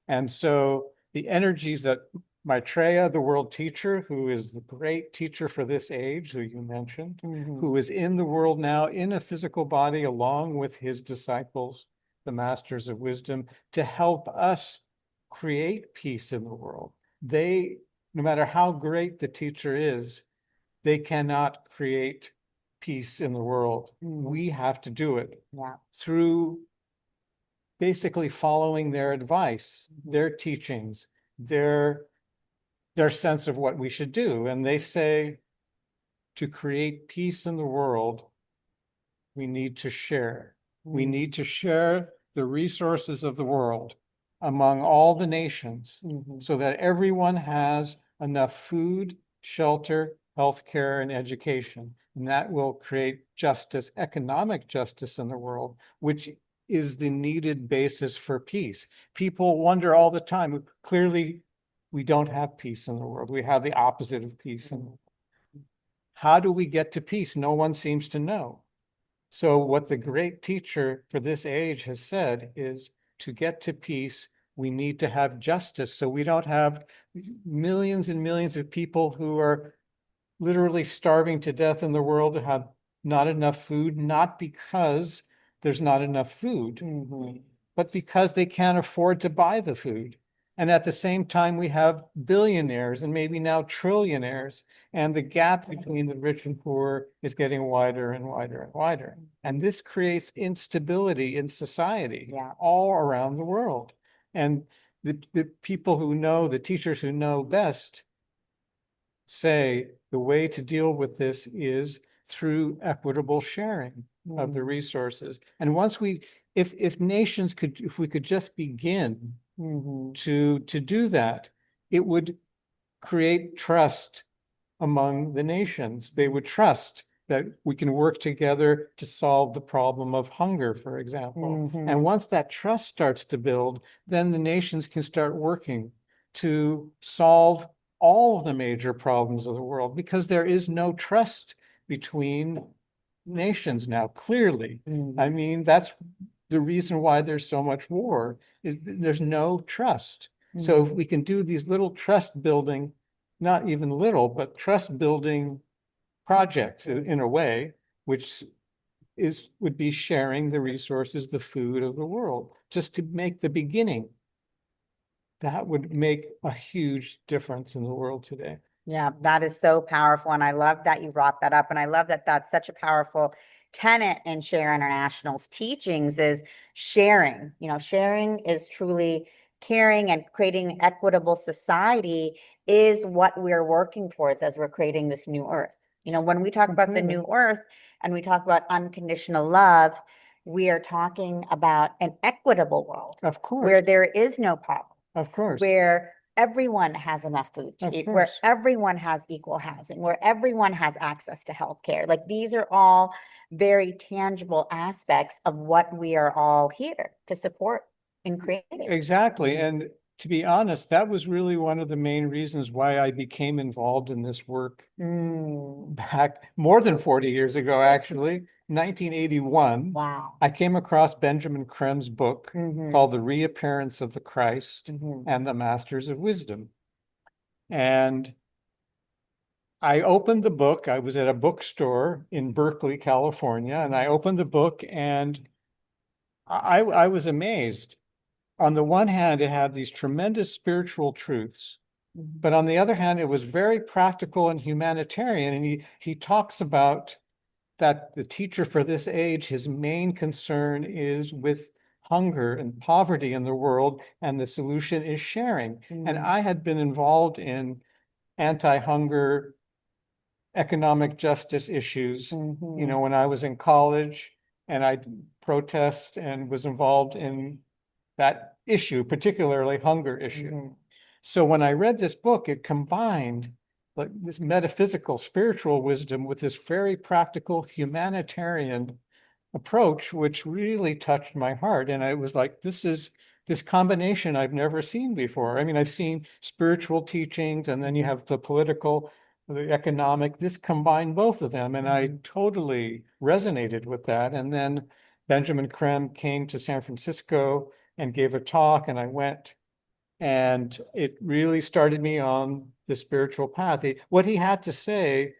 And so the energies that Maitreya, the world teacher, who is the great teacher for this age, who you mentioned, who is in the world now in a physical body along with his disciples, the masters of wisdom, to help us create peace in the world. They, no matter how great the teacher is, they cannot create peace in the world. We have to do it through basically following their advice, their teachings, their sense of what we should do. And they say, to create peace in the world, we need to share. We need to share the resources of the world among all the nations so that everyone has enough food, shelter, healthcare, and education. And that will create justice, economic justice in the world, which is the needed basis for peace. People wonder all the time, clearly, we don't have peace in the world. We have the opposite of peace. And how do we get to peace? No one seems to know. So what the great teacher for this age has said is, to get to peace, we need to have justice. So we don't have millions and millions of people who are literally starving to death in the world, to have not enough food, not because there's not enough food, but because they can't afford to buy the food. And at the same time, we have billionaires and maybe now trillionaires. And the gap between the rich and poor is getting wider and wider and wider. And this creates instability in society all around the world. And the people who know, the teachers who know best, say the way to deal with this is through equitable sharing of the resources. And once if nations could, if we could just begin to do that, it would create trust among the nations. They would trust that we can work together to solve the problem of hunger, for example. And once that trust starts to build, then the nations can start working to solve all of the major problems of the world, because there is no trust between nations now, clearly. I mean, that's the reason why there's so much war, is there's no trust. So if we can do these little trust building, not even little, but trust building projects in a way, which would be sharing the resources, the food of the world, just to make the beginning. That would make a huge difference in the world today. Yeah, that is so powerful. And I love that you brought that up. And I love that that's such a powerful tenet in Share International's teachings is sharing. You know, sharing is truly caring, and creating equitable society is what we're working towards as we're creating this new earth. You know, when we talk about the new earth and we talk about unconditional love, we are talking about an equitable world. Of course. Where there is no poverty. Of course. Where everyone has enough food to eat, where everyone has equal housing, where everyone has access to healthcare. Like, these are all very tangible aspects of what we are all here to support in creating. Exactly. And to be honest, that was really one of the main reasons why I became involved in this work back more than 40 years ago, actually. 1981. Wow. I came across Benjamin Krem's book called The Reappearance of the Christ and the Masters of Wisdom. And I opened the book. I was at a bookstore in Berkeley, California, and I opened the book and I was amazed. On the one hand, it had these tremendous spiritual truths, but on the other hand, it was very practical and humanitarian. And he talks about that the teacher for this age, his main concern is with hunger and poverty in the world, and the solution is sharing. And I had been involved in anti-hunger, economic justice issues, you know, when I was in college, and I protest and was involved in that issue, particularly hunger issue. So when I read this book, it combined like this metaphysical, spiritual wisdom with this very practical humanitarian approach, which really touched my heart. And I was like, this combination I've never seen before. I mean, I've seen spiritual teachings, and then you have the political, the economic. This combined both of them, and I totally resonated with that. And then Benjamin Krem came to San Francisco and gave a talk, and I went, and it really started me on the spiritual path. What he had to say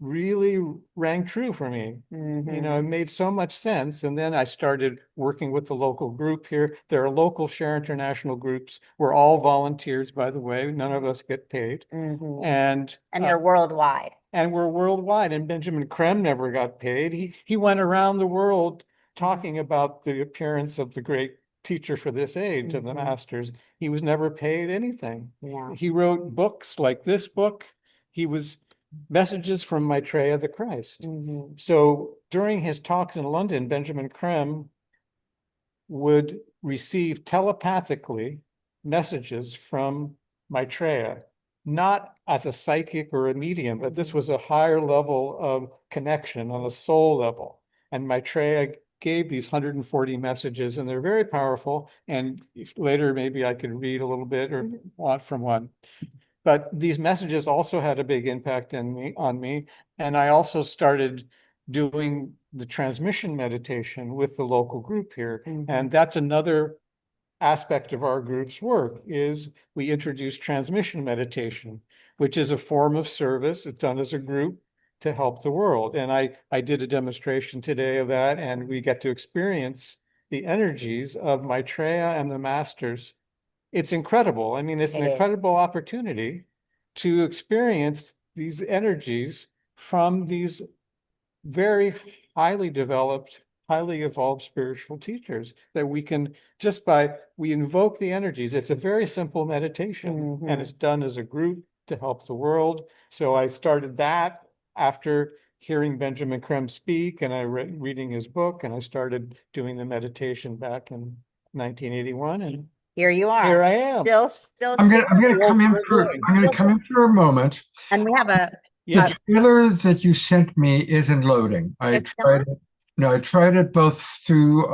really rang true for me. You know, it made so much sense. And then I started working with the local group here. There are local Share International groups. We're all volunteers, by the way. None of us get paid. And you're worldwide. And we're worldwide. And Benjamin Krem never got paid. He went around the world talking about the appearance of the great teacher for this age and the masters. He was never paid anything. He wrote books like this book. He was Messages from Maitreya the Christ. So during his talks in London, Benjamin Krem would receive telepathically messages from Maitreya, not as a psychic or a medium, but this was a higher level of connection on a soul level. And Maitreya gave these 140 messages, and they're very powerful. And later, maybe I could read a little bit or want from one. But these messages also had a big impact on me. And I also started doing the transmission meditation with the local group here. And that's another aspect of our group's work, is we introduce transmission meditation, which is a form of service. It's done as a group to help the world. And I did a demonstration today of that, and we get to experience the energies of Maitreya and the masters it's incredible. I mean, it's an It is. incredible opportunity to experience these energies from these very highly developed, highly evolved spiritual teachers that we can we invoke the energies. It's a very simple meditation and it's done as a group to help the world. So I started that after hearing Benjamin Creme speak and reading his book, and I started doing the meditation back in 1981, and Here you are. here I am. Still I'm gonna come in Still for a moment. and we have Yeah. The trailer that you sent me isn't loading. I It's tried not? it. No, I tried it both through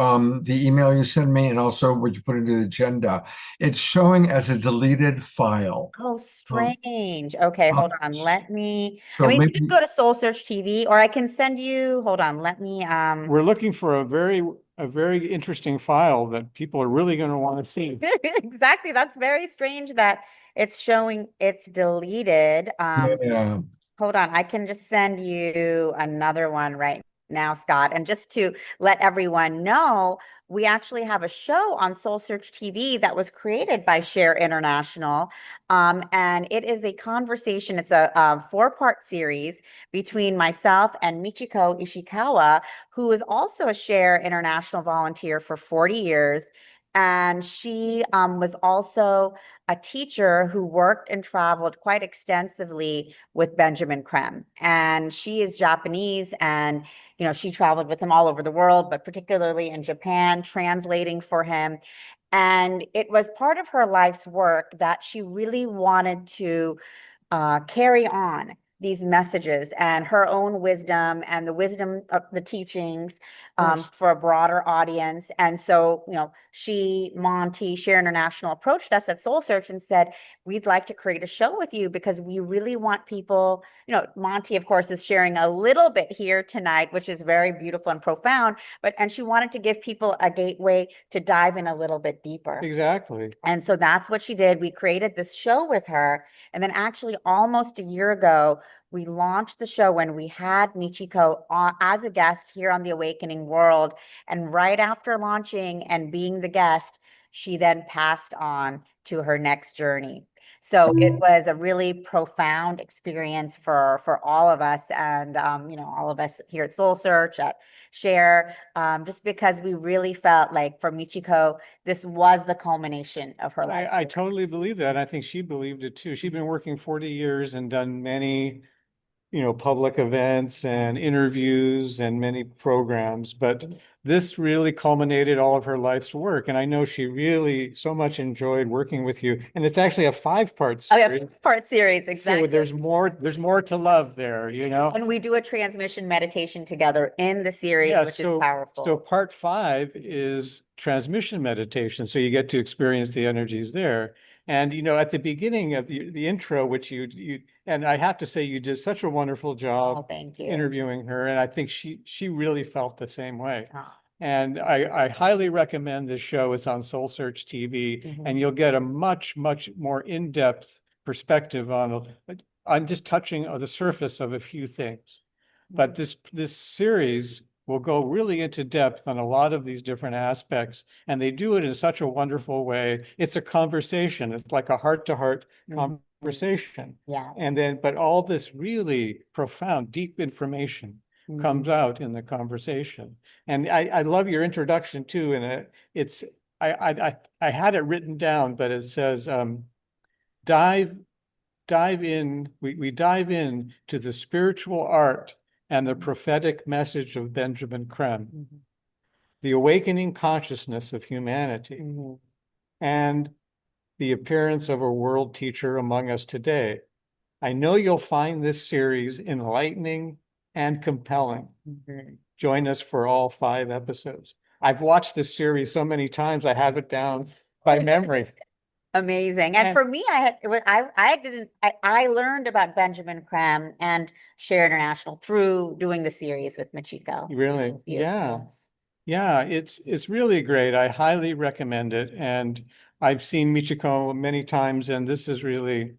the email you sent me and also what you put into the agenda. It's showing as a deleted file. Oh, strange. Okay, hold on. Let me, I So mean, you maybe can go to Soul Search TV, or I can send you, hold on, let me, We're looking for a very interesting file that people are really going to want to see. exactly. That's very strange that it's showing it's deleted. yeah. Hold on, I can just send you another one right now, Scott. And just to let everyone know, we actually have a show on Soul Search TV that was created by Share International. And it is a conversation, it's a four-part series between myself and Michiko Ishikawa, who is also a Share International volunteer for 40 years. And she was also a teacher who worked and traveled quite extensively with Benjamin Creme. And she is Japanese, and she traveled with him all over the world, but particularly in Japan, translating for him. And it was part of her life's work that she really wanted to carry on these messages and her own wisdom and the wisdom of the teachings for a broader audience. And so, Monty, Share International approached us at Soul Search and said, we'd like to create a show with you because we really want people, Monty, of course, is sharing a little bit here tonight, which is very beautiful and profound, and she wanted to give people a gateway to dive in a little bit deeper. Exactly. And so that's what she did. We created this show with her. And then actually almost a year ago, we launched the show when we had Michiko as a guest here on The Awakening World. And right after launching and being the guest, she then passed on to her next journey. So it was a really profound experience for all of us, and all of us here at Soul Search, at Share, just because we really felt like for Michiko, this was the culmination of her life. I totally believe that. I think she believed it too. She'd been working 40 years and done many, public events and interviews and many programs, but this really culminated all of her life's work. And I know she really so much enjoyed working with you. And it's actually a 5-part Oh, yeah, series. part series, exactly. So there's more to love there, And we do a transmission meditation together in the series, Yeah, which is powerful. So part 5 is transmission meditation. So you get to experience the energies there. And at the beginning of the intro, which and I have to say you did such a wonderful job Oh, thank you. interviewing her. And I think she really felt the same way. Oh. And I highly recommend this show. It's on Soul Search TV, and you'll get a much, much more in-depth perspective on just touching the surface of a few things. But this series will go really into depth on a lot of these different aspects, and they do it in such a wonderful way. It's a conversation. It's like a heart-to-heart conversation. Yeah. But all this really profound, deep information comes out in the conversation. And I love your introduction too. And I had it written down, but it says, dive in. We dive in to the spiritual art and the prophetic message of Benjamin Creme, the awakening consciousness of humanity, and the appearance of a world teacher among us today. I know you'll find this series enlightening and compelling. Join us for all 5 episodes. I've watched this series so many times, I have it down by memory. Amazing. And for me, I learned about Benjamin Creme and Share International through doing the series with Michiko. Really? Yeah. Yeah, it's really great. I highly recommend it. And I've seen Michiko many times, and this is really,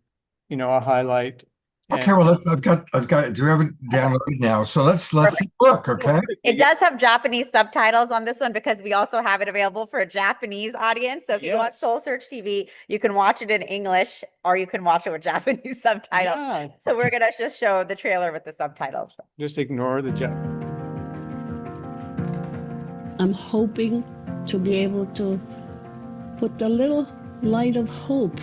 a highlight. Okay, well, I've got, do we have it downloaded now? So let's look, okay? It does have Japanese subtitles on this one because we also have it available for a Japanese audience. So if you want Yes. Soul Search TV, you can watch it in English or you can watch it with Japanese subtitles. Yeah. So we're gonna just show the trailer with the subtitles. Just ignore the jet. I'm hoping to be able to put a little light of hope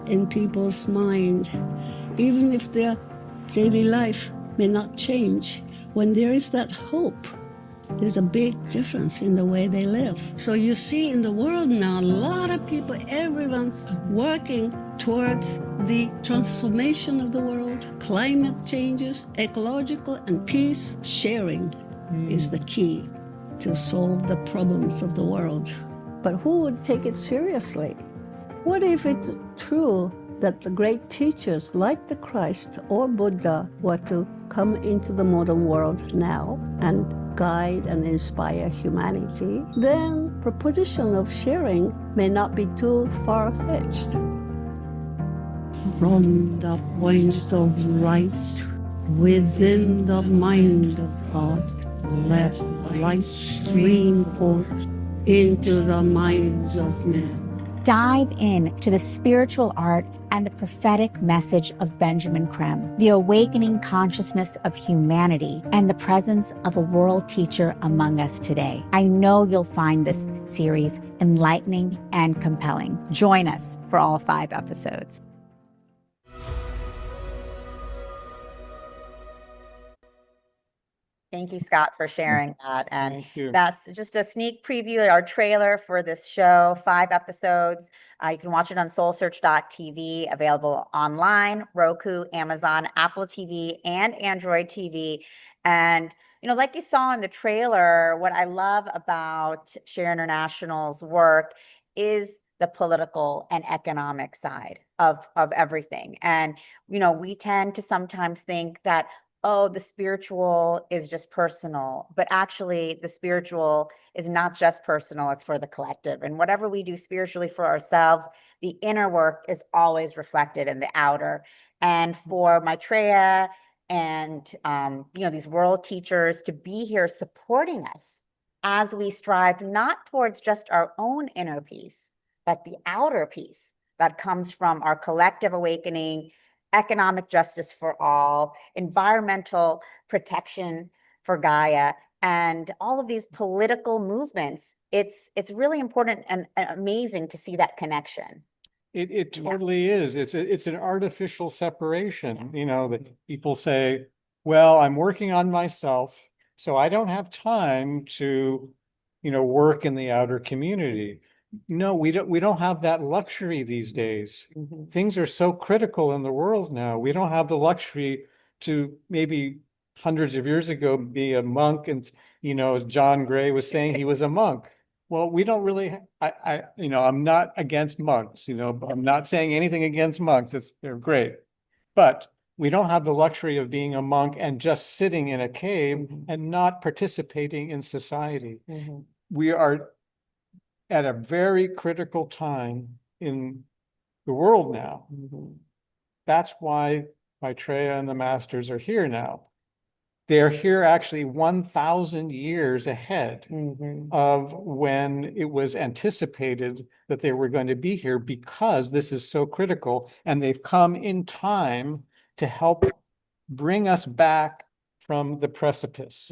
in people's mind, even if their daily life may not change. When there is that hope, there's a big difference in the way they live. So you see in the world now, a lot of people, everyone's working towards the transformation of the world, climate changes, ecological and peace. Sharing is the key to solve the problems of the world. But who would take it seriously? What if it's true that the great teachers like the Christ or Buddha were to come into the modern world now and guide and inspire humanity? Then proposition of sharing may not be too far-fetched. From the point of light within the mind of God, let light stream forth into the minds of men. Dive in to the spiritual art and the prophetic message of Benjamin Creme, the awakening consciousness of humanity, and the presence of a world teacher among us today. I know you'll find this series enlightening and compelling. Join us for all 5 episodes. Thank you, Scott, for sharing that. And Thank you. that's just a sneak preview, our trailer for this show, 5 episodes. You can watch it on soulsearch.tv, available online, Roku, Amazon, Apple TV, and Android TV. And, like you saw in the trailer, what I love about Share International's work is the political and economic side of everything. And, we tend to sometimes think that, oh, the spiritual is just personal, but actually the spiritual is not just personal, it's for the collective. And whatever we do spiritually for ourselves, the inner work is always reflected in the outer. And for Maitreya and, these world teachers to be here supporting us as we strive not towards just our own inner peace, but the outer peace that comes from our collective awakening, economic justice for all, environmental protection for Gaia, and all of these political movements. It's really important and amazing to see that connection. It totally is. It's an artificial separation, that people say, well, I'm working on myself, so I don't have time to, work in the outer community. No, we don't have that luxury these days. Things are so critical in the world now. We don't have the luxury to maybe hundreds of years ago be a monk and, as John Gray was saying, he was a monk. Well, we don't really, I'm not against monks, I'm not saying anything against monks. They're great. But we don't have the luxury of being a monk and just sitting in a cave and not participating in society. We are at a very critical time in the world now. That's why Maitreya and the masters are here now. They're here actually 1,000 years ahead of when it was anticipated that they were going to be here, because this is so critical, and they've come in time to help bring us back from the precipice.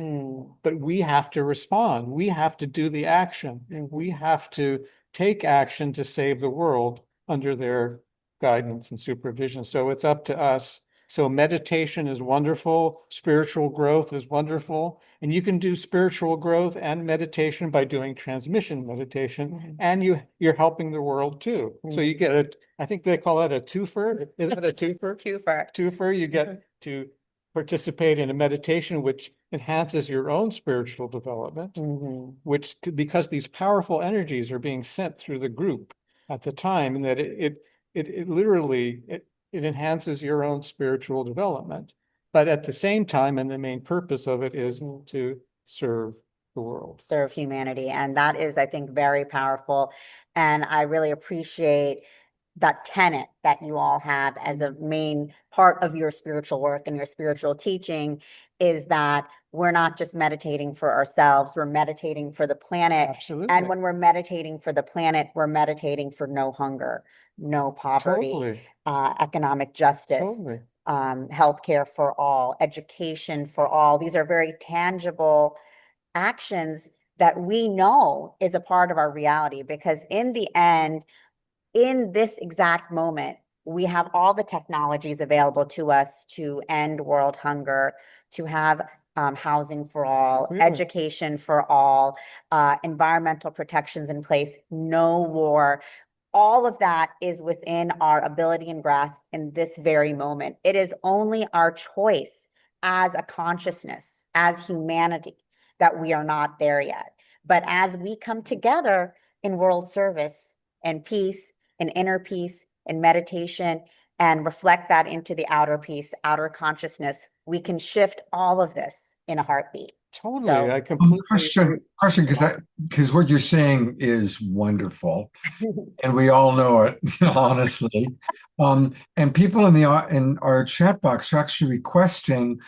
But we have to respond. We have to do the action. We have to take action to save the world under their guidance and supervision. So it's up to us. So meditation is wonderful. Spiritual growth is wonderful. And you can do spiritual growth and meditation by doing transmission meditation. And you're helping the world too. So you get I think they call that a twofer. Is that a twofer? Twofer. You get to participate in a meditation which enhances your own spiritual development, which, because these powerful energies are being sent through the group at the time, and that it literally enhances your own spiritual development. But at the same time, and the main purpose of it is to serve the world. Serve humanity. And that is, I think, very powerful. And I really appreciate that tenet that you all have as a main part of your spiritual work and your spiritual teaching is that we're not just meditating for ourselves, we're meditating for the planet. Absolutely. And when we're meditating for the planet, we're meditating for no hunger, no poverty, Totally. economic justice, Totally. healthcare for all, education for all. These are very tangible actions that we know is a part of our reality, because in the end, in this exact moment, we have all the technologies available to us to end world hunger, to have housing for all, Completely. education for all, environmental protections in place, no war. All of that is within our ability and grasp in this very moment. It is only our choice as a consciousness, as humanity, that we are not there yet. But as we come together in world service and peace and inner peace and meditation and reflect that into the outer peace, outer consciousness, we can shift all of this in a heartbeat. Totally. So- I completely Question, because what you're saying is wonderful, and we all know it, honestly. And people in our chat box are actually requesting,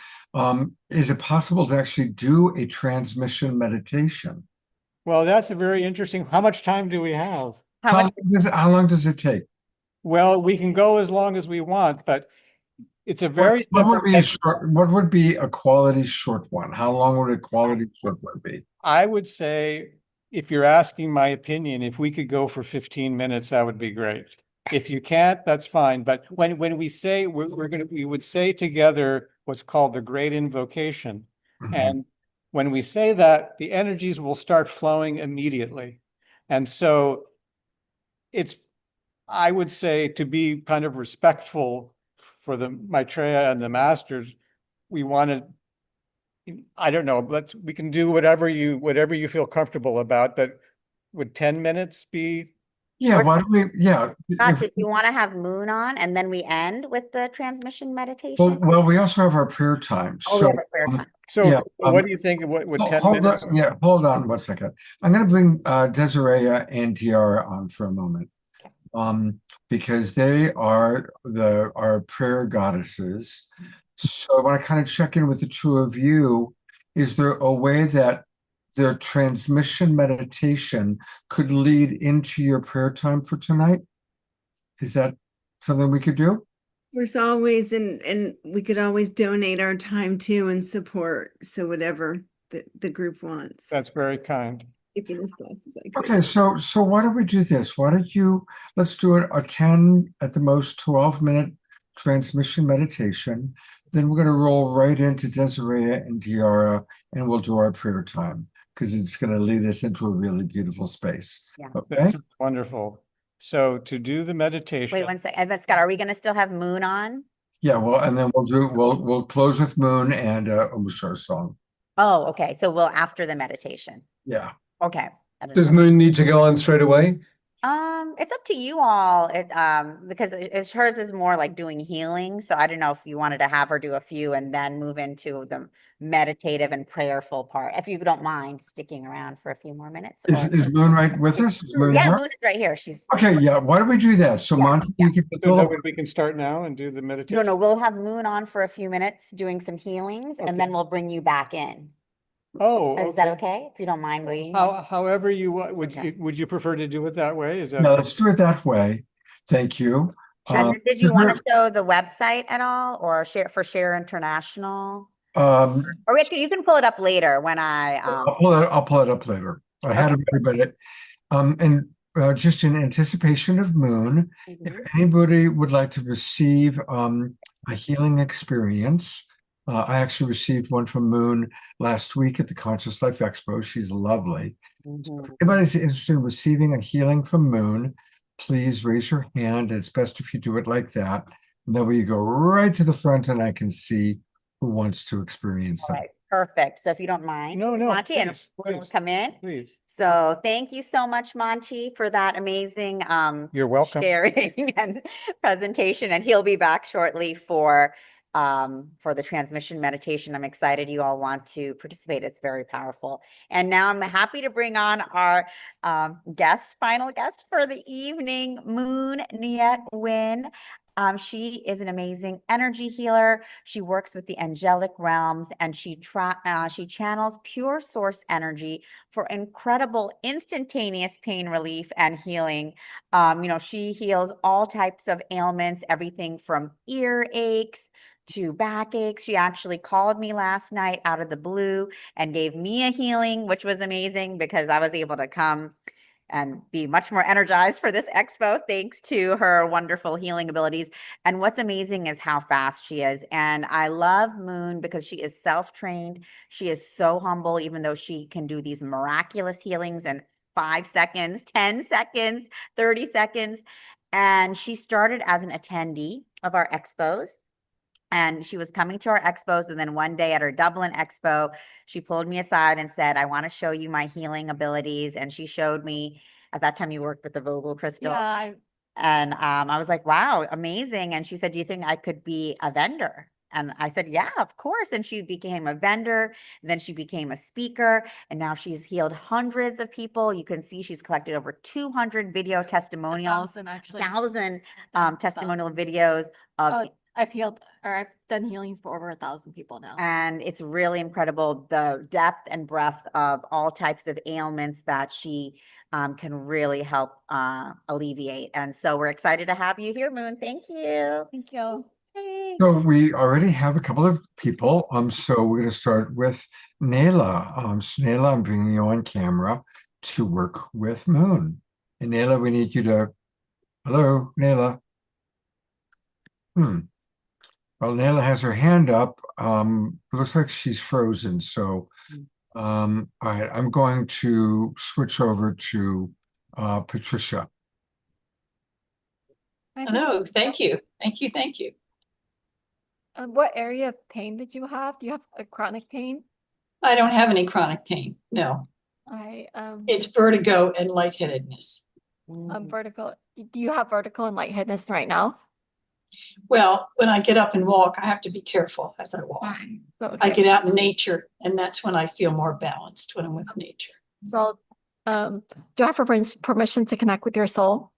is it possible to actually do a transmission meditation? Well, that's a very interesting. How much time do we have? How long does it take? Well, we can go as long as we want, but it's a very What simple would be a short, what would be a quality short one? How long would a quality short one be? I would say, if you're asking my opinion, if we could go for 15 minutes, that would be great. If you can't, that's fine. But when we say we would say together what's called the great invocation. Mhm. And when we say that, the energies will start flowing immediately. And so I would say, to be kind of respectful for the Maitreya and the masters, we want to, I don't know, we can do whatever you feel comfortable about, but would 10 minutes be? Yeah, why don't we, Scott, did you want to have Moon on and then we end with the transmission meditation? well, we also have our prayer time. Oh, we have a prayer time. So what do you think? What would 10 minutes? Hold on 1 second. I'm going to bring Desiree and Tiara on for a moment. Because they are our prayer goddesses. So I want to kind of check in with the two of you. Is there a way that their transmission meditation could lead into your prayer time for tonight? Is that something we could do? There's always, and we could always donate our time too and support. So whatever the group wants. That's very kind. Keeping as classes I could. Okay, so why don't we do this? Why don't you, let's do a 10, at the most 12-minute transmission meditation. Then we're going to roll right into Desiree and Tiara, and we'll do our prayer time, because it's going to lead us into a really beautiful space. Yeah. Okay. That's wonderful. So to do the meditation. Wait 1 second. And then Scott, are we going to still have Moon on? Yeah, well, and then we'll close with Moon and a Mushar song. Oh, okay. So we'll after the meditation. Yeah. Okay. Does Moon need to go on straight away? It's up to you all. Because hers is more like doing healing. So I don't know if you wanted to have her do a few and then move into the meditative and prayerful part. If you don't mind sticking around for a few more minutes. Is Moon right with us? Is Moon Yeah, here? Moon is right here. She's Okay, yeah. Why don't we do that? So, Monty, you can So we can start now and do the meditation. no, we'll have Moon on for a few minutes doing some healings, and then we'll bring you back in. Oh, Is that okay? If you don't mind waiting? However you Okay. would you prefer to do it that way? Is that? No, let's do it that way. Thank you. And then did you want to show the website at all, or Share International? Or you can pull it up later when I'll pull it up later. I had everybody. And just in anticipation of Moon, if anybody would like to receive a healing experience, I actually received one from Moon last week at the Conscious Life Expo. She's lovely. So if anybody's interested in receiving a healing from Moon, please raise your hand. It's best if you do it like that. And that way you go right to the front and I can see who wants to experience it. All right, perfect. So if you don't mind, No, Monty, and please, we'll come in. Please. So thank you so much, Monty, for that amazing You're welcome. sharing and presentation. And he'll be back shortly for for the transmission meditation. I'm excited you all want to participate. It's very powerful. And now I'm happy to bring on our final guest for the evening, Moon Niet Win. She is an amazing energy healer. She works with the angelic realms, and she channels pure source energy for incredible instantaneous pain relief and healing. She heals all types of ailments, everything from ear aches to backaches. She actually called me last night out of the blue and gave me a healing, which was amazing because I was able to come and be much more energized for this expo thanks to her wonderful healing abilities. And what's amazing is how fast she is. And I love Moon because she is self-trained. She is so humble, even though she can do these miraculous healings in 5 seconds, 10 seconds, 30 seconds. And she started as an attendee of our expos. And she was coming to our expos. And then one day at her Dublin expo, she pulled me aside and said, I want to show you my healing abilities. And she showed me, at that time you worked with the Vogel crystal. Yeah, And I was like, wow, amazing. And she said, do you think I could be a vendor? And I said, yeah, of course. And she became a vendor. Then she became a speaker. And now she's healed hundreds of people. You can see she's collected over 200 video testimonials, 1,000 actually. 1,000 1,000. testimonial videos of I've healed, or I've done healings for over 1,000 people now. and it's really incredible the depth and breadth of all types of ailments that she can really help alleviate. And so we're excited to have you here, Moon. Thank you. Thank you. Hey. So we already have a couple of people. So we're going to start with Nayla. So Nayla, I'm bringing you on camera to work with Moon. And Nayla, we need you to. Hello, Nayla. Well, Nayla has her hand up. It looks like she's frozen. So, all right, I'm going to switch over to Patricia. Hello, thank you. Thank you. What area of pain did you have? Do you have a chronic pain? I don't have any chronic pain, no. It's vertigo and lightheadedness. Vertical. Do you have vertigo and lightheadedness right now? Well, when I get up and walk, I have to be careful as I walk. Okay. I get out in nature, and that's when I feel more balanced, when I'm with nature. So, do you have permission to connect with your soul?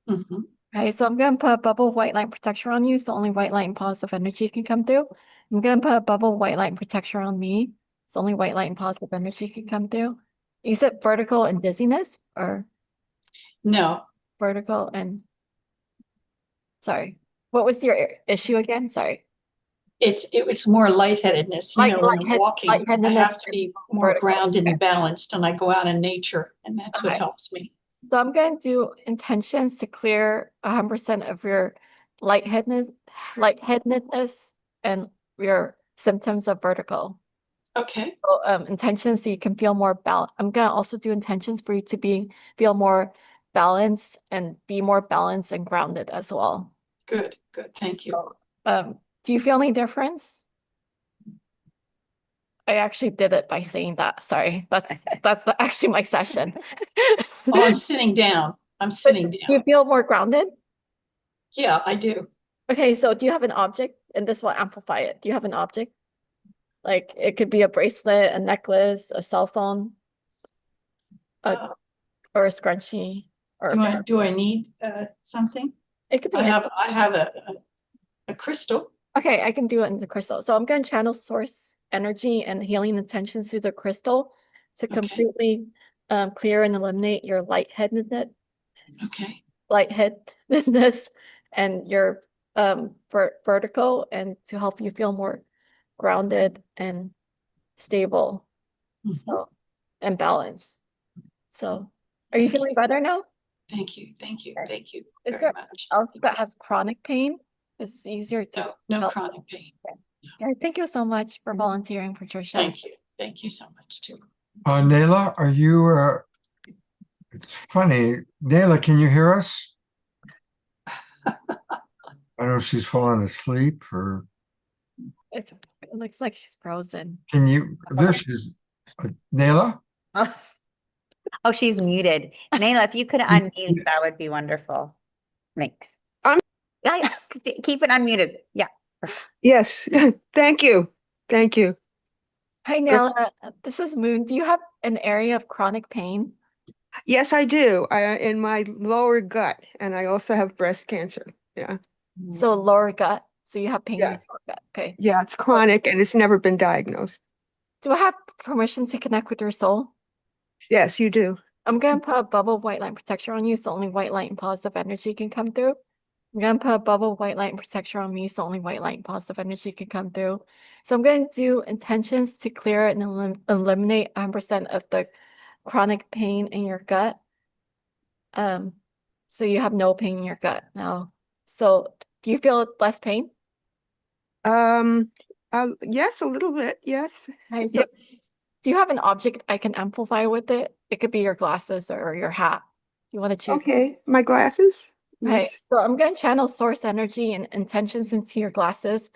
Mm-hmm. Okay, so I'm going to put a bubble of white light protection on you, so only white light and positive energy can come through. I'm going to put a bubble of white light protection on me, so only white light and positive energy can come through. You said vertigo and dizziness, or? No. Vertigo and, sorry. What was your issue again? Sorry. It was more lightheadedness. When I'm walking, I have to be more grounded and balanced, and I go out in nature, and that's what helps me. So I'm going to do intentions to clear 100% of your lightheadedness and your symptoms of vertigo. Okay. So, intentions so you can feel more balanced. I'm going to also do intentions for you to feel more balanced and be more balanced and grounded as well. Good. Thank you. Do you feel any difference? I actually did it by saying that. Sorry, that's actually my session. Well, I'm sitting down. Do you feel more grounded? Yeah, I do. Okay, so do you have an object? And this will amplify it. Do you have an object? Like it could be a bracelet, a necklace, a cell phone, or a scrunchie. Or do I need something? It could be. I have a crystal. Okay, I can do it in the crystal. So I'm going to channel source energy and healing intentions through the crystal to completely clear and eliminate your lightheadedness. Okay. Lightheadedness and your vertigo, and to help you feel more grounded and stable, so and balanced. So, are you feeling better now? Thank you. Is there else that has chronic pain? It's easier to no chronic pain. Yeah, thank you so much for volunteering, Patricia. Thank you so much too. Nayla, are you? It's funny, Nayla. Can you hear us? I don't know if she's fallen asleep or. It looks like she's frozen. Can you? There she's. Nayla. Oh, she's muted. Nayla, if you could unmute, that would be wonderful. Thanks. Yeah, keep it unmuted. Yeah, Yes, thank you. Thank you. Hi, Nella. This is Moon. Do you have an area of chronic pain? Yes, I do. In my lower gut, and I also have breast cancer. Yeah. So lower gut. So you have pain in Yeah. your lower gut. Okay. Yeah, it's chronic and it's never been diagnosed. Do I have permission to connect with your soul? Yes, you do. I'm gonna put a bubble of white light protection on you, so only white light and positive energy can come through. I'm gonna put a bubble of white light and protection on me, so only white light and positive energy can come through. So I'm going to do intentions to clear and eliminate 100% of the chronic pain in your gut. So you have no pain in your gut now. So do you feel less pain? Yes, a little bit. Yes. Okay, so Yes. do you have an object I can amplify with it? It could be your glasses or your hat. You want to choose? Okay. My glasses. Right. Yes. So I'm going to channel source energy and intentions into your glasses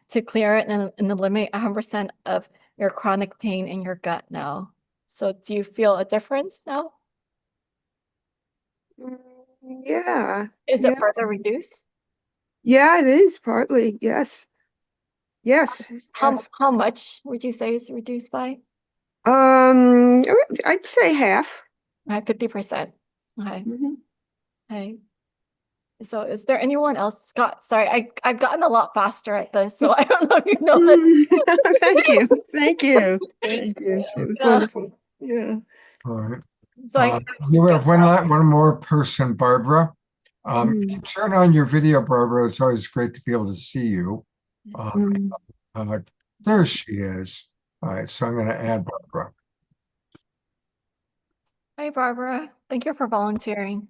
to clear it and eliminate 100% of your chronic pain in your gut now. So do you feel a difference now? Yeah. Is it Yeah. further reduced? Yeah, it is partly. Yes. Yes. Yes. How much would you say is reduced by? I'd say half. 50%. Okay. Mhm. Okay. So is there anyone else? Scott, sorry, I've gotten a lot faster at this, so I don't know if you know this. Thank you. Thank you. Thank you. It was Yeah. wonderful. Yeah. All right. So I You have one more person, Barbara. If you turn on your video, Barbara, it's always great to be able to see you. There she is. All right, so I'm going to add Barbara. Hi, Barbara. Thank you for volunteering.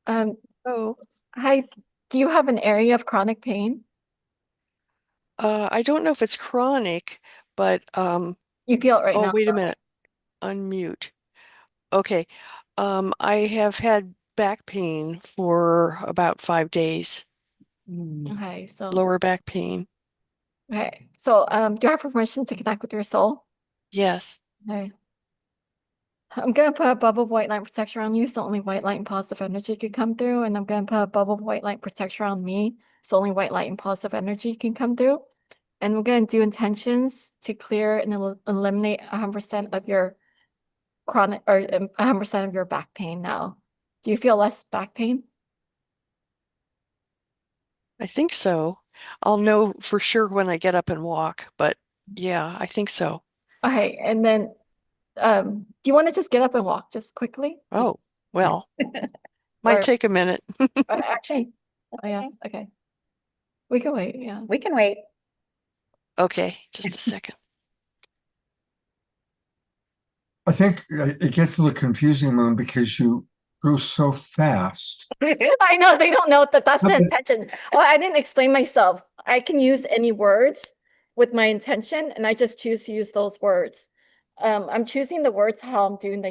Oh, Hi. Do you have an area of chronic pain? I don't know if it's chronic, but You feel it right oh, now. wait a minute. Unmute. Okay. I have had back pain for about 5 days. Okay, so Lower back pain. okay. So do you have permission to connect with your soul? Yes. Okay. I'm gonna put a bubble of white light protection around you, so only white light and positive energy can come through. And I'm gonna put a bubble of white light protection around me, so only white light and positive energy can come through. And we're gonna do intentions to clear and eliminate 100% of your chronic or 100% of your back pain now. Do you feel less back pain? I think so. I'll know for sure when I get up and walk, but yeah, I think so. Okay, and then do you want to just get up and walk just quickly? Oh, well, Or might take a minute. actually, oh yeah, okay. We can wait, yeah. We can wait. Okay, just a second. I think it gets a little confusing, Moon, because you go so fast. I know they don't know that that's the intention. Well, I didn't explain myself. I can use any words with my intention, and I just choose to use those words. I'm choosing the words how I'm doing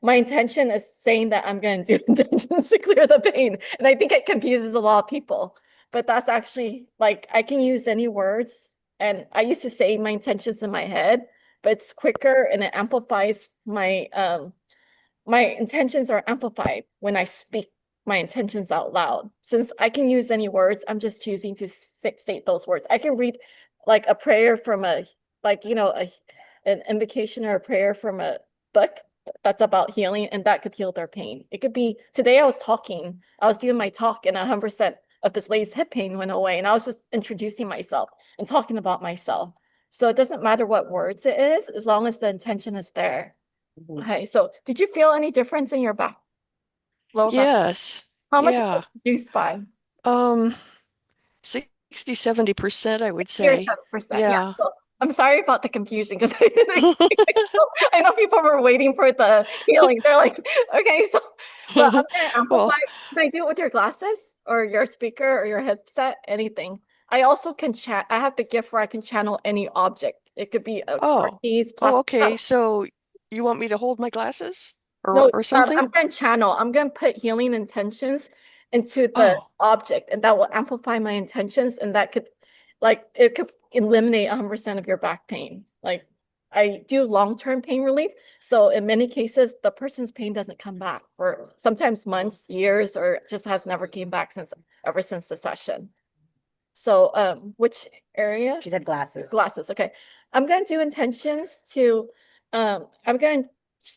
my intention is saying that I'm going to do intentions to clear the pain, and I think it confuses a lot of people. But that's actually like I can use any words, and I used to say my intentions in my head, but it's quicker and it amplifies my intentions are amplified when I speak my intentions out loud. Since I can use any words, I'm just choosing to state those words. I can read like a prayer from an invocation or a prayer from a book that's about healing, and that could heal their pain. It could be today I was doing my talk, and 100% of this lady's hip pain went away, and I was just introducing myself and talking about myself. So it doesn't matter what words it is, as long as the intention is there. Okay, so did you feel any difference in your back? Lower back? Yes. How much Yeah. reduced by? 60, 70%, I would You're say. 7%. Yeah. So I'm sorry about the confusion because I didn't explain it. I know people were waiting for the healing. They're like, okay, so but I'm gonna amplify. Can I do it with your glasses or your speaker or your headset? Anything. I also can chat. I have the gift where I can channel any object. It could be a car keys, plastic. Okay. So you want me to hold my glasses No, or something? I'm going to channel. I'm going to put healing intentions into the object, and that will amplify my intentions, and that could, it could eliminate 100% of your back pain. Like, I do long-term pain relief, so in many cases, the person's pain doesn't come back for sometimes months, years, or just has never came back ever since the session. So, which area? She said glasses. Glasses, okay. I'm gonna do intentions to, I'm gonna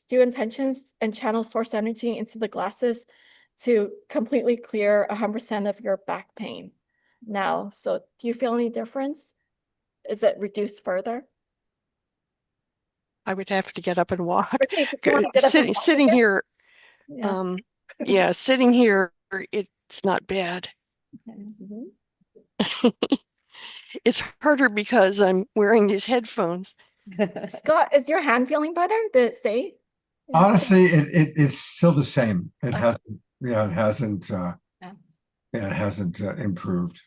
do intentions and channel source energy into the glasses to completely clear 100% of your back pain now. So do you feel any difference? Is it reduced further? I would have to get up and walk. Okay, if you want to get up and walk Sitting again. here, Yeah. yeah, sitting here, it's not bad. Mhm. It's harder because I'm wearing these headphones. Scott, is your hand feeling better? Did it say? Honestly, it's still the same. It Okay. hasn't, yeah, it hasn't, Yeah. yeah, it hasn't improved.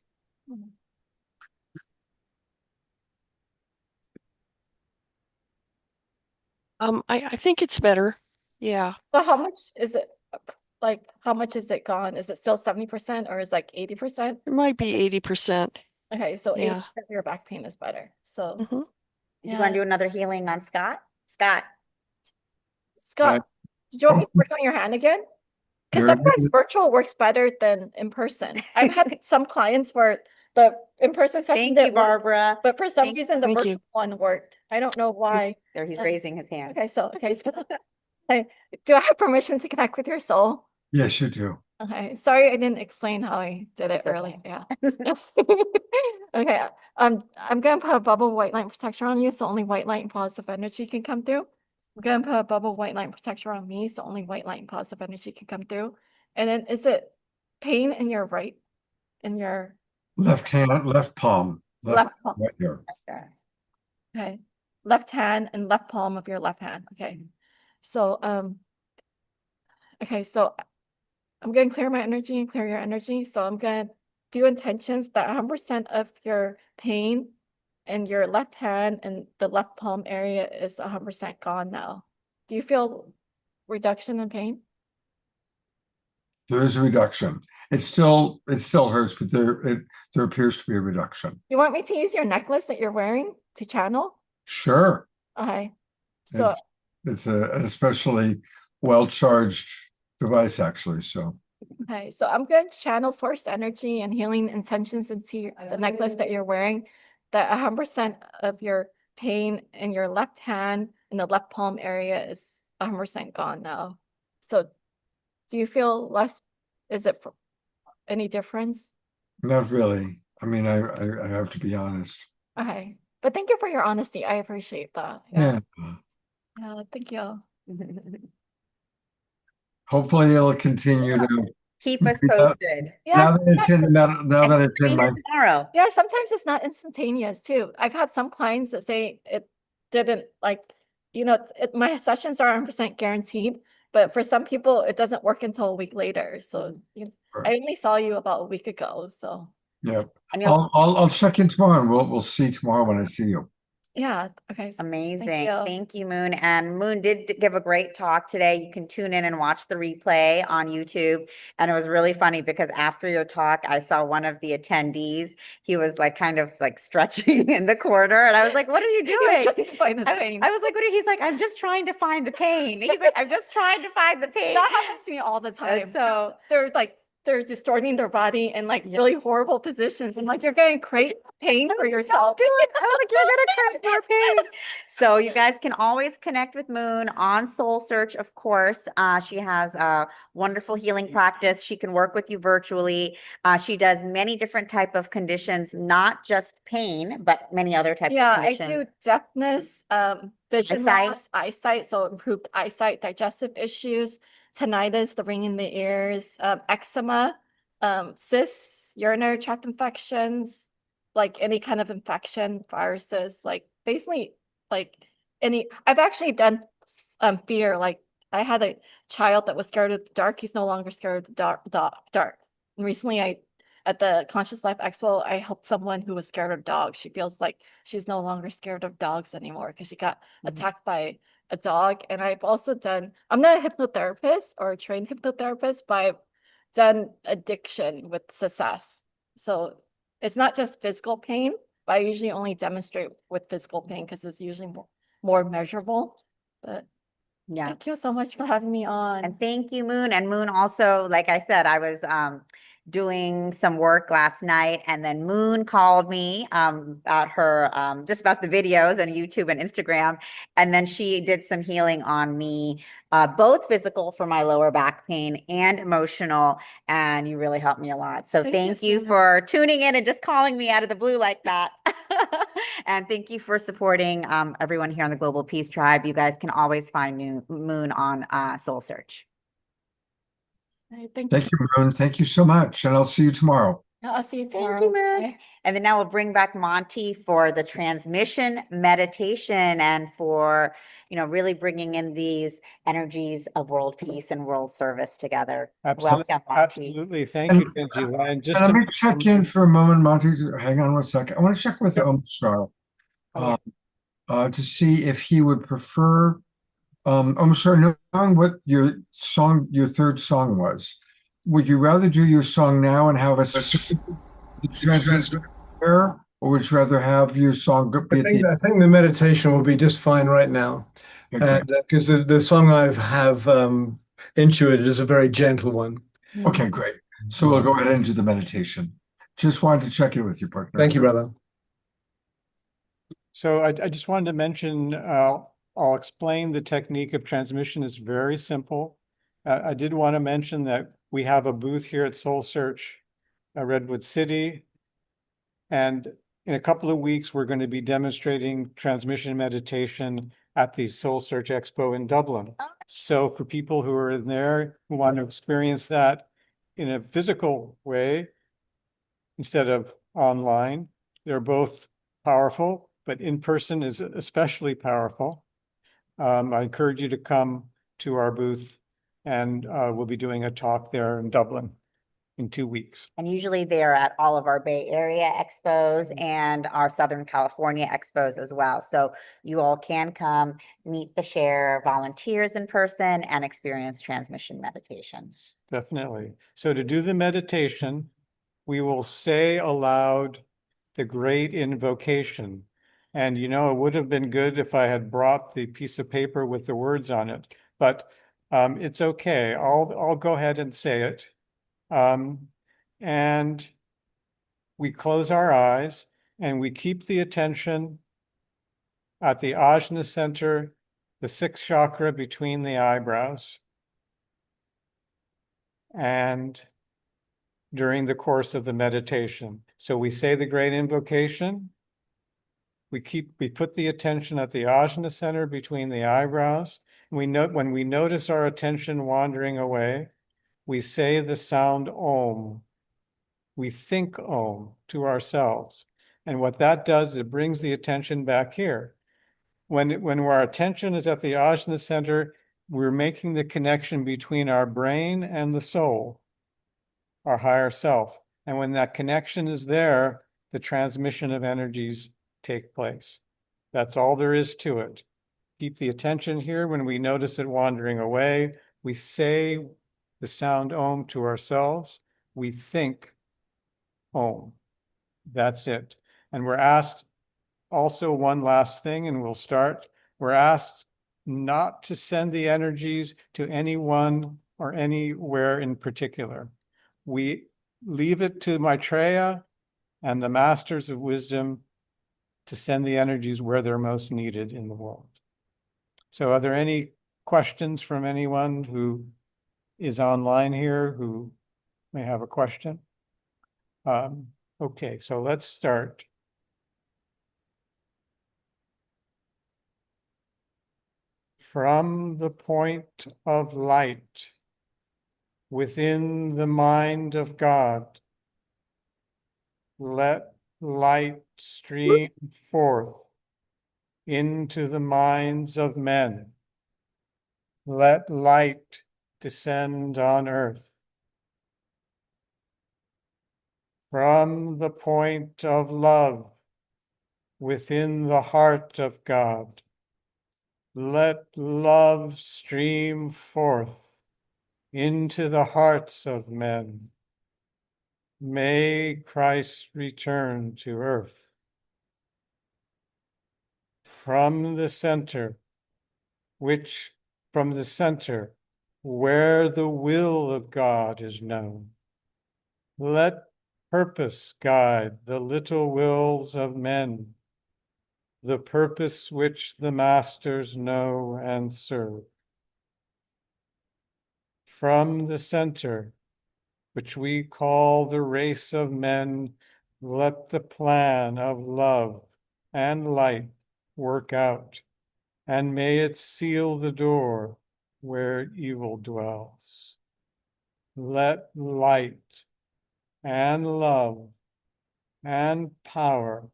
I think it's better. Yeah. So how much is it? Like, how much is it gone? Is it still 70% or is like 80%? It might be 80%. Okay, so Yeah. 80% of your back pain is better. So Do you want to do another healing on Scott? Scott. Scott, did you want me to work on your hand again? Because You're- sometimes virtual works better than in person. I've had some clients where the in-person session Thank didn't you, work, Barbara. but for some reason the Thank virtual you. one worked. I don't know why. There, he's raising his hand. Okay, so hey, do I have permission to connect with your soul? Yes, you do. Okay, sorry I didn't explain how I did it earlier. Yeah. Okay, I'm gonna put a bubble white light protector on you, so only white light and positive energy can come through. I'm gonna put a bubble white light protector on me, so only white light and positive energy can come through. And then is it pain in your in your Left hand, left palm, left palm? right here. Okay, left hand and left palm of your left hand. Okay, so okay, so I'm gonna clear my energy and clear your energy. So I'm gonna do intentions that 100% of your pain in your left hand and the left palm area is 100% gone now. Do you feel reduction in pain? There is a reduction. It still hurts, but there appears to be a reduction. You want me to use your necklace that you're wearing to channel? Sure. Okay. So It's an especially well-charged device, actually. So okay, so I'm going to channel source energy and healing intentions into the necklace that you're wearing. That 100% of your pain in your left hand and the left palm area is 100% gone now. So do you feel less? Is it any difference? not really. I mean, I have to be honest. Okay, but thank you for your honesty. I appreciate that. Yeah. Yeah, thank you. Hopefully it'll continue to Keep us posted. now that it's in now that it's in my tomorrow. Yeah, sometimes it's not instantaneous too. I've had some clients that say it didn't like, my sessions are 100% guaranteed, but for some people it doesn't work until a week later. So I only saw you about a week ago. So yeah. And I'll check in tomorrow and we'll see tomorrow when I see you. yeah, okay. Amazing. you. Thank you, Moon. And Moon did give a great talk today. You can tune in and watch the replay on YouTube. And it was really funny because after your talk, I saw one of the attendees. He was like kind of like stretching in the corner. And I was like, what are you He was doing? trying to find his pain. I was like, what are you? He's like, I'm just trying to find the pain. He's like, I'm just trying to find the pain. That happens to me all the time. So they're distorting their body in like really horrible positions. And like, you're going to create pain for yourself. do it. I was like, you're gonna create more pain. So you guys can always connect with Moon on Soul Search, of course. She has a wonderful healing practice. She can work with you virtually. She does many different type of conditions, not just pain, but many other types of I conditions. do deafness, vision Eyesight. loss, eyesight, so improved eyesight, digestive issues, tinnitus, the ringing in the ears, eczema, cysts, urinary tract infections, like any kind of infection, viruses, like basically like I've actually done fear, like I had a child that was scared of the dark. He's no longer scared of the dark. And recently at the Conscious Life Expo, I helped someone who was scared of dogs. She feels like she's no longer scared of dogs anymore because she got attacked by a dog. And I've also I'm not a hypnotherapist or a trained hypnotherapist, but I've done addiction with success. So it's not just physical pain, but I usually only demonstrate with physical pain because it's usually more measurable. But thank you so much for having me on. And thank you, Moon. And Moon also, like I said, I was doing some work last night, and then Moon called me about her just about the videos and YouTube and Instagram, and then she did some healing on me, both physical for my lower back pain and emotional, and you really helped me a lot. So thank you for tuning in and just calling me out of the blue like that. And thank you for supporting everyone here on the Global Peace Tribe. You guys can always find Moon on Soul Search. Thank you, Moon. Thank you so much. And I'll see you tomorrow. I'll see you tomorrow. Thank you, Moon. And then now we'll bring back Monty for the transmission meditation and for, really bringing in these energies of world peace and world service together. Absolutely. Welcome, Monty. Absolutely. Thank you, Benji. And just And to let me check in for a moment, Monty. Hang on one second. I want to check with Omshar to see if he would prefer. Omshar, knowing what your third song was, would you rather do your song now and have a transmission there, or would you rather have your song be at the I think the meditation will be just fine right now. Okay. Because the song I have intuited is a very gentle one. Okay, great. So we'll go ahead and do the meditation. Just wanted to check in with you, partner. Thank you, brother. So I just wanted to mention, I'll explain the technique of transmission. It's very simple. I did want to mention that we have a booth here at Soul Search, Redwood City. And in a couple of weeks, we're going to be demonstrating transmission meditation at the Soul Search Expo in Dublin. So for people who are in there who want to experience that in a physical way instead of online, they're both powerful, but in person is especially powerful. I encourage you to come to our booth, and we'll be doing a talk there in Dublin in 2 weeks. And usually they're at all of our Bay Area expos and our Southern California expos as well. So you all can come meet the share volunteers in person and experience transmission meditation. Definitely. So to do the meditation, we will say aloud the great invocation. And it would have been good if I had brought the piece of paper with the words on it, but it's okay. I'll go ahead and say it. And we close our eyes and we keep the attention at the ajna center, the sixth chakra between the eyebrows. And during the course of the meditation. So we say the great invocation. We put the attention at the ajna center between the eyebrows. When we notice our attention wandering away, we say the sound Om. We think Om to ourselves. And what that does, it brings the attention back here. When our attention is at the ajna center, we're making the connection between our brain and the soul, our higher self. And when that connection is there, the transmission of energies take place. That's all there is to it. Keep the attention here. When we notice it wandering away, we say the sound Om to ourselves. We think Om. That's it. And we're asked also one last thing, and we'll start. We're asked not to send the energies to anyone or anywhere in particular. We leave it to Maitreya and the masters of wisdom to send the energies where they're most needed in the world. So are there any questions from anyone who is online here who may have a question? Okay, so let's start. From the point of light within the mind of God, let light stream forth into the minds of men. Let light descend on earth. From the point of love within the heart of God, let love stream forth into the hearts of men. May Christ return to earth. From the center, where the will of God is known, Let purpose guide the little wills of men, the purpose which the masters know and serve. From the center, which we call the race of men, let the plan of love and light work out, and may it seal the door where evil dwells. Let light and love and power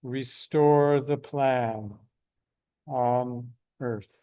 restore the plan on earth.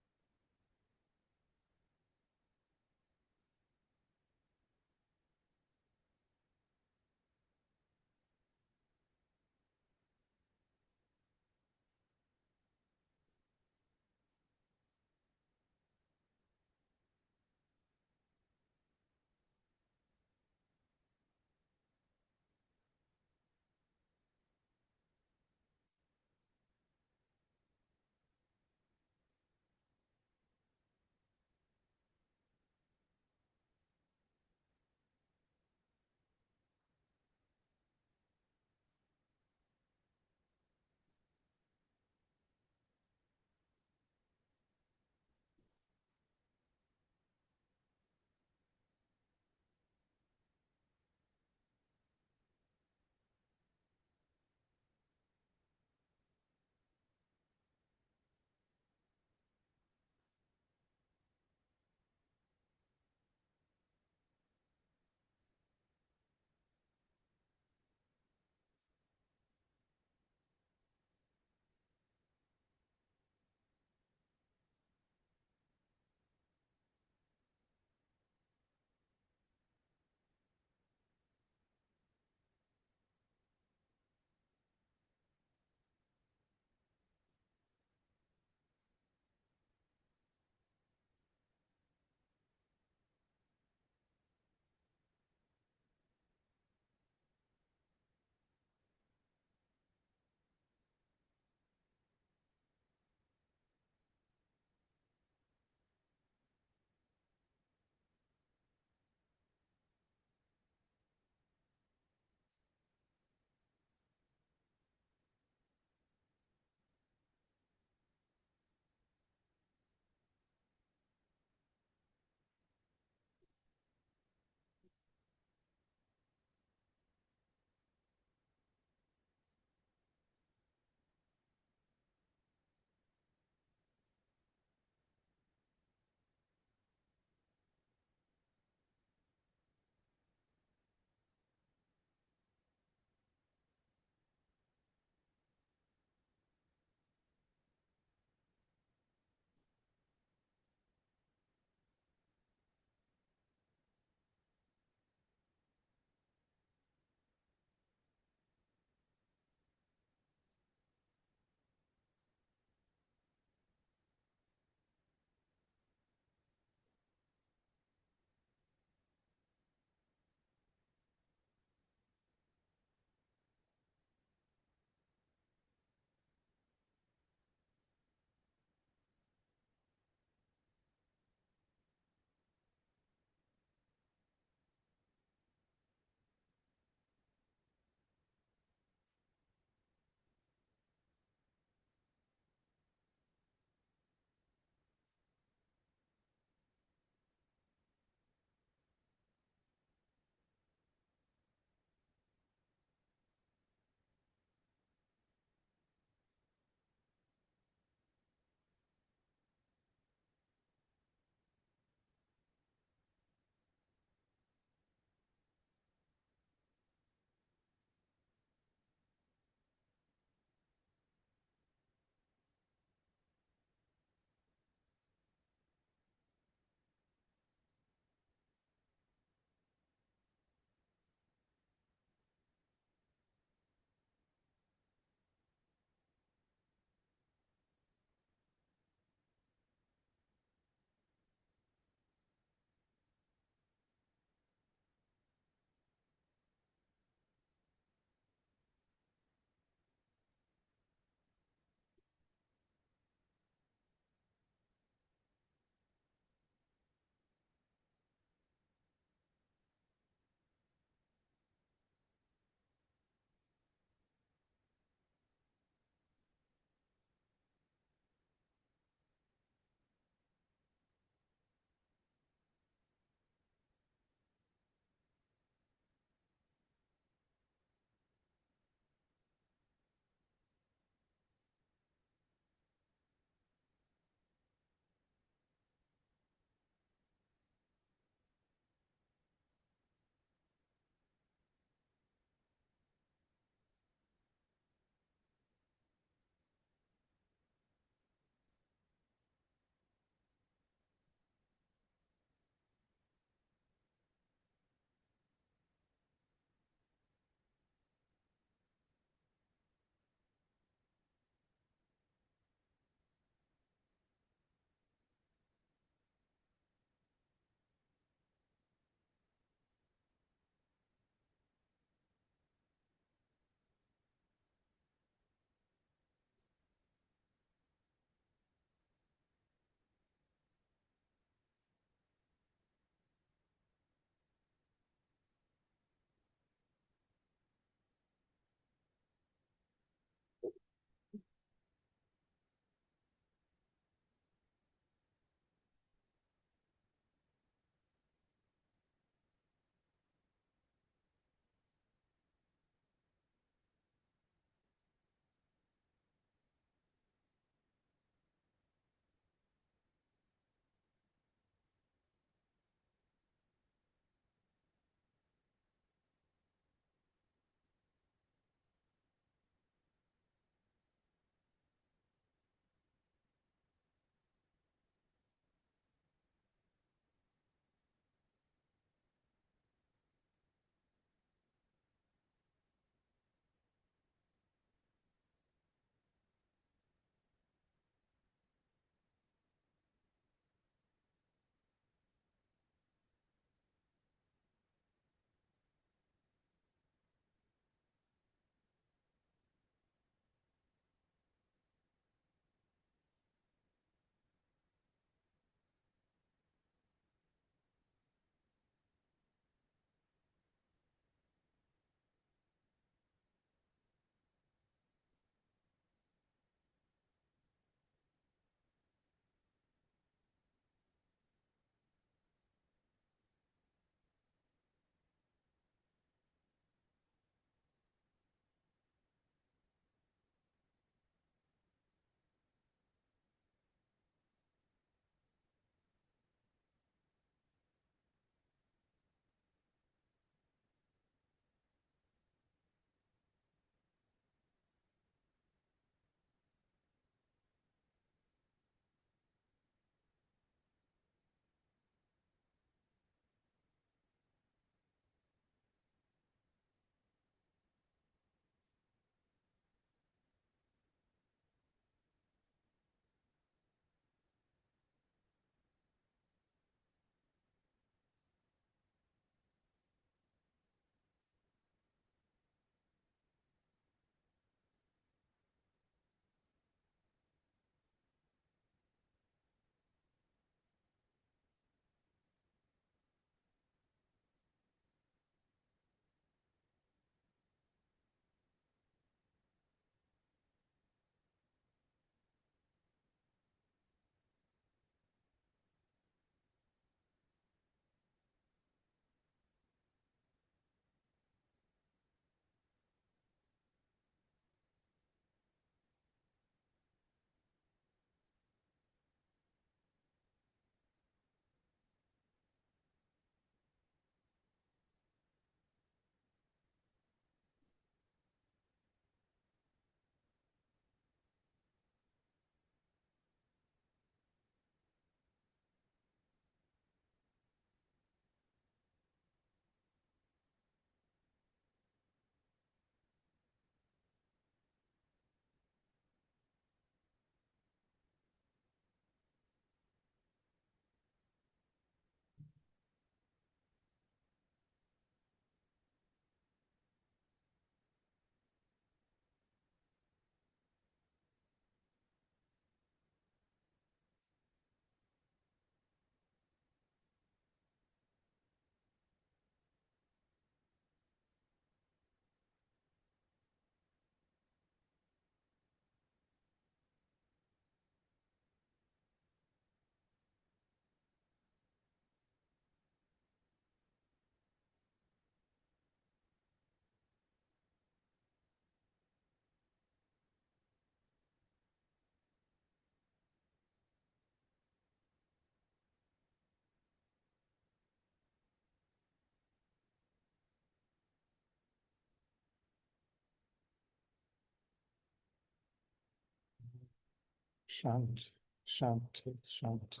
Shanti, Shanti, Shanti.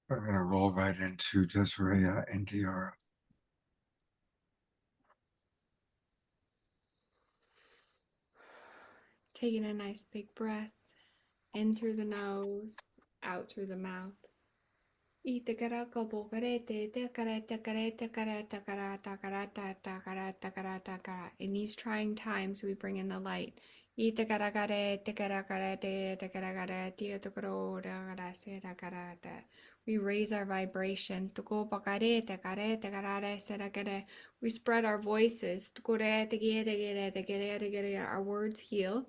We're going to roll right into Desiree and Diara. Taking a nice big breath in through the nose, out through the mouth. And in these trying times, we bring in the light. We raise our vibration. We spread our voices. Our words heal.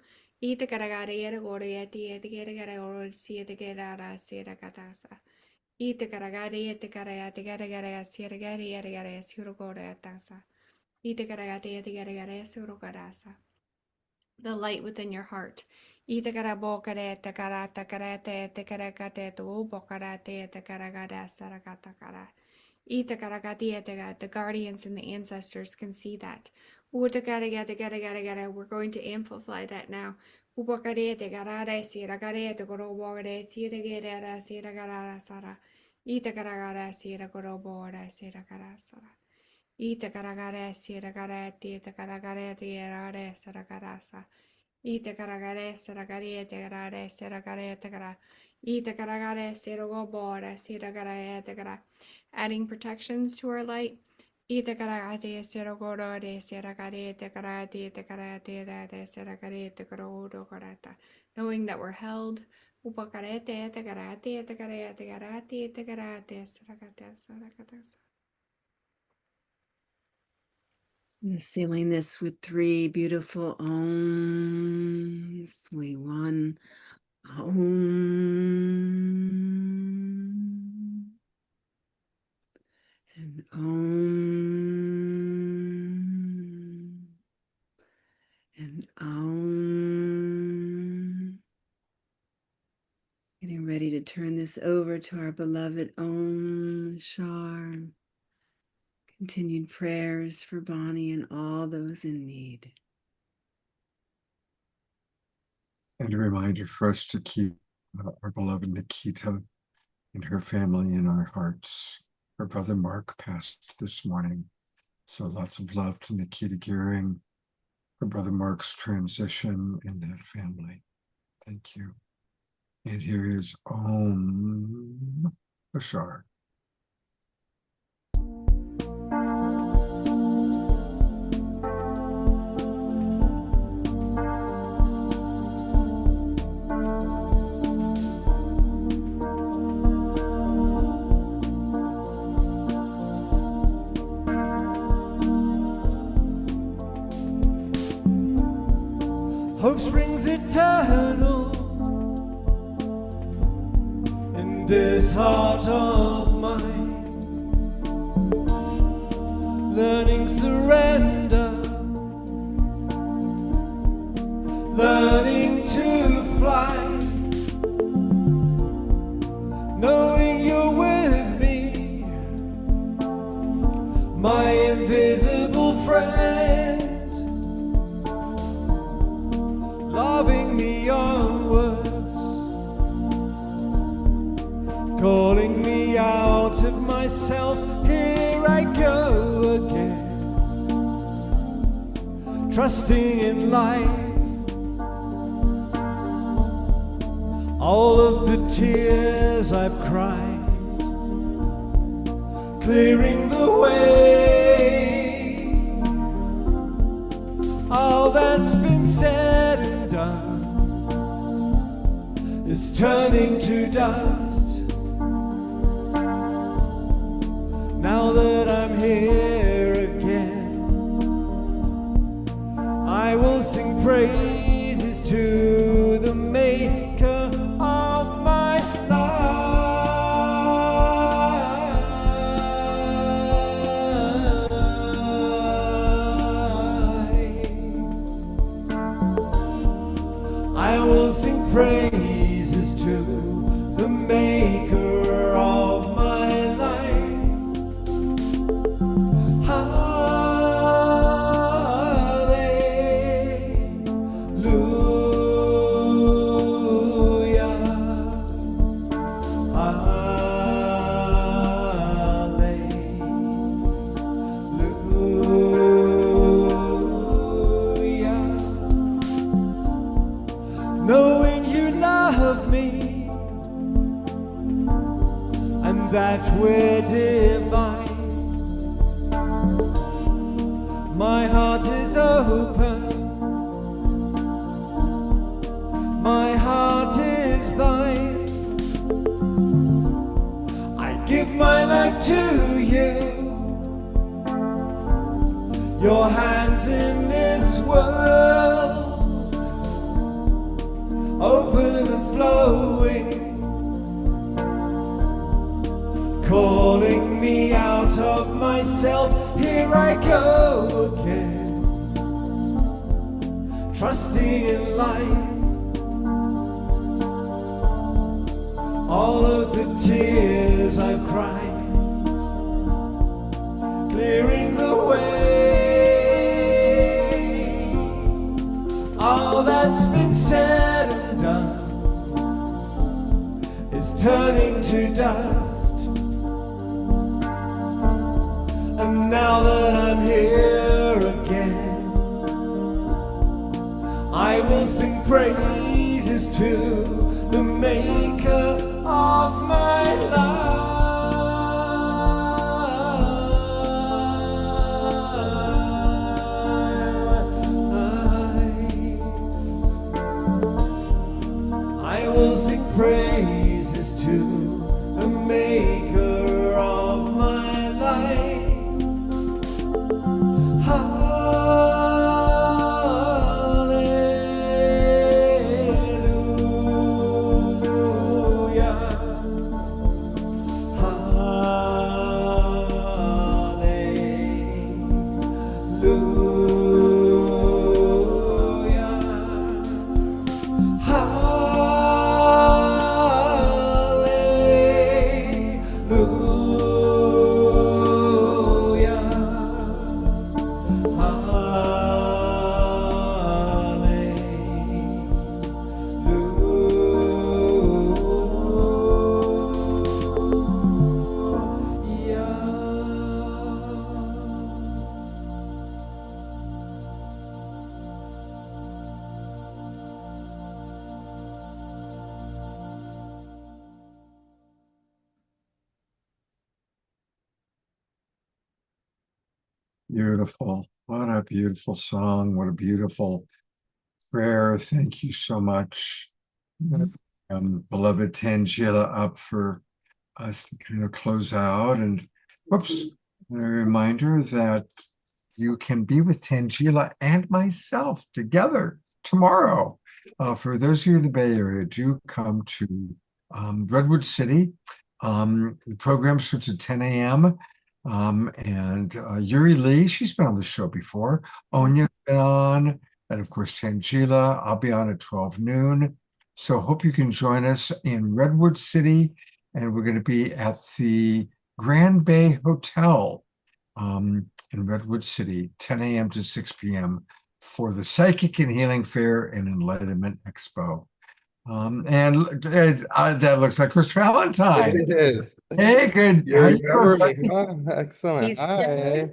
The light within your heart. The guardians and the ancestors can see that. We're going to amplify that now. Adding protections to our light. Knowing that we're held. And sealing this with 3 beautiful ohms. We one om and om and om. Getting ready to turn this over to our beloved Om Shar. Continued prayers for Bonnie and all those in need. And a reminder for us to keep our beloved Nikita and her family in our hearts. Her brother Mark passed this morning. So lots of love to Nikita Gearing, her brother Mark's transition in that family. Thank you. And here is Om Bashar. Hope springs eternal in this heart of mine, learning surrender, learning to fly, knowing you're with me, my invisible friend, loving me onwards, calling me out of myself. Here I go again, trusting in life. All of the tears I've cried, clearing the way. All that's been said and done is turning to dust. Now that I'm here again, I will sing praises to the Maker of my life. My heart is open, my heart is thine. I give my life to you, your hands in this world, open and flowing, calling me out of myself. Here I go again, trusting in life. All of the tears I've cried, clearing the way. All that's been said and done is turning to dust. And now that I'm here again, I will sing praises to the maker of my life. I will sing praises to the maker of my life. Beautiful. What a beautiful song. What a beautiful prayer. Thank you so much, beloved Tangela, up for us to kind of close out. And whoops, a reminder that you can be with Tangela and myself together tomorrow. For those of you in the Bay Area, do come to Redwood City. The program starts at 10 a.m. And Yuri Lee, she's been on the show before. Onya's been on, and of course Tangela. I'll be on at 12 noon. So hope you can join us in Redwood City, and we're going to be at the Grand Bay Hotel in Redwood City, 10 a.m. to 6 p.m. for the Psychic and Healing Fair and Enlightenment Expo. That looks like Chris Valentine. It is. Hey, good. You How you remember doing? me? Oh, excellent. Hi.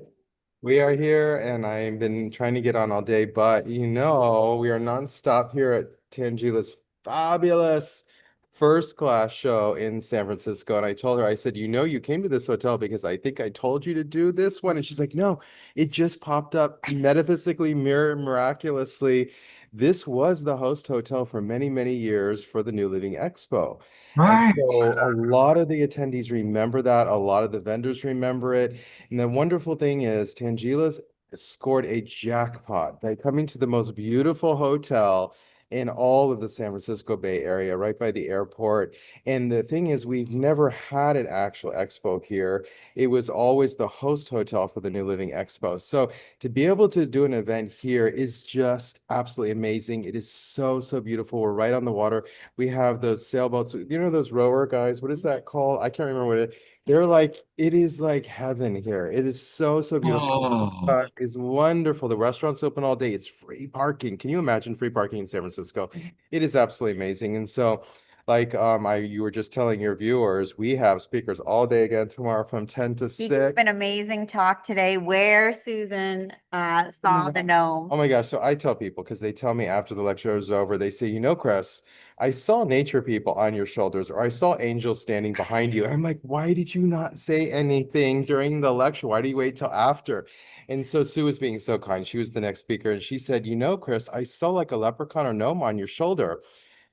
We are here, and I've been trying to get on all day, but we are nonstop here at Tangela's fabulous first class show in San Francisco. And I told her, I said, you came to this hotel because I think I told you to do this one. And she's like, no, it just popped up metaphysically, miraculously. This was the host hotel for many, many years for the New Living Expo. Right. And so a lot of the attendees remember that. A lot of the vendors remember it. And the wonderful thing is Tangela's scored a jackpot by coming to the most beautiful hotel in all of the San Francisco Bay Area, right by the airport. And the thing is, we've never had an actual expo here. It was always the host hotel for the New Living Expo. So to be able to do an event here is just absolutely amazing. It is so, so beautiful. We're right on the water. We have those sailboats, those rower guys, what is that called? I can't remember what it is like heaven here. It is so, so beautiful. Oh. It's wonderful. The restaurant's open all day. It's free parking. Can you imagine free parking in San Francisco? It is absolutely amazing. And so Like you were just telling your viewers, we have speakers all day again tomorrow from 10 to 6. It's been an amazing talk today where Susan saw the gnome. Oh my gosh. So I tell people, because they tell me after the lecture is over, they say, you know, Chris, I saw nature people on your shoulders, or I saw angels standing behind you. And I'm like, why did you not say anything during the lecture? Why do you wait till after? And so Sue was being so kind. She was the next speaker. And she said, you know, Chris, I saw like a leprechaun or gnome on your shoulder.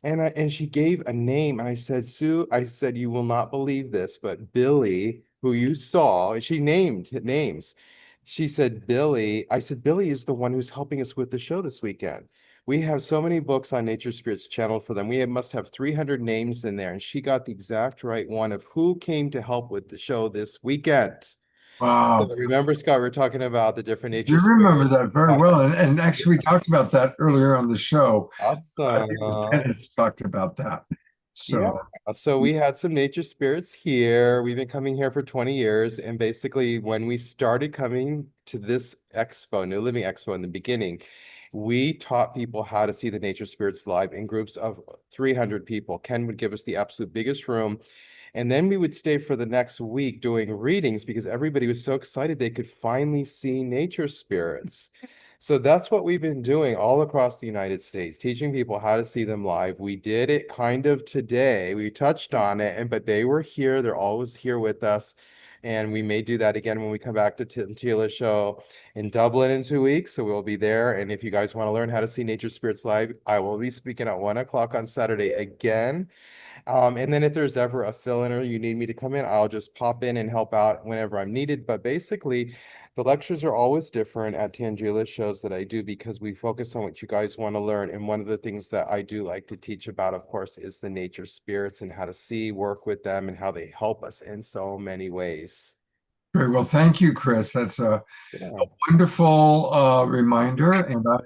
And she gave a name, and I said, Sue, I said, you will not believe this, but Billy, who you saw, and she named names. She said, Billy, I said, Billy is the one who's helping us with the show this weekend. We have so many books on Nature Spirits channeled for them. Must have 300 names in there, and she got the exact right one of who came to help with the show this weekend. Wow. So remember, Scott, we were talking about the different nature. You remember that very well. And actually, we talked about that earlier on the show. Awesome. It's talked about that. So, yeah. So we had some nature spirits here. We've been coming here for 20 years. And basically, when we started coming to this expo, New Living Expo in the beginning, we taught people how to see the nature spirits live in groups of 300 people. Ken would give us the absolute biggest room. And then we would stay for the next week doing readings because everybody was so excited they could finally see nature spirits. So that's what we've been doing all across the United States, teaching people how to see them live. We did it kind of today. We touched on it, but they were here. They're always here with us. And we may do that again when we come back to Sheilah's show in Dublin in 2 weeks. So we'll be there. And if you guys want to learn how to see nature spirits live, I will be speaking at 1 o'clock on Saturday again. And then if there's ever a fill-in or you need me to come in, I'll just pop in and help out whenever I'm needed. But basically, the lectures are always different at Tangila's shows that I do because we focus on what you guys want to learn. And one of the things that I do like to teach about, of course, is the nature spirits and how to see, work with them, and how they help us in so many ways. very well. Thank you, Chris. That's a wonderful reminder. And I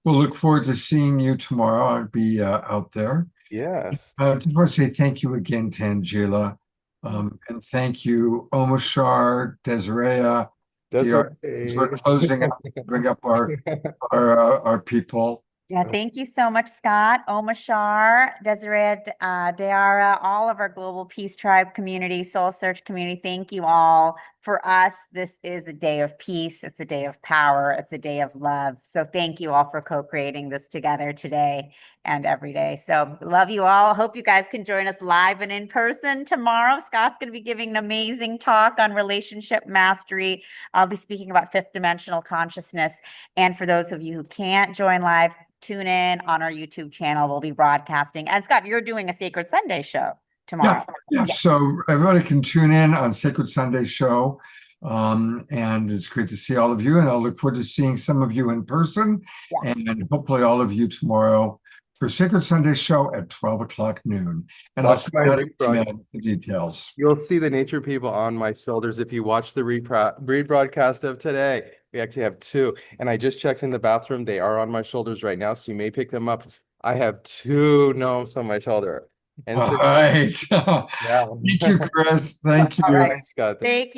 will look forward to seeing you tomorrow. I'll be out there. Yes. I just want to say thank you again, Tangela. And thank you, Omashar, Desiree. We're closing up, bring up our people. Yeah, thank you so much, Scott, Omashar, Desiree, Deara, all of our Global Peace Tribe community, Soul Search community. Thank you all. For us, this is a day of peace. It's a day of power. It's a day of love. So thank you all for co-creating this together today and every day. So love you all. Hope you guys can join us live and in person tomorrow. Scott's going to be giving an amazing talk on relationship mastery. I'll be speaking about fifth dimensional consciousness. And for those of you who can't join live, tune in on our YouTube channel. We'll be broadcasting. And Scott, you're doing a Sacred Sunday show tomorrow. Yeah. So everybody can tune in on Sacred Sunday show. And it's great to see all of you. And I'll look forward to seeing some of you in person and hopefully all of you tomorrow for Sacred Sunday show at 12 o'clock noon. And I'll send out the details. You'll see the nature people on my shoulders if you watch the rebroadcast of today. We actually have 2. And I just checked in the bathroom. They are on my shoulders right now, so you may pick them up. I have 2 gnomes on my shoulder. And all right. yeah. Thank you, Chris. Thank you. All right, Scott. Thank you.